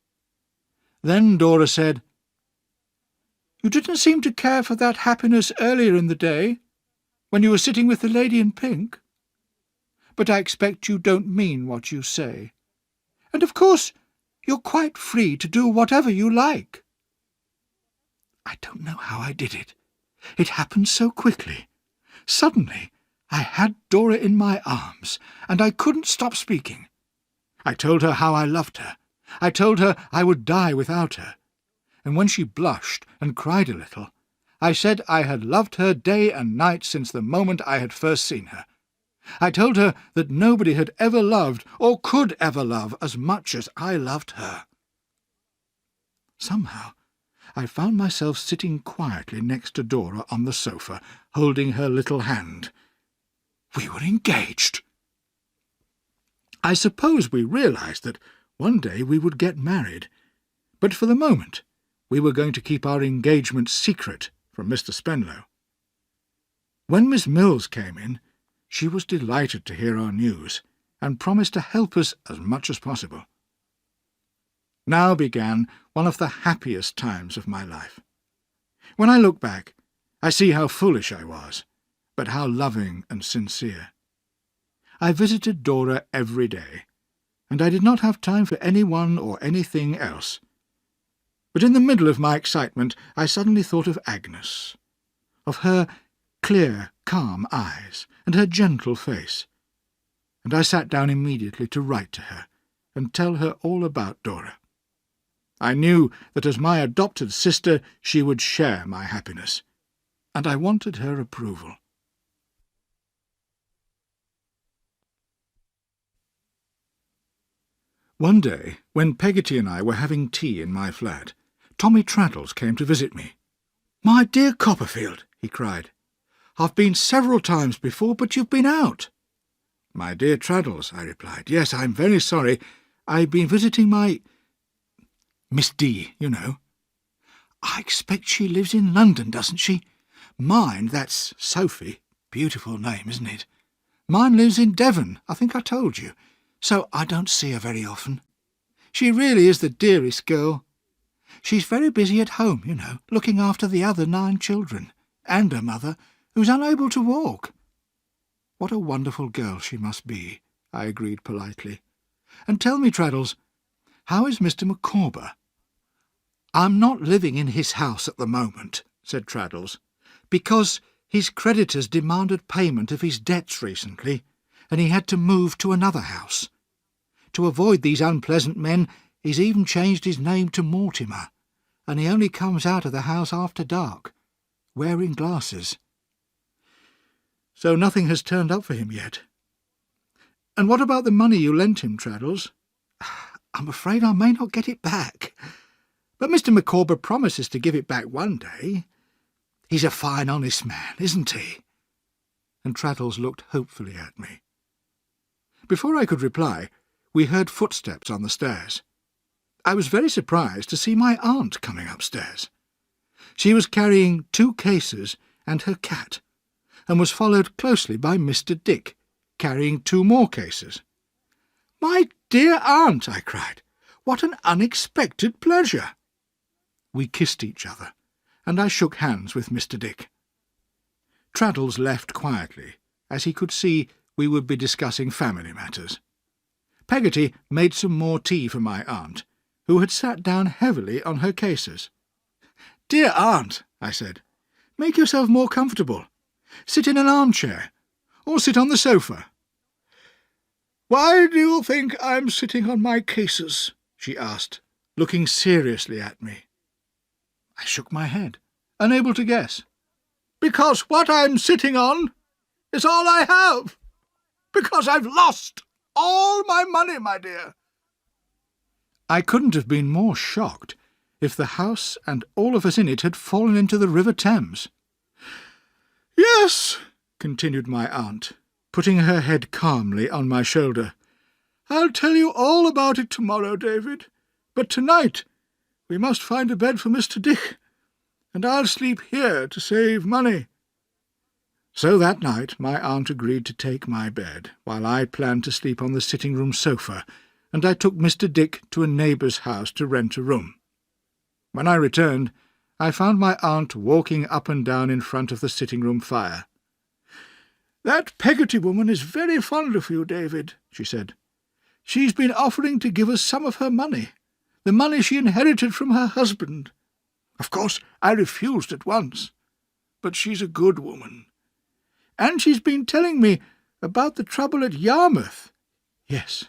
Then Dora said, "You didn't seem to care for that happiness earlier in the day, when you were sitting with the lady in pink. But I expect you don't mean what you say. And of course you're quite free to do whatever you like." I don't know how I did it. It happened so quickly. Suddenly I had Dora in my arms, and I couldn't stop speaking. I told her how I loved her. I told her I would die without her. And when she blushed and cried a little, I said I had loved her day and night since the moment I had first seen her. I told her that nobody had ever loved or could ever love as much as I loved her. Somehow I found myself sitting quietly next to Dora on the sofa, holding her little hand. We were engaged. I suppose we realized that one day we would get married, but for the moment we were going to keep our engagement secret from Mr. Spenlow. When Miss Mills came in, she was delighted to hear our news, and promised to help us as much as possible. Now began one of the happiest times of my life. When I look back, I see how foolish I was, but how loving and sincere. I visited Dora every day, and I did not have time for anyone or anything else. But in the middle of my excitement I suddenly thought of Agnes, of her clear, calm eyes, and her gentle face. and I sat down immediately to write to her and tell her all about Dora. I knew that as my adopted sister she would share my happiness, and I wanted her approval. One day, when Peggotty and I were having tea in my flat, Tommy Traddles came to visit me. "My dear Copperfield," he cried, "I've been several times before, but you've been out." "My dear Traddles," I replied, "yes, I'm very sorry. I've been visiting my... Miss D, you know." "I expect she lives in London, doesn't she? Mine, that's Sophie. Beautiful name, isn't it? Mine lives in Devon, I think I told you, so I don't see her very often. She really is the dearest girl. She's very busy at home, you know, looking after the other 9 children, and her mother, who's unable to walk." "What a wonderful girl she must be," I agreed politely. "And tell me, Traddles, how is Mr. Micawber?" "I'm not living in his house at the moment," said Traddles, "because his creditors demanded payment of his debts recently, and he had to move to another house. To avoid these unpleasant men, he's even changed his name to Mortimer, and he only comes out of the house after dark, wearing glasses." "So nothing has turned up for him yet. And what about the money you lent him, Traddles?" "I'm afraid I may not get it back. But Mr. Micawber promises to give it back one day. He's a fine, honest man, isn't he?" And Traddles looked hopefully at me. Before I could reply, we heard footsteps on the stairs. I was very surprised to see my aunt coming upstairs. She was carrying 2 cases and her cat, and was followed closely by Mr. Dick, carrying 2 more cases. "My dear aunt," I cried, "what an unexpected pleasure!" We kissed each other, and I shook hands with Mr. Dick. Traddles left quietly, as he could see we would be discussing family matters. Peggotty made some more tea for my aunt, who had sat down heavily on her cases. "Dear aunt," I said, "make yourself more comfortable. Sit in an armchair, or sit on the sofa." "Why do you think I'm sitting on my cases?" she asked, looking seriously at me. I shook my head, unable to guess. "Because what I'm sitting on is all I have. Because I've lost all my money, my dear." I couldn't have been more shocked if the house and all of us in it had fallen into the River Thames. "Yes," continued my aunt, putting her head calmly on my shoulder, "I'll tell you all about it tomorrow, David, but tonight we must find a bed for Mr. Dick, and I'll sleep here to save money." So that night my aunt agreed to take my bed, while I planned to sleep on the sitting-room sofa, and I took Mr. Dick to a neighbour's house to rent a room. When I returned, I found my aunt walking up and down in front of the sitting-room fire. "That Peggotty woman is very fond of you, David," she said. "She's been offering to give us some of her money, the money she inherited from her husband. Of course, I refused at once, but she's a good woman. And she's been telling me about the trouble at Yarmouth." "Yes,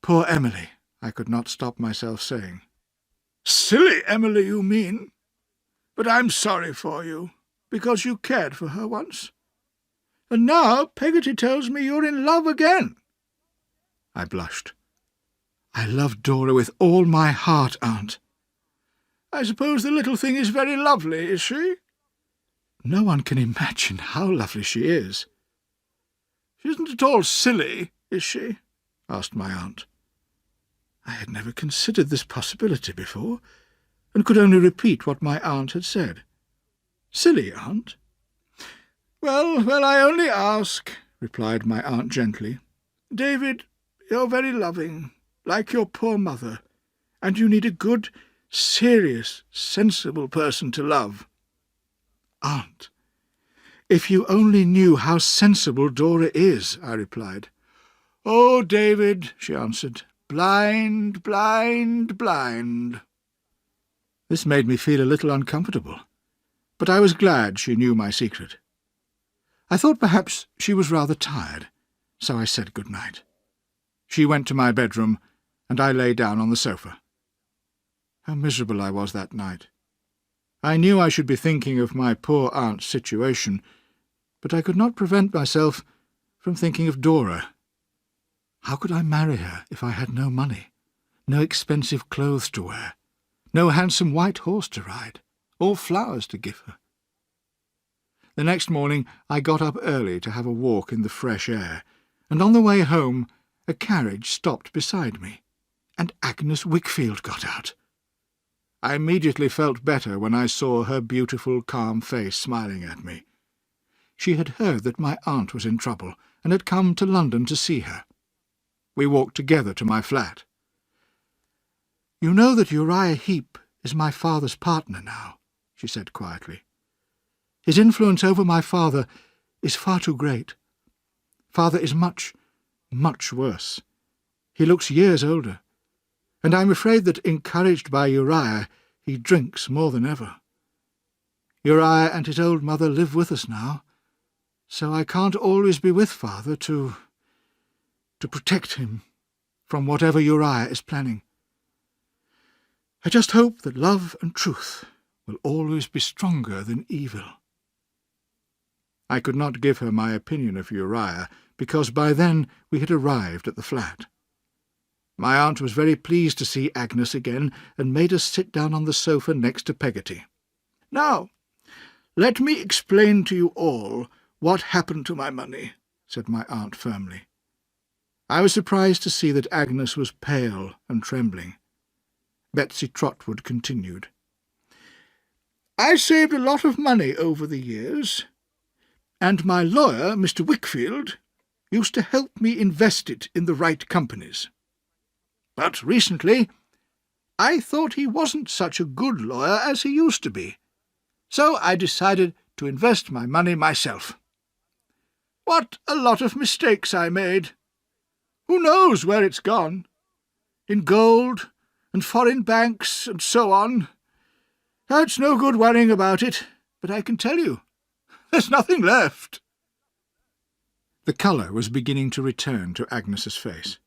poor Emily," I could not stop myself saying. "Silly Emily, you mean. But I'm sorry for you, because you cared for her once. And now Peggotty tells me you're in love again." I blushed. "I love Dora with all my heart, Aunt." "I suppose the little thing is very lovely, is she?" "No one can imagine how lovely she is." "She isn't at all silly, is she?" asked my aunt. I had never considered this possibility before, and could only repeat what my aunt had said. "Silly, aunt?" Well, I only ask," replied my aunt gently. "David, you're very loving, like your poor mother, and you need a good, serious, sensible person to love." "Aunt, if you only knew how sensible Dora is," I replied. "Oh, David," she answered, "blind, blind, blind." This made me feel a little uncomfortable, but I was glad she knew my secret. I thought perhaps she was rather tired, so I said good night. She went to my bedroom, and I lay down on the sofa. How miserable I was that night. I knew I should be thinking of my poor aunt's situation, but I could not prevent myself from thinking of Dora. How could I marry her if I had no money, no expensive clothes to wear, no handsome white horse to ride, or flowers to give her? The next morning I got up early to have a walk in the fresh air, and on the way home a carriage stopped beside me, and Agnes Wickfield got out. I immediately felt better when I saw her beautiful, calm face smiling at me. She had heard that my aunt was in trouble, and had come to London to see her. We walked together to my flat. "You know that Uriah Heep is my father's partner now," she said quietly. "His influence over my father is far too great. Father is much, much worse. He looks years older, and I'm afraid that, encouraged by Uriah, he drinks more than ever. Uriah and his old mother live with us now, so I can't always be with Father to protect him from whatever Uriah is planning. I just hope that love and truth will always be stronger than evil." I could not give her my opinion of Uriah, because by then we had arrived at the flat. My aunt was very pleased to see Agnes again, and made us sit down on the sofa next to Peggotty. "Now, let me explain to you all what happened to my money," said my aunt firmly. I was surprised to see that Agnes was pale and trembling. Betsy Trotwood continued. "I saved a lot of money over the years, and my lawyer, Mr. Wickfield, used to help me invest it in the right companies. But recently I thought he wasn't such a good lawyer as he used to be, so I decided to invest my money myself. What a lot of mistakes I made! Who knows where it's gone? In gold and foreign banks and so on. It's no good worrying about it, but I can tell you, there's nothing left." The colour was beginning to return to Agnes's face.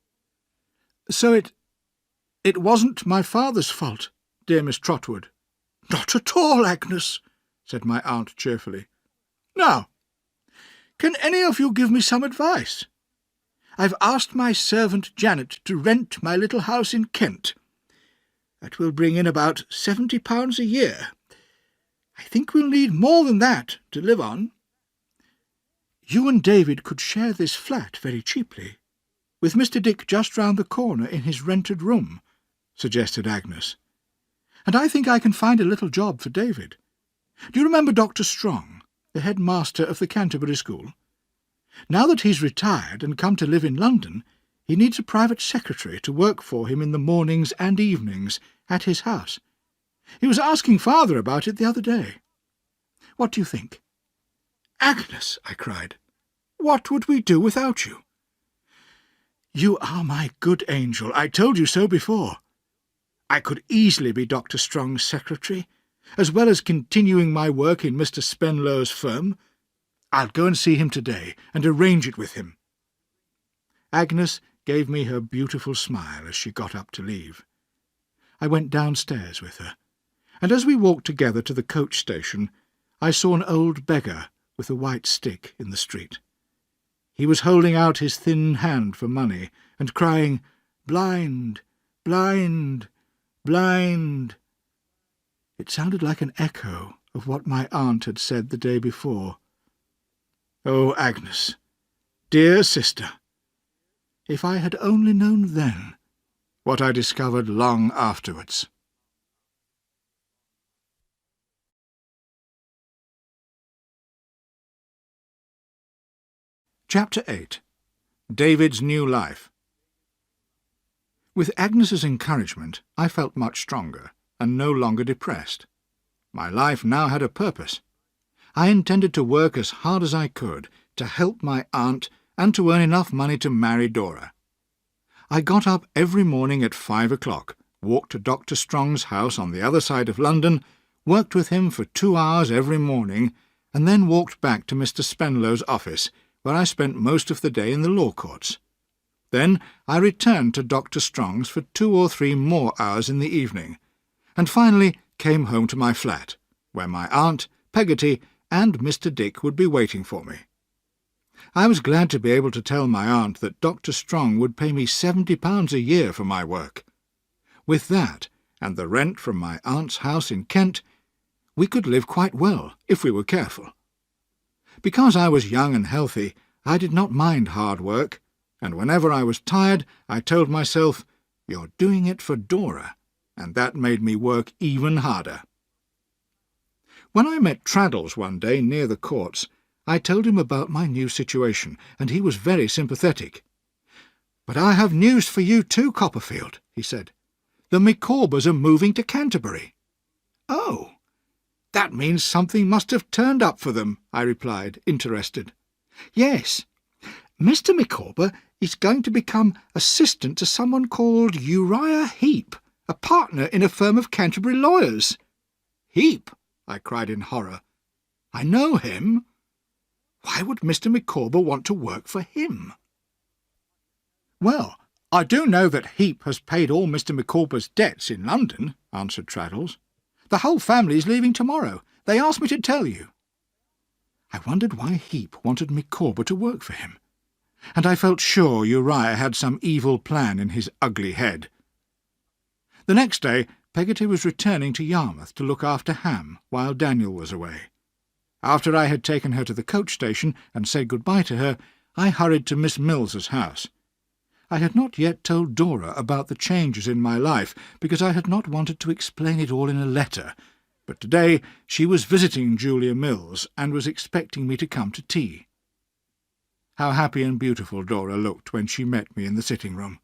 "So it wasn't my father's fault, dear Miss Trotwood?" "Not at all, Agnes," said my aunt cheerfully. "Now, can any of you give me some advice? I've asked my servant Janet to rent my little house in Kent. That will bring in about £70 a year. I think we'll need more than that to live on. You and David could share this flat very cheaply, with Mr. Dick just round the corner in his rented room," suggested Agnes. "And I think I can find a little job for David. Do you remember Dr. Strong, the headmaster of the Canterbury School? Now that he's retired and come to live in London, he needs a private secretary to work for him in the mornings and evenings at his house. He was asking Father about it the other day. What do you think?" "Agnes," I cried, "what would we do without you?" "You are my good angel. I told you so before. I could easily be Dr. Strong's secretary, as well as continuing my work in Mr. Spenlow's firm. I'll go and see him today and arrange it with him." Agnes gave me her beautiful smile as she got up to leave. I went downstairs with her, and as we walked together to the coach station, I saw an old beggar with a white stick in the street. He was holding out his thin hand for money and crying, "Blind, blind, blind." It sounded like an echo of what my aunt had said the day before. Oh, Agnes, dear sister, if I had only known then what I discovered long afterwards. Chapter 8. David's New Life. With Agnes's encouragement, I felt much stronger, and no longer depressed. My life now had a purpose. I intended to work as hard as I could to help my aunt and to earn enough money to marry Dora. I got up every morning at 5 o'clock, walked to Dr. Strong's house on the other side of London, worked with him for 2 hours every morning, and then walked back to Mr. Spenlow's office, where I spent most of the day in the law courts. Then I returned to Dr. Strong's for 2 or 3 more hours in the evening, and finally came home to my flat, where my aunt, Peggotty, and Mr. Dick would be waiting for me. I was glad to be able to tell my aunt that Dr. Strong would pay me £70 a year for my work. With that, and the rent from my aunt's house in Kent, we could live quite well, if we were careful. Because I was young and healthy, I did not mind hard work, and whenever I was tired, I told myself, "You're doing it for Dora," and that made me work even harder. When I met Traddles one day near the courts, I told him about my new situation, and he was very sympathetic. "But I have news for you too, Copperfield," he said. "The Micawbers are moving to Canterbury." "Oh, that means something must have turned up for them," I replied, interested. "Yes. Mr. Micawber is going to become assistant to someone called Uriah Heep, a partner in a firm of Canterbury lawyers." "Heep?" I cried in horror. "I know him. Why would Mr. Micawber want to work for him?" "Well, I do know that Heep has paid all Mr. Micawber's debts in London," answered Traddles. "The whole family is leaving tomorrow. They asked me to tell you." I wondered why Heep wanted Micawber to work for him, and I felt sure Uriah had some evil plan in his ugly head. The next day Peggotty was returning to Yarmouth to look after Ham while Daniel was away. After I had taken her to the coach station and said good-bye to her, I hurried to Miss Mills's house. I had not yet told Dora about the changes in my life, because I had not wanted to explain it all in a letter, but today she was visiting Julia Mills and was expecting me to come to tea. How happy and beautiful Dora looked when she met me in the sitting-room,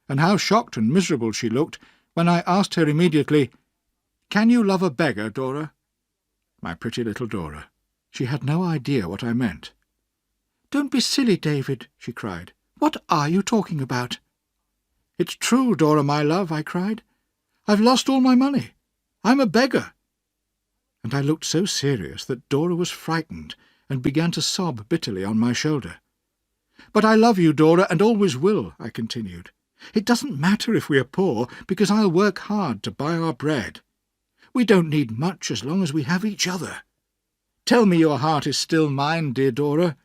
and how shocked and miserable she looked when I asked her immediately, "Can you love a beggar, Dora?" My pretty little Dora. She had no idea what I meant. "Don't be silly, David," she cried. "What are you talking about?" "It's true, Dora, my love," I cried. "I've lost all my money. I'm a beggar." And I looked so serious that Dora was frightened and began to sob bitterly on my shoulder. "But I love you, Dora, and always will," I continued. "It doesn't matter if we are poor, because I'll work hard to buy our bread. We don't need much as long as we have each other. Tell me your heart is still mine, dear Dora."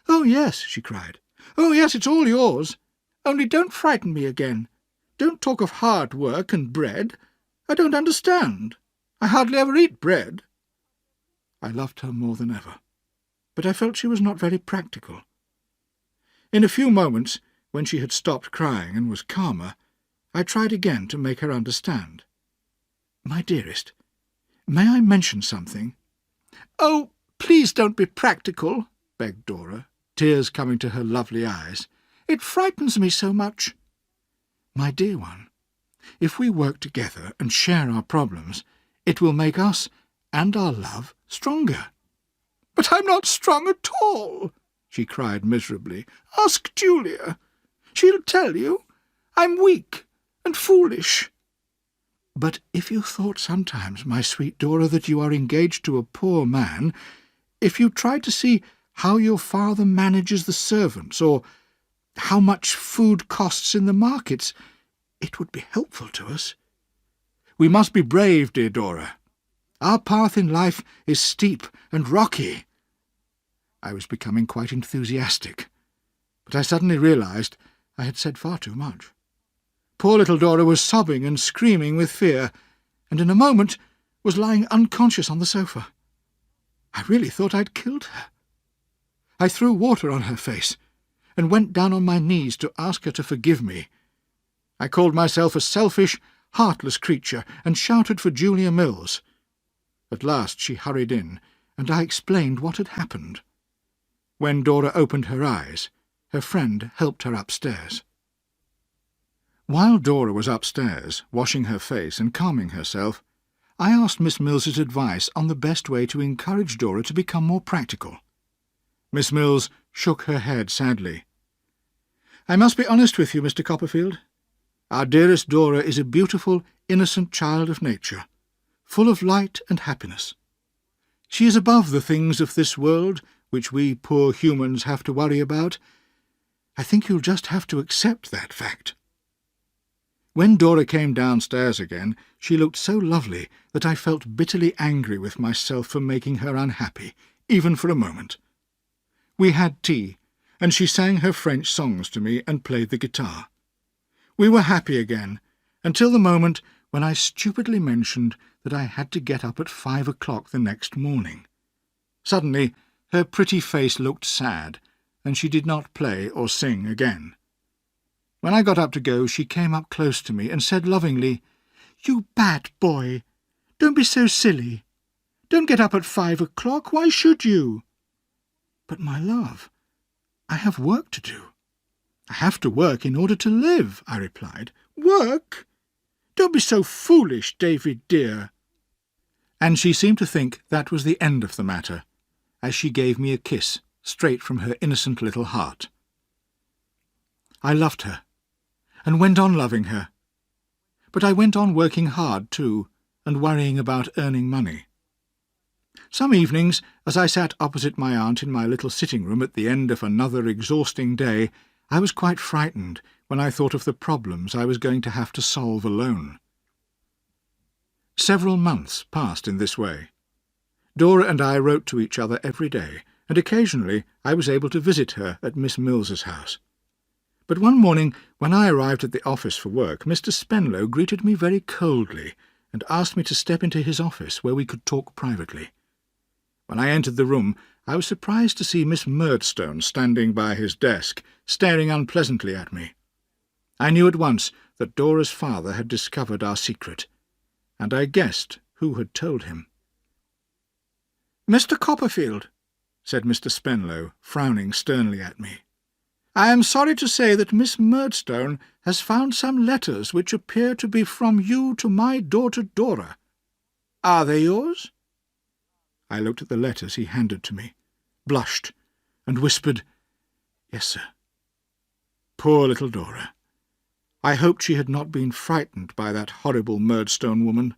"Oh, yes," she cried. "Oh, yes, it's all yours. Only don't frighten me again. Don't talk of hard work and bread. I don't understand. I hardly ever eat bread." I loved her more than ever, but I felt she was not very practical. In a few moments, when she had stopped crying and was calmer, I tried again to make her understand. "My dearest, may I mention something?" "Oh, please don't be practical," begged Dora, tears coming to her lovely eyes. "It frightens me so much." "My dear one, if we work together and share our problems, it will make us and our love stronger." "But I'm not strong at all," she cried miserably. "Ask Julia. She'll tell you. I'm weak and foolish." "But if you thought sometimes, my sweet Dora, that you are engaged to a poor man, if you tried to see how your father manages the servants, or how much food costs in the markets, it would be helpful to us. We must be brave, dear Dora. Our path in life is steep and rocky." I was becoming quite enthusiastic, but I suddenly realized I had said far too much. Poor little Dora was sobbing and screaming with fear, and in a moment was lying unconscious on the sofa. I really thought I'd killed her. I threw water on her face, and went down on my knees to ask her to forgive me. I called myself a selfish, heartless creature, and shouted for Julia Mills. At last she hurried in, and I explained what had happened. When Dora opened her eyes, her friend helped her upstairs. While Dora was upstairs, washing her face and calming herself, I asked Miss Mills's advice on the best way to encourage Dora to become more practical. Miss Mills shook her head sadly. "I must be honest with you, Mr. Copperfield. Our dearest Dora is a beautiful, innocent child of nature, full of light and happiness. She is above the things of this world, which we poor humans have to worry about. I think you'll just have to accept that fact." When Dora came downstairs again, she looked so lovely that I felt bitterly angry with myself for making her unhappy, even for a moment. We had tea, and she sang her French songs to me and played the guitar. We were happy again, until the moment when I stupidly mentioned that I had to get up at 5 o'clock the next morning. Suddenly her pretty face looked sad, and she did not play or sing again. When I got up to go, she came up close to me and said lovingly, "You bad boy! Don't be so silly. Don't get up at 5 o'clock. Why should you?" "But, my love, I have work to do." "I have to work in order to live," I replied. "Work? Don't be so foolish, David dear." And she seemed to think that was the end of the matter, as she gave me a kiss straight from her innocent little heart. I loved her, and went on loving her. But I went on working hard too, and worrying about earning money. Some evenings, as I sat opposite my aunt in my little sitting-room at the end of another exhausting day, I was quite frightened when I thought of the problems I was going to have to solve alone. Several months passed in this way. Dora and I wrote to each other every day, and occasionally I was able to visit her at Miss Mills's house. But one morning, when I arrived at the office for work, Mr. Spenlow greeted me very coldly and asked me to step into his office where we could talk privately. When I entered the room, I was surprised to see Miss Murdstone standing by his desk, staring unpleasantly at me. I knew at once that Dora's father had discovered our secret, and I guessed who had told him. "Mr. Copperfield," said Mr. Spenlow, frowning sternly at me, "I am sorry to say that Miss Murdstone has found some letters which appear to be from you to my daughter Dora. Are they yours?" I looked at the letters he handed to me, blushed, and whispered, "Yes, sir." Poor little Dora. I hoped she had not been frightened by that horrible Murdstone woman.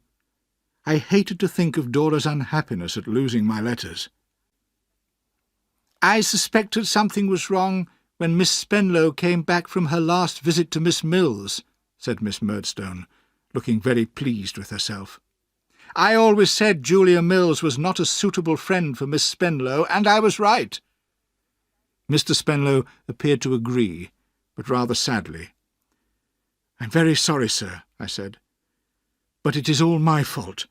I hated to think of Dora's unhappiness at losing my letters. "I suspected something was wrong when Miss Spenlow came back from her last visit to Miss Mills," said Miss Murdstone, looking very pleased with herself. "I always said Julia Mills was not a suitable friend for Miss Spenlow, and I was right." Mr. Spenlow appeared to agree, but rather sadly. "I'm very sorry, sir," I said, "but it is all my fault.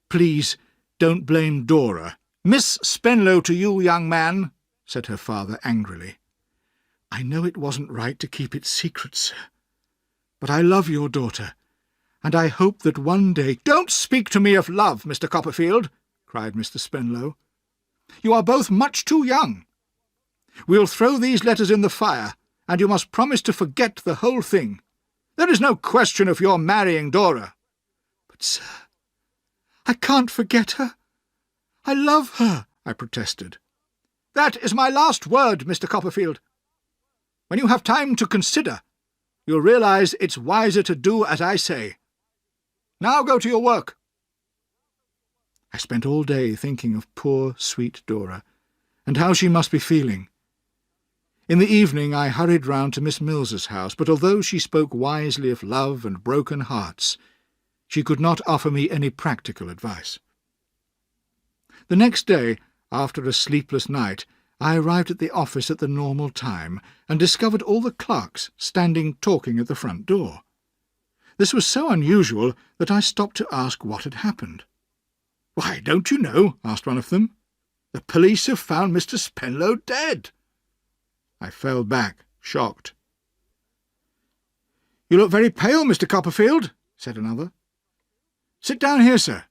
Please don't blame Dora." "Miss Spenlow to you, young man," said her father angrily. "I know it wasn't right to keep it secret, sir, but I love your daughter, and I hope that one day—" "Don't speak to me of love, Mr. Copperfield," cried Mr. Spenlow. "You are both much too young. We'll throw these letters in the fire, and you must promise to forget the whole thing. There is no question of your marrying Dora." "But, sir, I can't forget her. I love her," I protested. "That is my last word, Mr. Copperfield. When you have time to consider, you'll realise it's wiser to do as I say. Now go to your work." I spent all day thinking of poor, sweet Dora, and how she must be feeling. In the evening I hurried round to Miss Mills's house, but although she spoke wisely of love and broken hearts, she could not offer me any practical advice. The next day, after a sleepless night, I arrived at the office at the normal time, and discovered all the clerks standing talking at the front door. This was so unusual that I stopped to ask what had happened. "Why, don't you know?" asked one of them. "The police have found Mr. Spenlow dead." I fell back, shocked. "You look very pale, Mr. Copperfield," said another. "Sit down here, sir."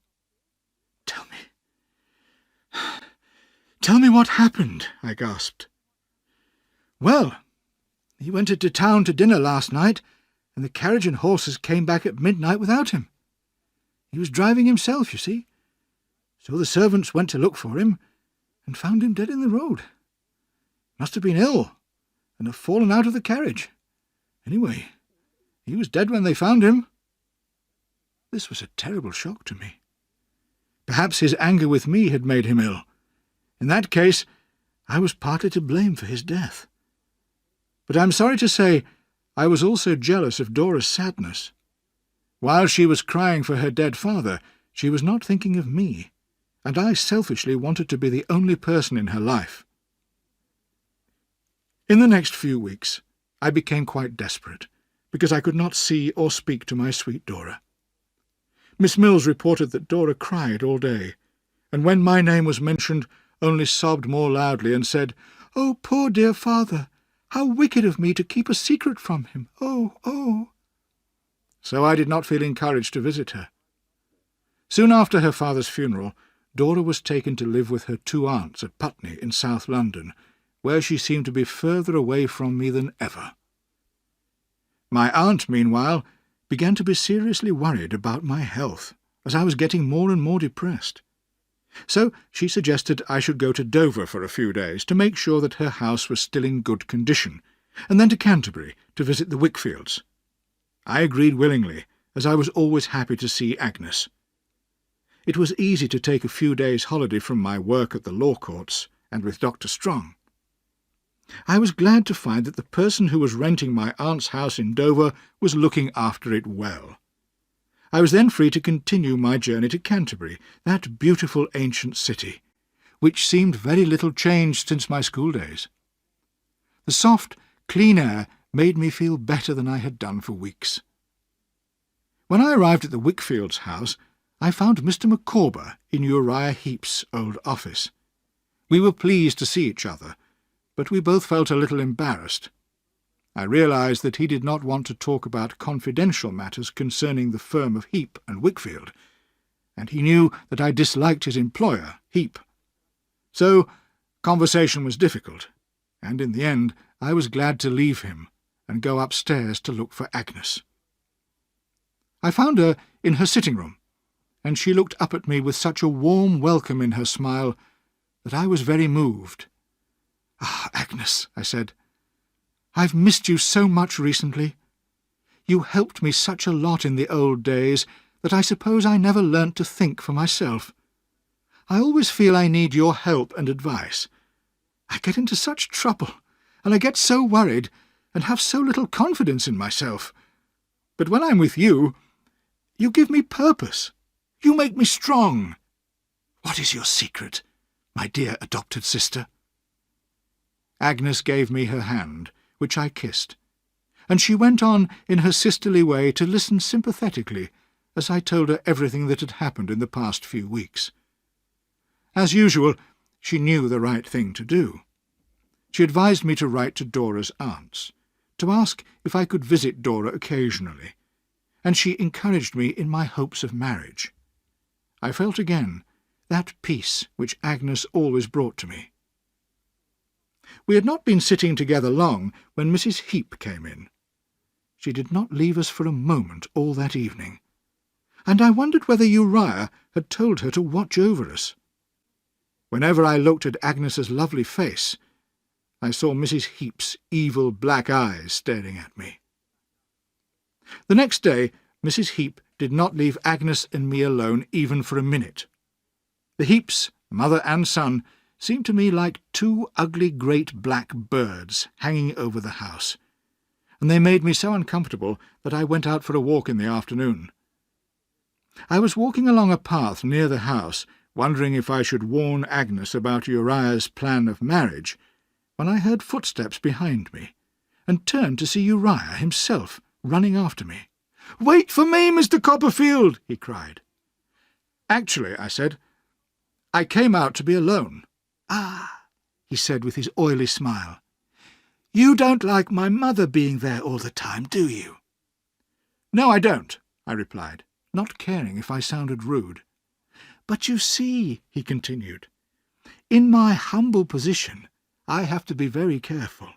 Tell me what happened," I gasped. "Well, he went into town to dinner last night, and the carriage and horses came back at midnight without him. He was driving himself, you see. So the servants went to look for him, and found him dead in the road. Must have been ill, and have fallen out of the carriage. Anyway, he was dead when they found him." This was a terrible shock to me. Perhaps his anger with me had made him ill. In that case, I was partly to blame for his death. But I'm sorry to say I was also jealous of Dora's sadness. While she was crying for her dead father, she was not thinking of me, and I selfishly wanted to be the only person in her life. In the next few weeks, I became quite desperate, because I could not see or speak to my sweet Dora. Miss Mills reported that Dora cried all day, and when my name was mentioned, only sobbed more loudly and said, "Oh, poor dear father! How wicked of me to keep a secret from him! Oh, oh!" So I did not feel encouraged to visit her. Soon after her father's funeral, Dora was taken to live with her 2 aunts at Putney in South London, where she seemed to be further away from me than ever. My aunt, meanwhile, began to be seriously worried about my health, as I was getting more and more depressed. So she suggested I should go to Dover for a few days to make sure that her house was still in good condition, and then to Canterbury to visit the Wickfields. I agreed willingly, as I was always happy to see Agnes. It was easy to take a few days' holiday from my work at the law courts and with Dr. Strong. I was glad to find that the person who was renting my aunt's house in Dover was looking after it well. I was then free to continue my journey to Canterbury, that beautiful ancient city, which seemed very little changed since my school days. The soft, clean air made me feel better than I had done for weeks. When I arrived at the Wickfields' house, I found Mr. Micawber in Uriah Heep's old office. We were pleased to see each other, but we both felt a little embarrassed. I realized that he did not want to talk about confidential matters concerning the firm of Heep and Wickfield, and he knew that I disliked his employer, Heep. So conversation was difficult, and in the end I was glad to leave him and go upstairs to look for Agnes. I found her in her sitting-room, and she looked up at me with such a warm welcome in her smile that I was very moved. "Ah, Agnes," I said, "I've missed you so much recently. You helped me such a lot in the old days that I suppose I never learnt to think for myself. I always feel I need your help and advice. I get into such trouble, and I get so worried, and have so little confidence in myself. But when I'm with you, you give me purpose. You make me strong. What is your secret, my dear adopted sister?" Agnes gave me her hand, which I kissed, and she went on in her sisterly way to listen sympathetically as I told her everything that had happened in the past few weeks. As usual, she knew the right thing to do. She advised me to write to Dora's aunts, to ask if I could visit Dora occasionally, and she encouraged me in my hopes of marriage. I felt again that peace which Agnes always brought to me. We had not been sitting together long when Mrs. Heep came in. She did not leave us for a moment all that evening, and I wondered whether Uriah had told her to watch over us. Whenever I looked at Agnes's lovely face, I saw Mrs. Heep's evil black eyes staring at me. The next day Mrs. Heep did not leave Agnes and me alone even for a minute. The Heeps, mother and son, seemed to me like 2 ugly great black birds hanging over the house, and they made me so uncomfortable that I went out for a walk in the afternoon. I was walking along a path near the house, wondering if I should warn Agnes about Uriah's plan of marriage, when I heard footsteps behind me, and turned to see Uriah himself running after me. "Wait for me, Mr. Copperfield!" he cried. "Actually," I said, "I came out to be alone." "Ah," he said with his oily smile, "you don't like my mother being there all the time, do you?" "No, I don't," I replied, not caring if I sounded rude. "But you see," he continued, "in my humble position I have to be very careful.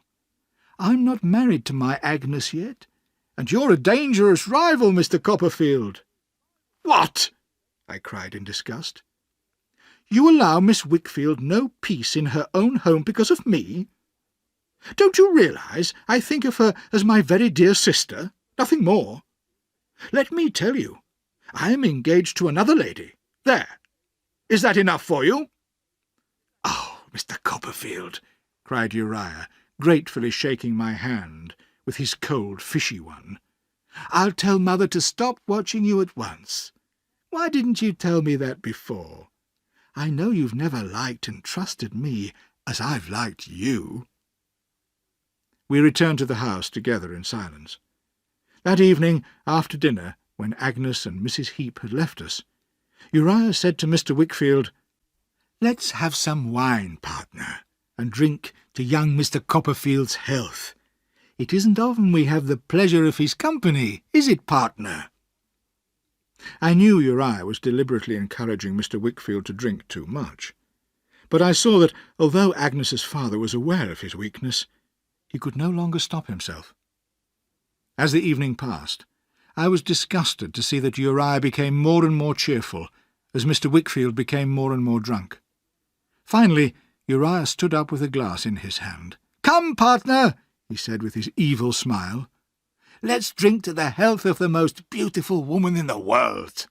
I'm not married to my Agnes yet, and you're a dangerous rival, Mr. Copperfield." "What?" I cried in disgust. "You allow Miss Wickfield no peace in her own home because of me? Don't you realise I think of her as my very dear sister, nothing more? Let me tell you, I am engaged to another lady. There. Is that enough for you?" "Oh, Mr. Copperfield," cried Uriah, gratefully shaking my hand with his cold, fishy one. "I'll tell Mother to stop watching you at once. Why didn't you tell me that before? I know you've never liked and trusted me as I've liked you." We returned to the house together in silence. That evening, after dinner, when Agnes and Mrs. Heep had left us, Uriah said to Mr. Wickfield, "Let's have some wine, partner, and drink to young Mr. Copperfield's health. It isn't often we have the pleasure of his company, is it, partner?" I knew Uriah was deliberately encouraging Mr. Wickfield to drink too much, but I saw that, although Agnes's father was aware of his weakness, he could no longer stop himself. As the evening passed, I was disgusted to see that Uriah became more and more cheerful as Mr. Wickfield became more and more drunk. Finally, Uriah stood up with a glass in his hand. "Come, partner," he said with his evil smile. "Let's drink to the health of the most beautiful woman in the world."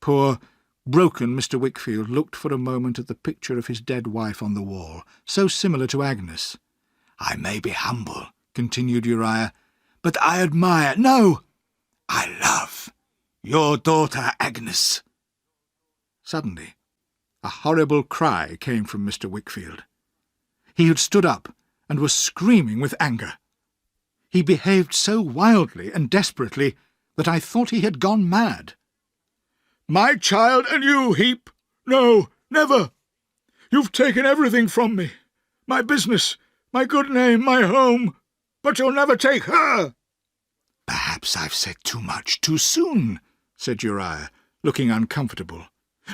Poor, broken Mr. Wickfield looked for a moment at the picture of his dead wife on the wall, so similar to Agnes. "I may be humble," continued Uriah, "but I admire, no, I love, your daughter Agnes." Suddenly, a horrible cry came from Mr. Wickfield. He had stood up and was screaming with anger. He behaved so wildly and desperately that I thought he had gone mad. "My child and you, Heep! No, never! You've taken everything from me, my business, my good name, my home, but you'll never take her!" "Perhaps I've said too much too soon," said Uriah, looking uncomfortable.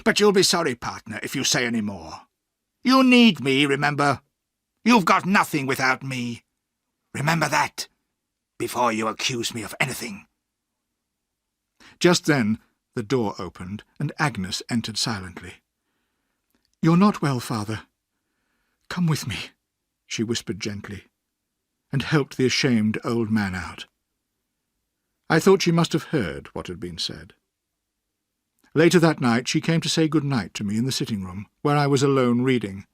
"But you'll be sorry, partner, if you say any more. You need me, remember. You've got nothing without me. Remember that, before you accuse me of anything." Just then the door opened, and Agnes entered silently. "You're not well, father. Come with me," she whispered gently, and helped the ashamed old man out. I thought she must have heard what had been said. Later that night she came to say good night to me in the sitting-room, where I was alone reading.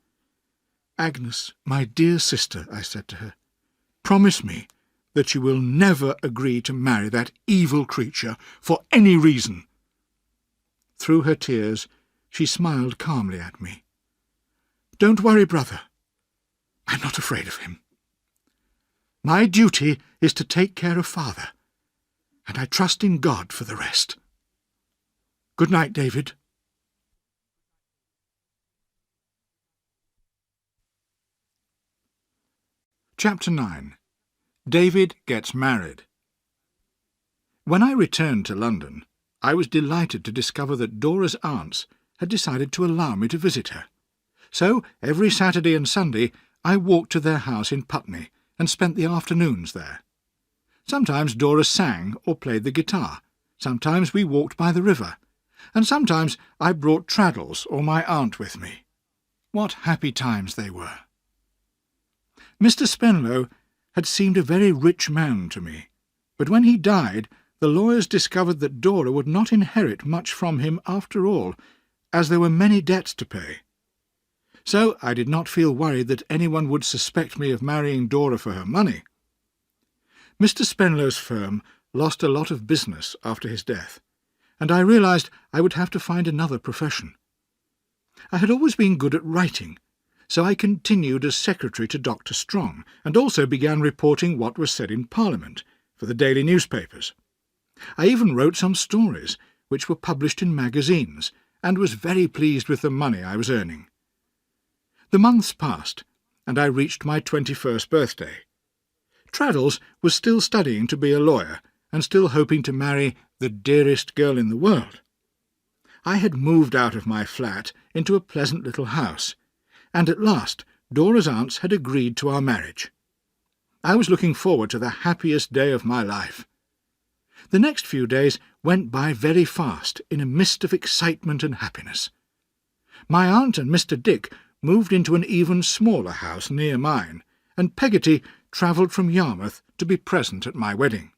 "Agnes, my dear sister," I said to her, "promise me that you will never agree to marry that evil creature for any reason." Through her tears she smiled calmly at me. "Don't worry, brother. I'm not afraid of him. My duty is to take care of father, and I trust in God for the rest. Good night, David." Chapter 9. David Gets Married. When I returned to London, I was delighted to discover that Dora's aunts had decided to allow me to visit her. So, every Saturday and Sunday, I walked to their house in Putney and spent the afternoons there. Sometimes Dora sang or played the guitar, sometimes we walked by the river, and sometimes I brought Traddles or my aunt with me. What happy times they were! Mr. Spenlow had seemed a very rich man to me, but when he died, the lawyers discovered that Dora would not inherit much from him after all, as there were many debts to pay. So I did not feel worried that anyone would suspect me of marrying Dora for her money. Mr. Spenlow's firm lost a lot of business after his death, and I realized I would have to find another profession. I had always been good at writing, so I continued as secretary to Dr. Strong, and also began reporting what was said in Parliament for the daily newspapers. I even wrote some stories, which were published in magazines, and was very pleased with the money I was earning. The months passed, and I reached my 21st birthday. Traddles was still studying to be a lawyer, and still hoping to marry the dearest girl in the world. I had moved out of my flat into a pleasant little house, and at last Dora's aunts had agreed to our marriage. I was looking forward to the happiest day of my life. The next few days went by very fast in a mist of excitement and happiness. My aunt and Mr. Dick moved into an even smaller house near mine, and Peggotty travelled from Yarmouth to be present at my wedding.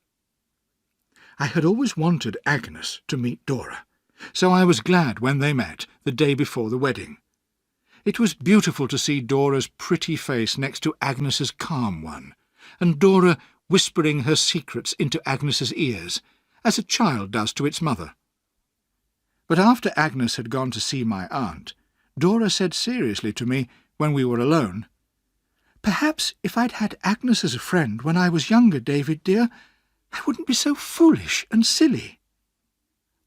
I had always wanted Agnes to meet Dora, so I was glad when they met the day before the wedding. It was beautiful to see Dora's pretty face next to Agnes's calm one, and Dora whispering her secrets into Agnes's ears, as a child does to its mother. But after Agnes had gone to see my aunt, Dora said seriously to me, when we were alone, "Perhaps if I'd had Agnes as a friend when I was younger, David dear, I wouldn't be so foolish and silly."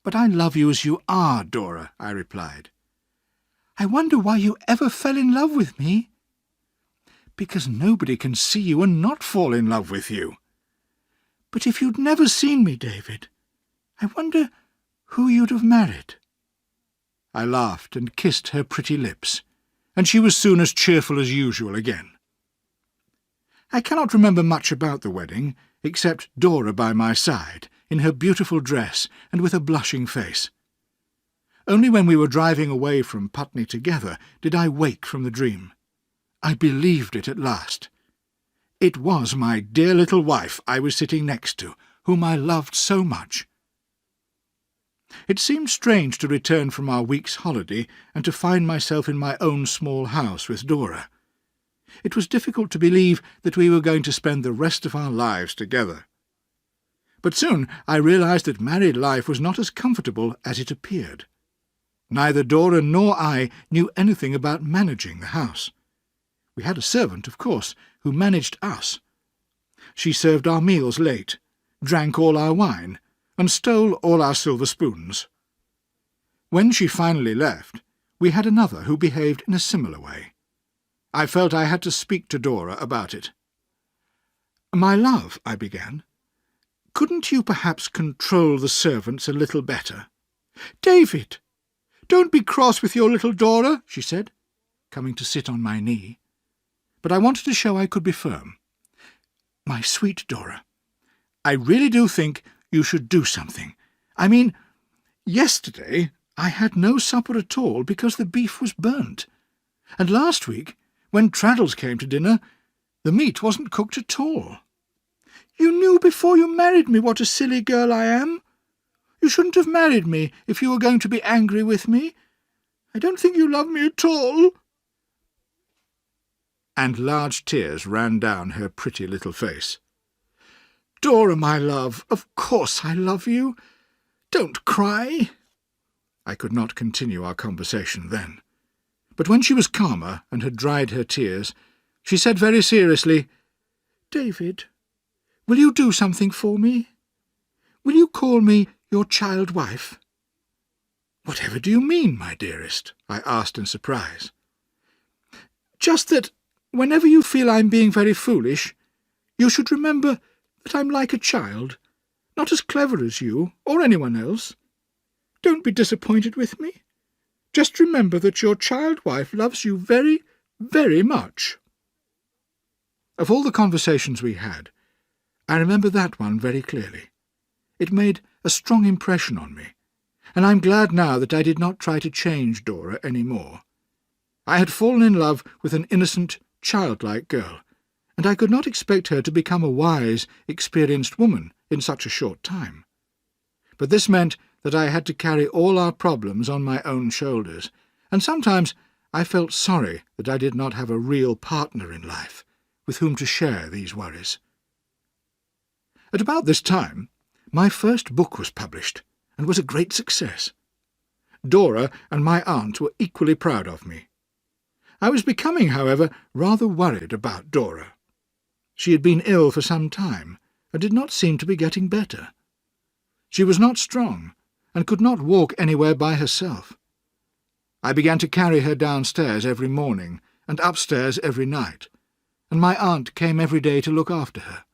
"But I love you as you are, Dora," I replied. "I wonder why you ever fell in love with me." "Because nobody can see you and not fall in love with you." "But if you'd never seen me, David, I wonder who you'd have married." I laughed and kissed her pretty lips, and she was soon as cheerful as usual again. I cannot remember much about the wedding, except Dora by my side, in her beautiful dress and with a blushing face. Only when we were driving away from Putney together did I wake from the dream. I believed it at last. It was my dear little wife I was sitting next to, whom I loved so much. It seemed strange to return from our week's holiday and to find myself in my own small house with Dora. It was difficult to believe that we were going to spend the rest of our lives together. But soon I realized that married life was not as comfortable as it appeared. Neither Dora nor I knew anything about managing the house. We had a servant, of course, who managed us. She served our meals late, drank all our wine, and stole all our silver spoons. When she finally left, we had another who behaved in a similar way. I felt I had to speak to Dora about it. "My love," I began, "couldn't you perhaps control the servants a little better?" "David, don't be cross with your little Dora," she said, coming to sit on my knee. But I wanted to show I could be firm. "My sweet Dora, I really do think you should do something. I mean, yesterday I had no supper at all because the beef was burnt, and last week, when Traddles came to dinner, the meat wasn't cooked at all. You knew before you married me what a silly girl I am. You shouldn't have married me if you were going to be angry with me. I don't think you love me at all." And large tears ran down her pretty little face. "Dora, my love, of course I love you. Don't cry." I could not continue our conversation then. But when she was calmer and had dried her tears, she said very seriously, "David, will you do something for me? Will you call me your child wife?" "Whatever do you mean, my dearest?" I asked in surprise. "Just that, whenever you feel I'm being very foolish, you should remember that I'm like a child, not as clever as you or anyone else. Don't be disappointed with me. Just remember that your child wife loves you very, very much." Of all the conversations we had, I remember that one very clearly. It made a strong impression on me, and I'm glad now that I did not try to change Dora any more. I had fallen in love with an innocent, childlike girl, and I could not expect her to become a wise, experienced woman in such a short time. But this meant that I had to carry all our problems on my own shoulders, and sometimes I felt sorry that I did not have a real partner in life with whom to share these worries. At about this time, my first book was published, and was a great success. Dora and my aunt were equally proud of me. I was becoming, however, rather worried about Dora. She had been ill for some time, and did not seem to be getting better. She was not strong, and could not walk anywhere by herself. I began to carry her downstairs every morning, and upstairs every night, and my aunt came every day to look after her.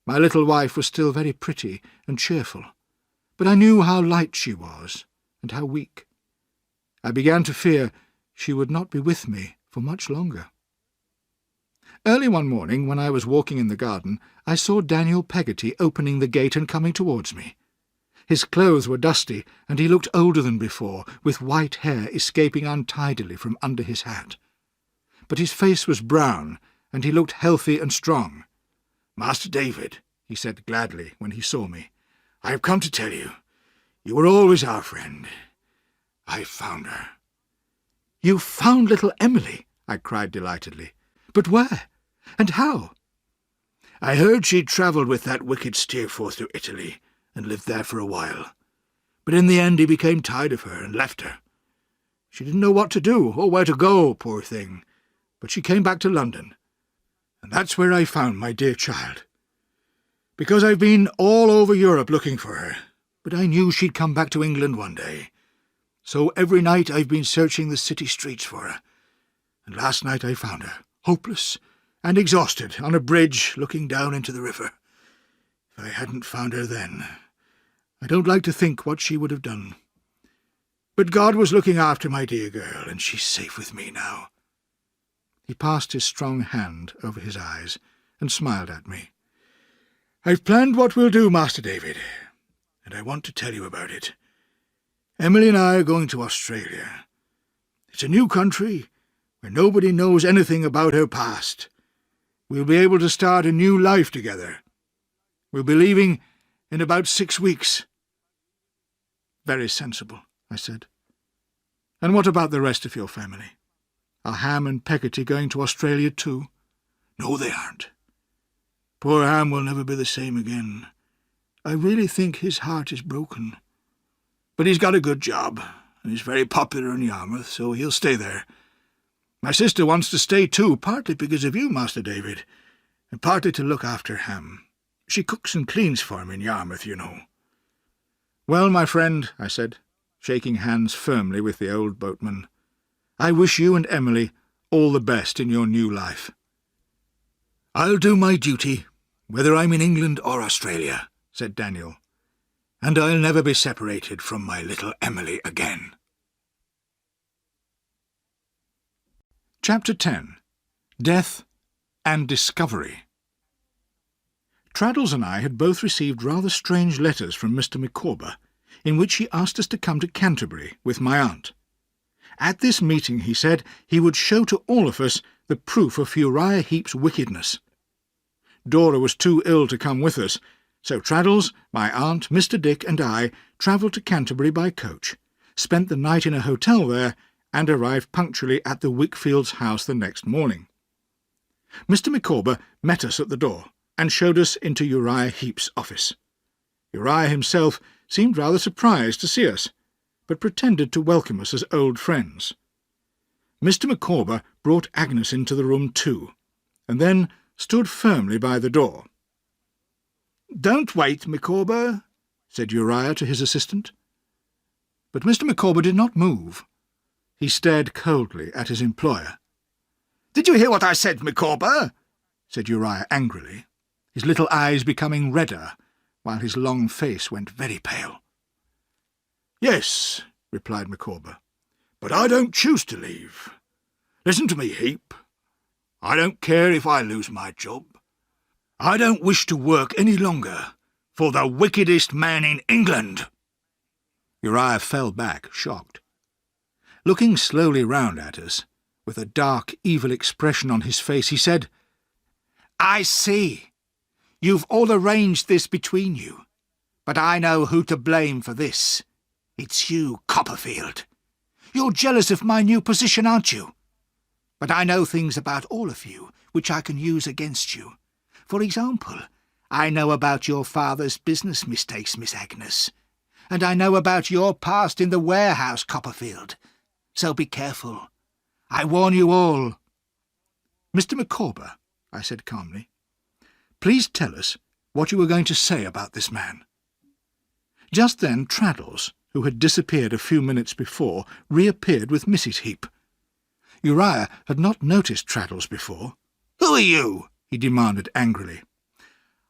My little wife was still very pretty and cheerful, but I knew how light she was, and how weak. I began to fear she would not be with me for much longer. Early one morning, when I was walking in the garden, I saw Daniel Peggotty opening the gate and coming towards me. His clothes were dusty, and he looked older than before, with white hair escaping untidily from under his hat. But his face was brown, and he looked healthy and strong. "Master David," he said gladly when he saw me, "I have come to tell you. You were always our friend. I've found her." "You found little Emily!" I cried delightedly. "But where? And how?"
"I heard she'd travelled with that wicked Steerforth to Italy, and lived there for a while. But in the end he became tired of her and left her. She didn't know what to do or where to go, poor thing, but she came back to London. And that's where I found my dear child. Because I've been all over Europe looking for her, but I knew she'd come back to England one day. So every night I've been searching the city streets for her, and last night I found her, hopeless and exhausted, on a bridge looking down into the river. If I hadn't found her then, I don't like to think what she would have done. But God was looking after my dear girl, and she's safe with me now." He passed his strong hand over his eyes and smiled at me. "I've planned what we'll do, Master David, and I want to tell you about it. Emily and I are going to Australia. It's a new country where nobody knows anything about her past. We'll be able to start a new life together. We'll be leaving in about 6 weeks." "Very sensible," I said. "And what about the rest of your family? Are Ham and Peggotty going to Australia too?" "No, they aren't. Poor Ham will never be the same again. I really think his heart is broken. But he's got a good job, and he's very popular in Yarmouth, so he'll stay there. My sister wants to stay too, partly because of you, Master David, and partly to look after Ham. She cooks and cleans for him in Yarmouth, you know." "Well, my friend," I said, shaking hands firmly with the old boatman, "I wish you and Emily all the best in your new life." "I'll do my duty, whether I'm in England or Australia," said Daniel, "and I'll never be separated from my little Emily again."
Chapter 10. Death and Discovery. Traddles and I had both received rather strange letters from Mr. Micawber, in which he asked us to come to Canterbury with my aunt. At this meeting, he said, he would show to all of us the proof of Uriah Heep's wickedness. Dora was too ill to come with us, so Traddles, my aunt, Mr. Dick, and I travelled to Canterbury by coach, spent the night in a hotel there, and arrived punctually at the Wickfields' house the next morning. Mr. Micawber met us at the door, and showed us into Uriah Heep's office. Uriah himself seemed rather surprised to see us, but pretended to welcome us as old friends. Mr. Micawber brought Agnes into the room too, and then stood firmly by the door. "Don't wait, Micawber," said Uriah to his assistant. But Mr. Micawber did not move. He stared coldly at his employer. "Did you hear what I said, Micawber?" said Uriah angrily, his little eyes becoming redder, while his long face went very pale. "Yes," replied Micawber, "but I don't choose to leave. Listen to me, Heep. I don't care if I lose my job. I don't wish to work any longer for the wickedest man in England." Uriah fell back, shocked. Looking slowly round at us, with a dark, evil expression on his face, he said, "I see. You've all arranged this between you, but I know who to blame for this. It's you, Copperfield. You're jealous of my new position, aren't you? But I know things about all of you which I can use against you. For example, I know about your father's business mistakes, Miss Agnes, and I know about your past in the warehouse, Copperfield. So be careful. I warn you all." "Mr. Micawber," I said calmly, "please tell us what you were going to say about this man." Just then Traddles, who had disappeared a few minutes before, reappeared with Mrs. Heep. Uriah had not noticed Traddles before. "Who are you?" he demanded angrily.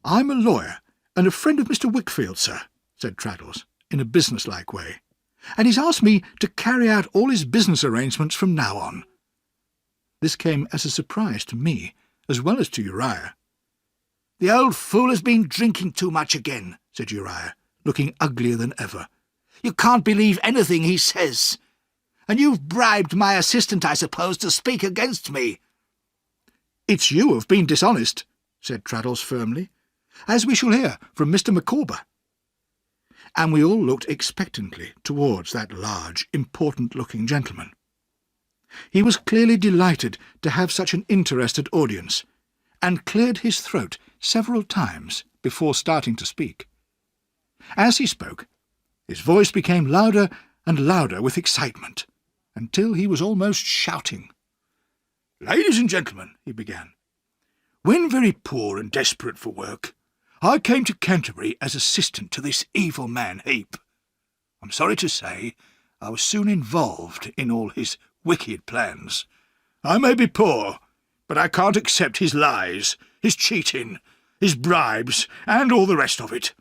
"I'm a lawyer and a friend of Mr. Wickfield, sir," said Traddles, in a business-like way, "and he's asked me to carry out all his business arrangements from now on." This came as a surprise to me, as well as to Uriah. "The old fool has been drinking too much again," said Uriah, looking uglier than ever. "You can't believe anything he says. And you've bribed my assistant, I suppose, to speak against me." "It's you who've been dishonest," said Traddles firmly, "as we shall hear from Mr. Micawber." And we all looked expectantly towards that large, important-looking gentleman. He was clearly delighted to have such an interested audience, and cleared his throat several times before starting to speak. As he spoke, his voice became louder and louder with excitement, until he was almost shouting. "Ladies and gentlemen," he began, "when very poor and desperate for work, I came to Canterbury as assistant to this evil man Heap. I'm sorry to say I was soon involved in all his wicked plans. I may be poor, but I can't accept his lies, his cheating, his bribes, and all the rest of it.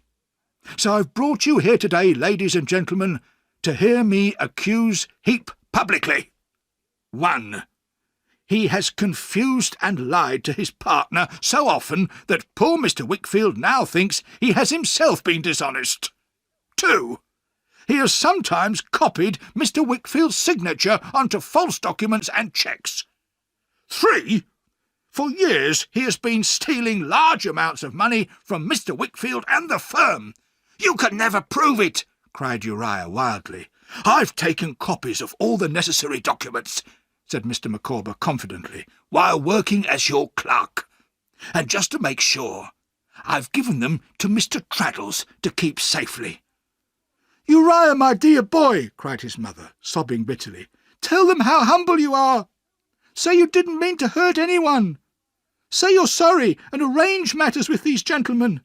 So I've brought you here today, ladies and gentlemen, to hear me accuse Heap publicly. 1. He has confused and lied to his partner so often that poor Mr. Wickfield now thinks he has himself been dishonest. 2. He has sometimes copied Mr. Wickfield's signature onto false documents and cheques. 3. For years he has been stealing large amounts of money from Mr. Wickfield and the firm. You can never prove it, cried Uriah wildly. I've taken copies of all the necessary documents, said Mr. Micawber confidently, while working as your clerk. And just to make sure, I've given them to Mr. Traddles to keep safely. Uriah, my dear boy, cried his mother, sobbing bitterly, tell them how humble you are. Say you didn't mean to hurt anyone. Say you're sorry and arrange matters with these gentlemen.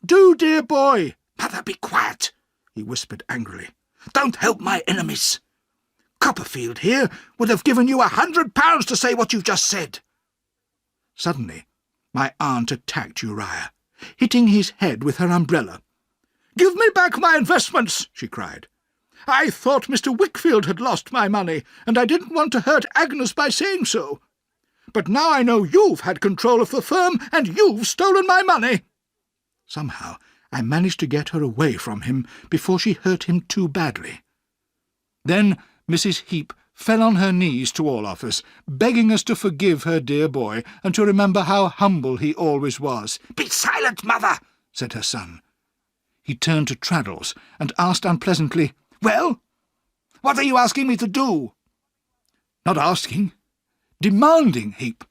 Do, dear boy. Mother, be quiet, he whispered angrily. Don't help my enemies. Copperfield here would have given you £100 to say what you've just said. Suddenly, my aunt attacked Uriah, hitting his head with her umbrella. Give me back my investments, she cried. I thought Mr. Wickfield had lost my money, and I didn't want to hurt Agnes by saying so. But now I know you've had control of the firm, and you've stolen my money. Somehow I managed to get her away from him before she hurt him too badly. Then Mrs. Heap fell on her knees to all of us, begging us to forgive her dear boy, and to remember how humble he always was. Be silent, mother, said her son. He turned to Traddles and asked unpleasantly, Well, what are you asking me to do? Not asking, demanding, Heap.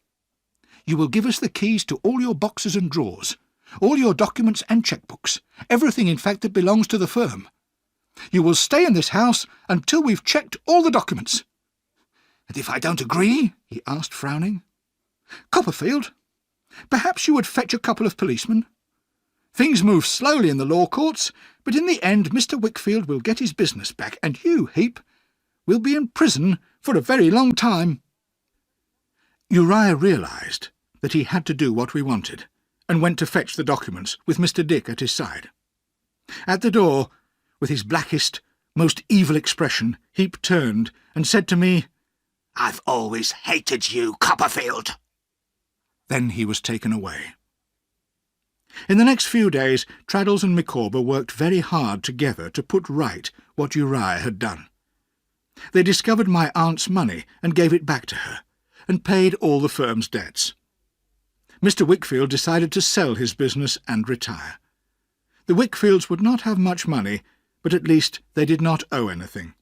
You will give us the keys to all your boxes and drawers, all your documents and cheque-books, everything, in fact, that belongs to the firm. You will stay in this house until we've checked all the documents. And if I don't agree? He asked, frowning. Copperfield, perhaps you would fetch a couple of policemen. Things move slowly in the law courts, but in the end Mr. Wickfield will get his business back, and you, Heap, will be in prison for a very long time. Uriah realised that he had to do what we wanted, and went to fetch the documents, with Mr. Dick at his side. At the door, with his blackest, most evil expression, Heap turned and said to me, I've always hated you, Copperfield. Then he was taken away. In the next few days, Traddles and Micawber worked very hard together to put right what Uriah had done. They discovered my aunt's money and gave it back to her, and paid all the firm's debts. Mr. Wickfield decided to sell his business and retire. The Wickfields would not have much money, but at least they did not owe anything.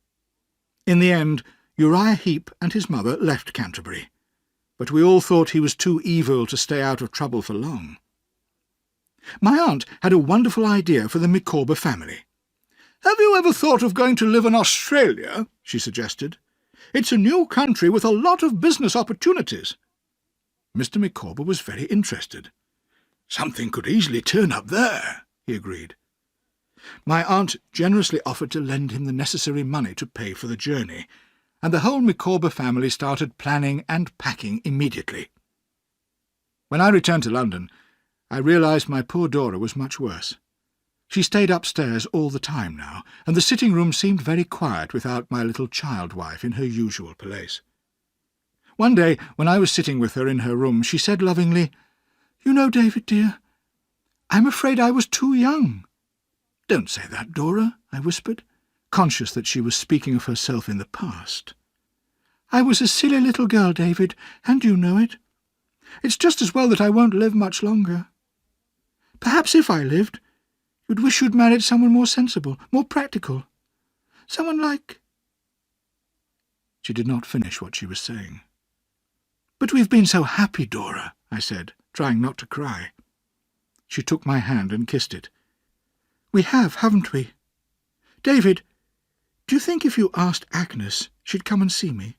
In the end, Uriah Heap and his mother left Canterbury, but we all thought he was too evil to stay out of trouble for long. My aunt had a wonderful idea for the Micawber family. Have you ever thought of going to live in Australia? She suggested. It's a new country with a lot of business opportunities. Mr. Micawber was very interested. Something could easily turn up there, he agreed. My aunt generously offered to lend him the necessary money to pay for the journey, and the whole Micawber family started planning and packing immediately. When I returned to London, I realised my poor Dora was much worse. She stayed upstairs all the time now, and the sitting-room seemed very quiet without my little child-wife in her usual place. One day, when I was sitting with her in her room, she said lovingly, You know, David, dear, I'm afraid I was too young. Don't say that, Dora, I whispered, conscious that she was speaking of herself in the past. I was a silly little girl, David, and you know it. It's just as well that I won't live much longer. Perhaps if I lived, you'd wish you'd married someone more sensible, more practical. Someone like... She did not finish what she was saying. "But we've been so happy, Dora," I said, trying not to cry. She took my hand and kissed it. "We have, haven't we? David, do you think if you asked Agnes, she'd come and see me?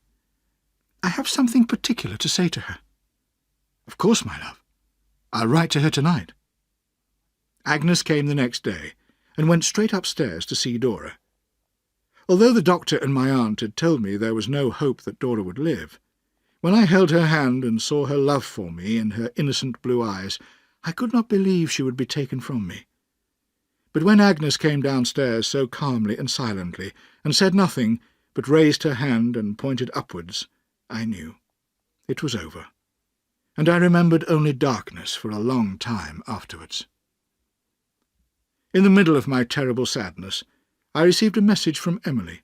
I have something particular to say to her." "Of course, my love. I'll write to her tonight." Agnes came the next day and went straight upstairs to see Dora. Although the doctor and my aunt had told me there was no hope that Dora would live, when I held her hand and saw her love for me in her innocent blue eyes, I could not believe she would be taken from me. But when Agnes came downstairs so calmly and silently, and said nothing, but raised her hand and pointed upwards, I knew. It was over, and I remembered only darkness for a long time afterwards. In the middle of my terrible sadness, I received a message from Emily.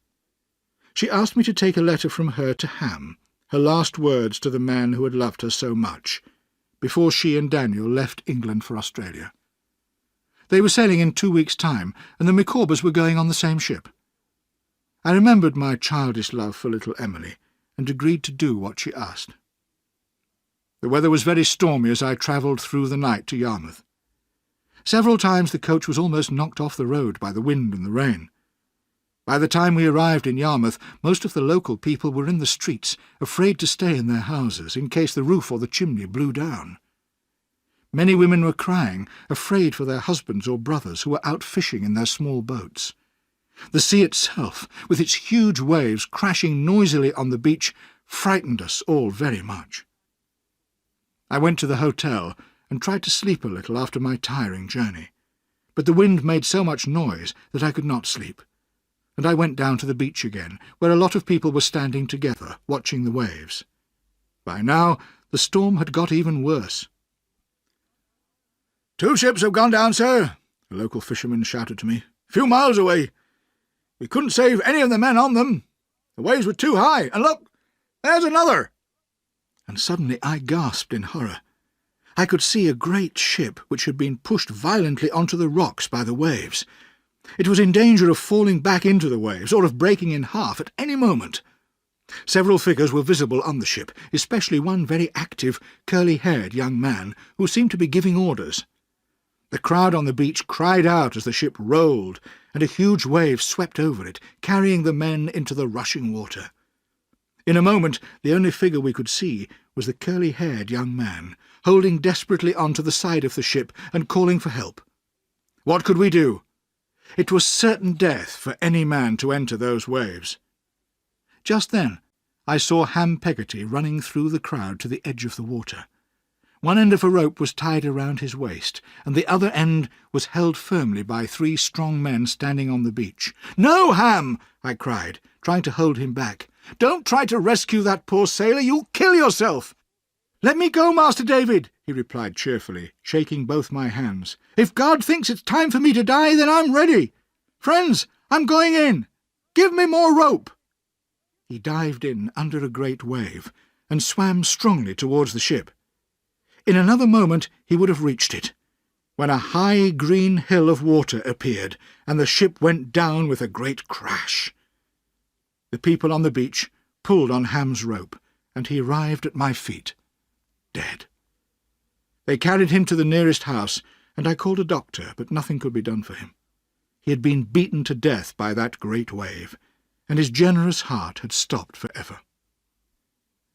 She asked me to take a letter from her to Ham, her last words to the man who had loved her so much, before she and Daniel left England for Australia. They were sailing in 2 weeks' time, and the Micawbers were going on the same ship. I remembered my childish love for little Emily, and agreed to do what she asked. The weather was very stormy as I travelled through the night to Yarmouth. Several times the coach was almost knocked off the road by the wind and the rain. By the time we arrived in Yarmouth, most of the local people were in the streets, afraid to stay in their houses in case the roof or the chimney blew down. Many women were crying, afraid for their husbands or brothers who were out fishing in their small boats. The sea itself, with its huge waves crashing noisily on the beach, frightened us all very much. I went to the hotel and tried to sleep a little after my tiring journey, but the wind made so much noise that I could not sleep, and I went down to the beach again, where a lot of people were standing together, watching the waves. By now the storm had got even worse. "2 ships have gone down, sir," a local fisherman shouted to me, "a few miles away. We couldn't save any of the men on them. The waves were too high, and look, there's another." And suddenly I gasped in horror. I could see a great ship which had been pushed violently onto the rocks by the waves. It was in danger of falling back into the waves, or of breaking in half at any moment. Several figures were visible on the ship, especially one very active, curly-haired young man, who seemed to be giving orders. The crowd on the beach cried out as the ship rolled, and a huge wave swept over it, carrying the men into the rushing water. In a moment the only figure we could see was the curly-haired young man, holding desperately on to the side of the ship and calling for help. What could we do? It was certain death for any man to enter those waves. Just then I saw Ham Peggotty running through the crowd to the edge of the water. One end of a rope was tied around his waist, and the other end was held firmly by 3 strong men standing on the beach. "No, Ham!" I cried, trying to hold him back. "Don't try to rescue that poor sailor. You'll kill yourself." "Let me go, Master David," he replied cheerfully, shaking both my hands. "If God thinks it's time for me to die, then I'm ready. Friends, I'm going in. Give me more rope." He dived in under a great wave and swam strongly towards the ship. In another moment he would have reached it, when a high green hill of water appeared, and the ship went down with a great crash. The people on the beach pulled on Ham's rope, and he arrived at my feet, dead. They carried him to the nearest house, and I called a doctor, but nothing could be done for him. He had been beaten to death by that great wave, and his generous heart had stopped for ever.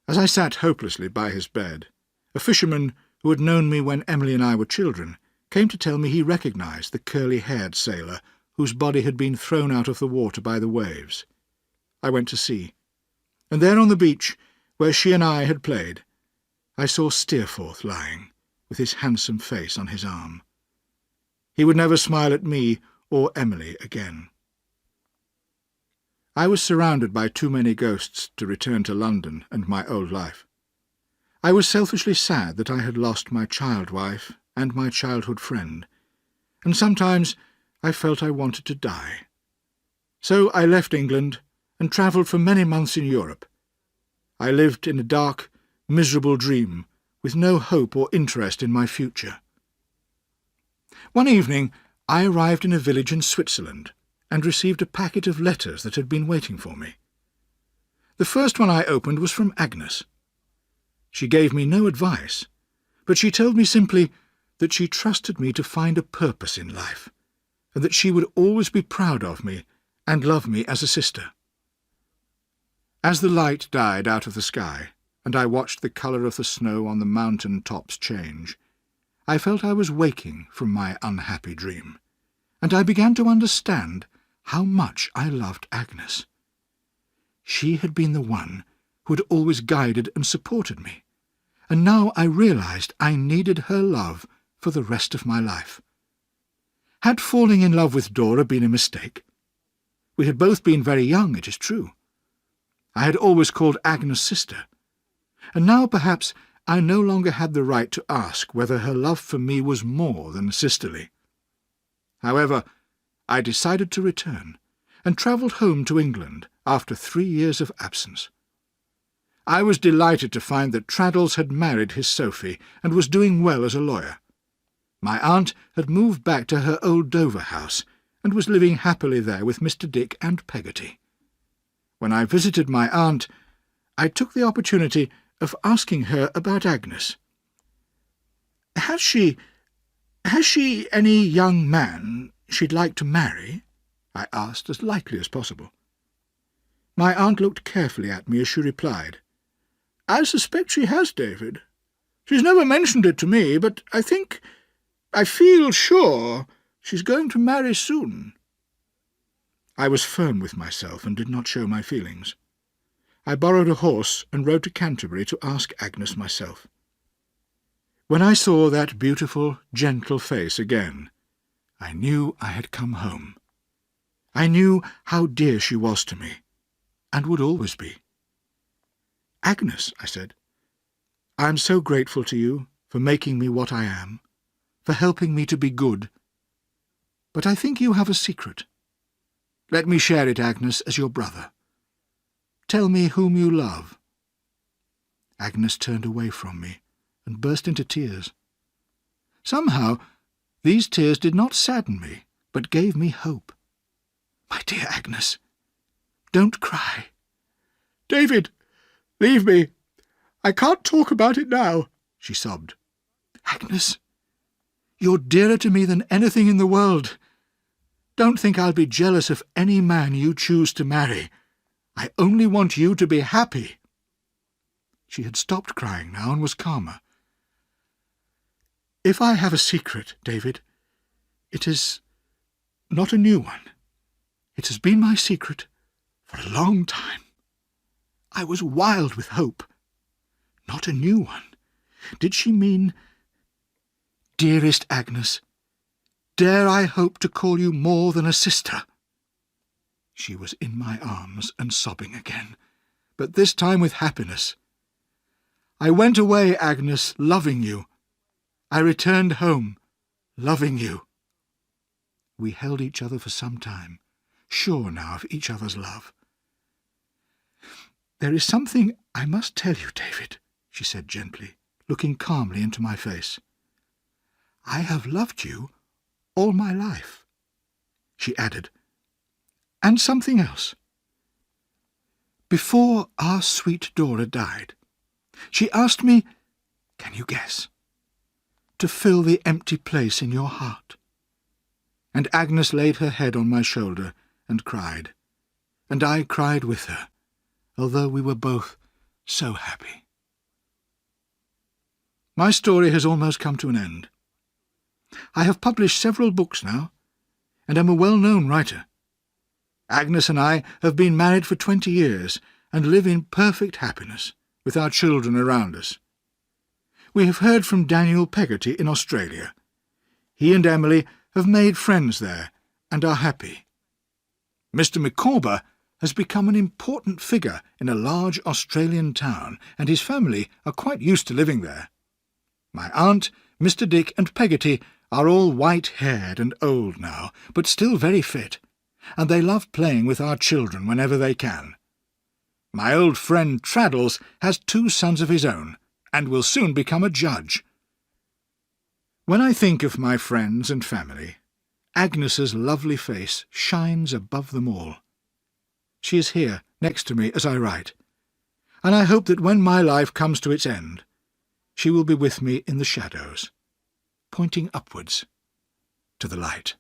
As I sat hopelessly by his bed, a fisherman who had known me when Emily and I were children came to tell me he recognised the curly-haired sailor whose body had been thrown out of the water by the waves. I went to see, and there on the beach, where she and I had played, I saw Steerforth lying, with his handsome face on his arm. He would never smile at me or Emily again. I was surrounded by too many ghosts to return to London and my old life. I was selfishly sad that I had lost my child wife and my childhood friend, and sometimes I felt I wanted to die. So I left England and travelled for many months in Europe. I lived in a dark, miserable dream, with no hope or interest in my future. One evening I arrived in a village in Switzerland, and received a packet of letters that had been waiting for me. The first one I opened was from Agnes. She gave me no advice, but she told me simply that she trusted me to find a purpose in life, and that she would always be proud of me and love me as a sister. As the light died out of the sky, and I watched the colour of the snow on the mountain tops change, I felt I was waking from my unhappy dream, and I began to understand how much I loved Agnes. She had been the one who had always guided and supported me, and now I realized I needed her love for the rest of my life. Had falling in love with Dora been a mistake? We had both been very young, it is true. I had always called Agnes sister, and now perhaps I no longer had the right to ask whether her love for me was more than sisterly. However, I decided to return, and travelled home to England after 3 years of absence. I was delighted to find that Traddles had married his Sophie and was doing well as a lawyer. My aunt had moved back to her old Dover house and was living happily there with Mr. Dick and Peggotty. When I visited my aunt, I took the opportunity of asking her about Agnes. Has she any young man she'd like to marry?" I asked as lightly as possible. My aunt looked carefully at me as she replied, "I suspect she has, David. She's never mentioned it to me, but I feel sure she's going to marry soon." I was firm with myself and did not show my feelings. I borrowed a horse and rode to Canterbury to ask Agnes myself. When I saw that beautiful, gentle face again, I knew I had come home. I knew how dear she was to me, and would always be. "Agnes," I said, "I am so grateful to you for making me what I am, for helping me to be good. But I think you have a secret. Let me share it, Agnes, as your brother. Tell me whom you love." Agnes turned away from me and burst into tears. Somehow these tears did not sadden me, but gave me hope. "My dear Agnes, don't cry." "David, leave me. I can't talk about it now," she sobbed. "Agnes, you're dearer to me than anything in the world. Don't think I'll be jealous of any man you choose to marry. I only want you to be happy." She had stopped crying now and was calmer. "If I have a secret, David, it is not a new one. It has been my secret for a long time. I was wild with hope. Not a new one. Did she mean, dearest Agnes, dare I hope to call you more than a sister?" She was in my arms and sobbing again, but this time with happiness. "I went away, Agnes, loving you. I returned home, loving you." We held each other for some time, sure now of each other's love. "There is something I must tell you, David," she said gently, looking calmly into my face. "I have loved you all my life," she added, "and something else. Before our sweet Dora died, she asked me, can you guess, to fill the empty place in your heart." And Agnes laid her head on my shoulder and cried, and I cried with her, although we were both so happy. My story has almost come to an end. I have published several books now, and am a well-known writer. Agnes and I have been married for 20 years, and live in perfect happiness, with our children around us. We have heard from Daniel Peggotty in Australia. He and Emily have made friends there, and are happy. Mr. Micawber has become an important figure in a large Australian town, and his family are quite used to living there. My aunt, Mr. Dick and Peggotty are all white-haired and old now, but still very fit, and they love playing with our children whenever they can. My old friend Traddles has 2 sons of his own, and will soon become a judge. When I think of my friends and family, Agnes's lovely face shines above them all. She is here, next to me as I write, and I hope that when my life comes to its end, she will be with me in the shadows, pointing upwards to the light.